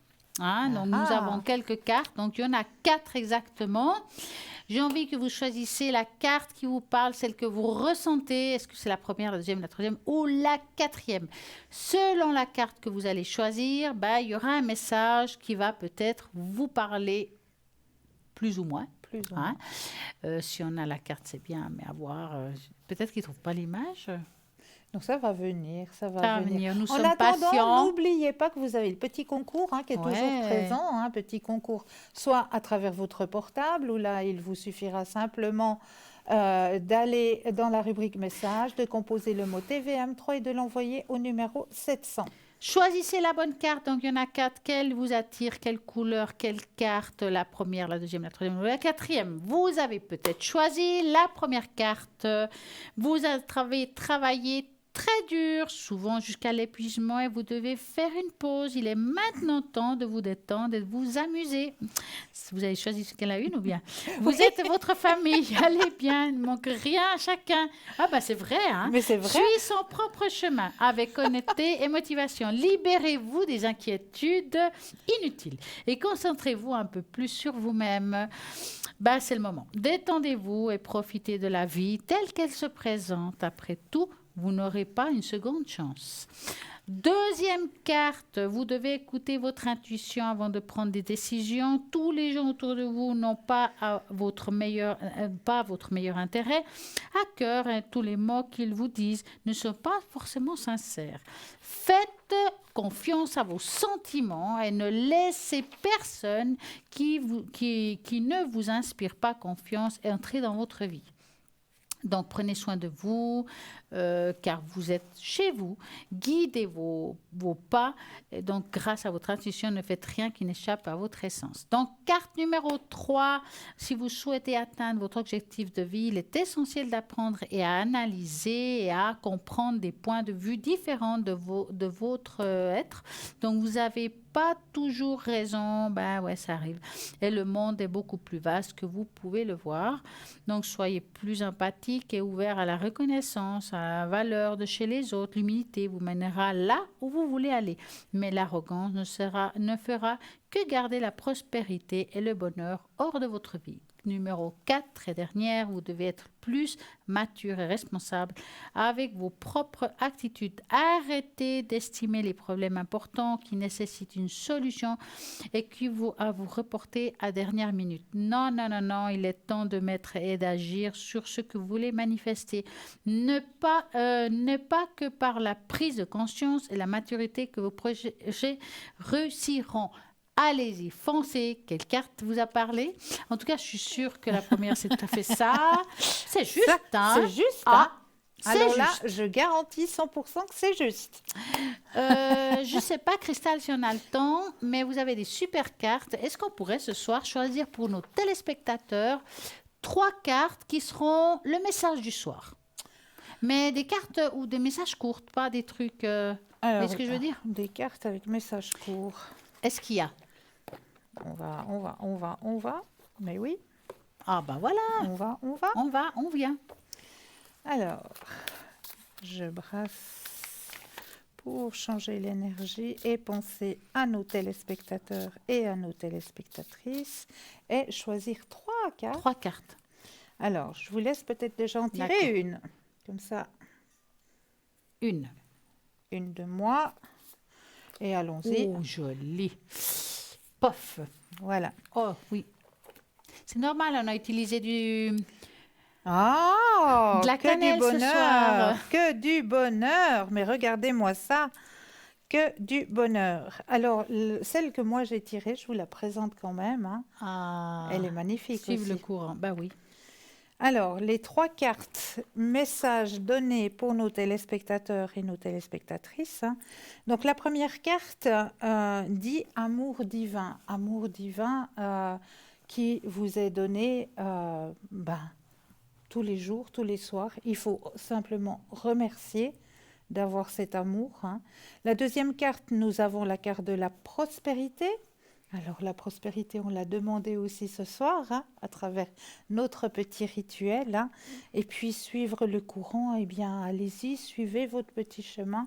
Hein, donc, nous Ah. avons quelques cartes. Donc, il y en a 4 exactement. J'ai envie que vous choisissiez la carte qui vous parle, celle que vous ressentez. Est-ce que c'est la première, la deuxième, la troisième ou la quatrième? Selon la carte que vous allez choisir, il y aura un message qui va peut-être vous parler plus ou moins. Plus ou Hein. Si on a la carte, c'est bien, mais à voir. Peut-être qu'ils ne trouvent pas l'image. Donc ça va venir, ça va Ça va venir. venir. Nous En sommes attendant, patients. n'oubliez pas que vous avez le petit concours qui est toujours Ouais. présent, petit concours, soit à travers votre portable, où là, il vous suffira simplement d'aller dans la rubrique message, de composer le mot TVM3 et de l'envoyer au numéro 700. Choisissez la bonne carte. Donc, il y en a 4. Quelle vous attire? Quelle couleur? Quelle carte? La première, la deuxième, la troisième ou la quatrième? Vous avez peut-être choisi la première carte. Vous avez travaillé très dur, souvent jusqu'à l'épuisement, et vous devez faire une pause. Il est maintenant temps de vous détendre et de vous amuser. Vous avez choisi ce qu'elle a une ou bien? Vous êtes votre famille. Allez bien, il ne manque rien à chacun. Ah c'est vrai, hein? Mais c'est vrai. Suivez son propre chemin avec honnêteté et motivation. Libérez-vous des inquiétudes inutiles et concentrez-vous un peu plus sur vous-même. C'est le moment. Détendez-vous et profitez de la vie telle qu'elle se présente. Après tout, vous n'aurez pas une seconde chance. Deuxième carte, vous devez écouter votre intuition avant de prendre des décisions. Tous les gens autour de vous n'ont pas votre meilleur intérêt à cœur. Tous les mots qu'ils vous disent ne sont pas forcément sincères. Faites confiance à vos sentiments et ne laissez personne qui ne vous inspire pas confiance entrer dans votre vie. Donc, prenez soin de vous, car vous êtes chez vous. Guidez vos pas. Et donc, grâce à votre intuition, ne faites rien qui n'échappe à votre essence. Donc, carte numéro 3, si vous souhaitez atteindre votre objectif de vie, il est essentiel d'apprendre et à analyser et à comprendre des points de vue différents de votre être. Donc, vous n'avez pas toujours raison. Ben ouais, ça arrive. Et le monde est beaucoup plus vaste que vous pouvez le voir. Donc, soyez plus empathique et ouvert à la reconnaissance, à la valeur de chez les autres. L'humilité vous mènera là où vous voulez aller. Mais l'arrogance ne fera que garder la prospérité et le bonheur hors de votre vie. Numéro 4 et dernière, vous devez être plus mature et responsable avec vos propres attitudes. Arrêtez d'estimer les problèmes importants qui nécessitent une solution et qui vous reporter à dernière minute. Non, non, non, non, il est temps de mettre et d'agir sur ce que vous voulez manifester. Ne pas que par la prise de conscience et la maturité que vos projets réussiront. Allez-y, foncez. Quelle carte vous a parlé? En tout cas, je suis sûre que la première, c'est tout à fait ça. C'est juste, Ça, hein? C'est juste, Ah, hein. c'est Alors là, juste. je garantis 100% que c'est juste. Je ne sais pas, Cristal, si on a le temps, mais vous avez des super cartes. Est-ce qu'on pourrait ce soir choisir pour nos téléspectateurs 3 cartes qui seront le message du soir? Mais des cartes ou des messages courts, pas des trucs... Vous voyez ce que je veux dire? Des cartes avec message court. Est-ce qu'il y a? On va. Mais oui, Ah ben voilà, on vient. Alors, je brasse pour changer l'énergie et penser à nos téléspectateurs et à nos téléspectatrices et choisir 3 cartes. 3 cartes. Alors, je vous laisse peut-être déjà en tirer D'accord. une. Comme ça, Une. une de moi. Et allons-y. Oh, joli. Pof. Voilà. Oh, oui. C'est normal, on a utilisé du... Ah, De la que cannelle du ce bonheur, soir. que du bonheur. Mais regardez-moi ça, que du bonheur. Alors, celle que moi j'ai tirée, je vous la présente quand même, hein. Ah, Elle est magnifique suivre aussi. le courant. Ben oui. Alors, les 3 cartes, messages donnés pour nos téléspectateurs et nos téléspectatrices, hein. Donc, la première carte dit amour divin. Amour divin qui vous est donné tous les jours, tous les soirs. Il faut simplement remercier d'avoir cet amour, hein. La deuxième carte, nous avons la carte de la prospérité. Alors la prospérité, on l'a demandé aussi ce soir, hein, à travers notre petit rituel, hein. Et puis suivre le courant, eh bien allez-y, suivez votre petit chemin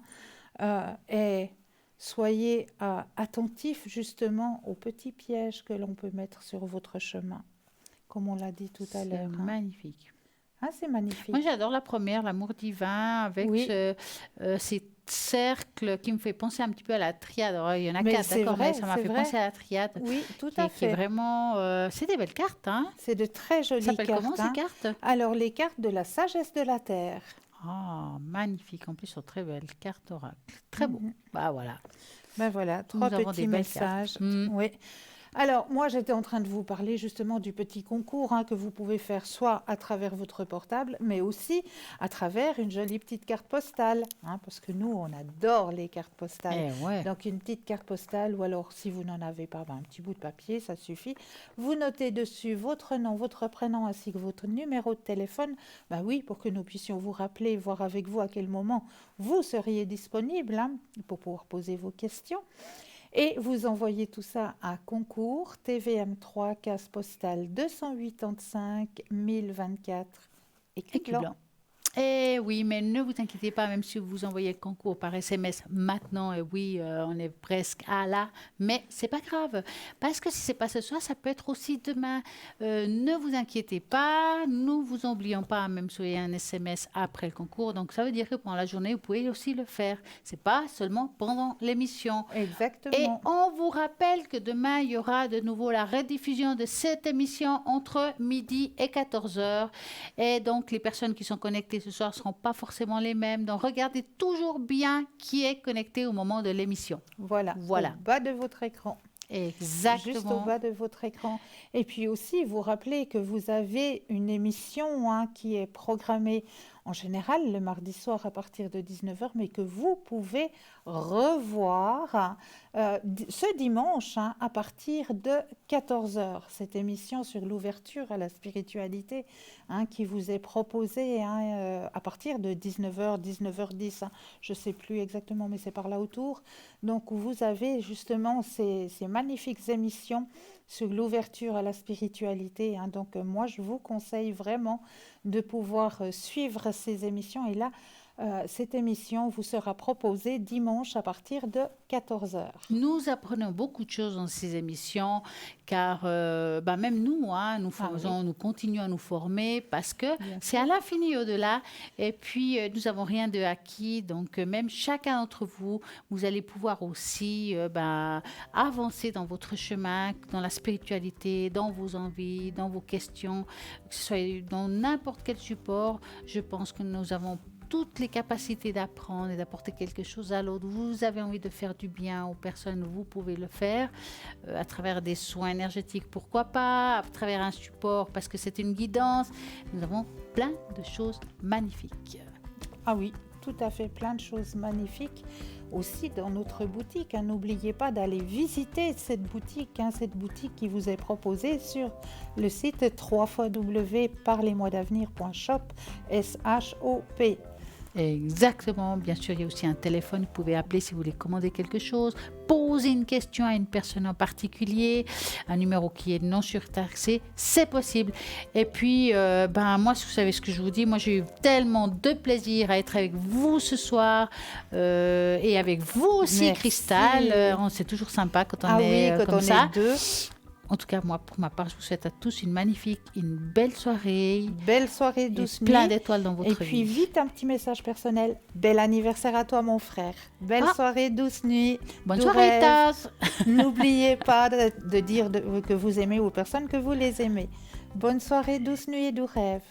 et soyez attentifs justement aux petits pièges que l'on peut mettre sur votre chemin, comme on l'a dit tout à C'est l'heure, hein. magnifique. Ah, c'est magnifique. Moi, j'adore la première, l'amour divin, avec Oui. ces cercles qui me fait penser un petit peu à la triade. Alors, il y en a Mais 4, c'est d'accord, vrai, mais ça m'a c'est fait vrai. penser à la triade. Oui, tout Qui à est fait. vraiment... c'est des belles cartes, hein? C'est de très Ça jolies s'appelle cartes, comment, hein. ces cartes? Alors, les cartes de la sagesse de la terre. Oh, magnifique. En plus, sont très belles. Cartes oracle. Très beau. Bah voilà. Ben voilà, Nous 3 avons petits des belles messages. cartes. Mm. Oui. Alors, moi, j'étais en train de vous parler justement du petit concours, hein, que vous pouvez faire soit à travers votre portable, mais aussi à travers une jolie petite carte postale, hein, parce que nous, on adore les cartes postales. Eh ouais. Donc, une petite carte postale, ou alors, si vous n'en avez pas, un petit bout de papier, ça suffit. Vous notez dessus votre nom, votre prénom, ainsi que votre numéro de téléphone. Ben oui, pour que nous puissions vous rappeler, voir avec vous à quel moment vous seriez disponible, hein, pour pouvoir poser vos questions. Et vous envoyez tout ça à concours TVM3 case postale 285 1024 écrit blanc. Eh oui, mais ne vous inquiétez pas, même si vous envoyez le concours par SMS maintenant, et oui, on est presque à là, mais c'est pas grave, parce que si c'est pas ce soir, ça peut être aussi demain. Ne vous inquiétez pas, nous vous oublions pas, même si vous avez un SMS après le concours, donc ça veut dire que pendant la journée, vous pouvez aussi le faire. C'est pas seulement pendant l'émission. Exactement. Et on vous rappelle que demain, il y aura de nouveau la rediffusion de cette émission entre midi et 14h. Et donc, les personnes qui sont connectées ce soir ne seront pas forcément les mêmes. Donc, regardez toujours bien qui est connecté au moment de l'émission. Voilà, Voilà. au bas de votre écran. Exactement. Juste au bas de votre écran. Et puis aussi, vous rappelez que vous avez une émission qui est programmée en général le mardi soir à partir de 19 heures, mais que vous pouvez revoir ce dimanche à partir de 14 heures. Cette émission sur l'ouverture à la spiritualité qui vous est proposée à partir de 19 heures, 19h10. Je ne sais plus exactement, mais c'est par là autour. Donc, vous avez justement ces magnifiques émissions sur l'ouverture à la spiritualité. Donc, moi, je vous conseille vraiment de pouvoir suivre ces émissions. Et là, cette émission vous sera proposée dimanche à partir de 14 heures. Nous apprenons beaucoup de choses dans ces émissions, car même nous, nous continuons à nous former parce que c'est à l'infini au-delà. Et puis, nous n'avons rien de acquis. Donc, même chacun d'entre vous, vous allez pouvoir aussi avancer dans votre chemin, dans la spiritualité, dans vos envies, dans vos questions, que ce soit dans n'importe quel support. Je pense que nous avons toutes les capacités d'apprendre et d'apporter quelque chose à l'autre. Vous avez envie de faire du bien aux personnes, vous pouvez le faire à travers des soins énergétiques, pourquoi pas, à travers un support, parce que c'est une guidance. Nous avons plein de choses magnifiques. Ah oui, tout à fait, plein de choses magnifiques. Aussi dans notre boutique, n'oubliez pas d'aller visiter cette boutique qui vous est proposée sur le site www.parlez-moi-d'avenir.shop, S-H-O-P. Exactement, bien sûr, il y a aussi un téléphone, vous pouvez appeler si vous voulez commander quelque chose, poser une question à une personne en particulier, un numéro qui est non surtaxé, c'est possible. Et puis, moi, vous savez ce que je vous dis, moi j'ai eu tellement de plaisir à être avec vous ce soir et avec vous aussi. Merci. Cristal, c'est toujours sympa quand on est quand comme on ça. Est deux. En tout cas, moi, pour ma part, je vous souhaite à tous une belle soirée. Belle soirée, douce nuit. Plein d'étoiles dans votre vie. Et puis, vite, un petit message personnel. Bel anniversaire à toi, mon frère. Belle soirée, douce nuit. Bonne soirée, Taz. N'oubliez pas de dire que vous aimez aux personnes que vous les aimez. Bonne soirée, douce nuit et doux rêve.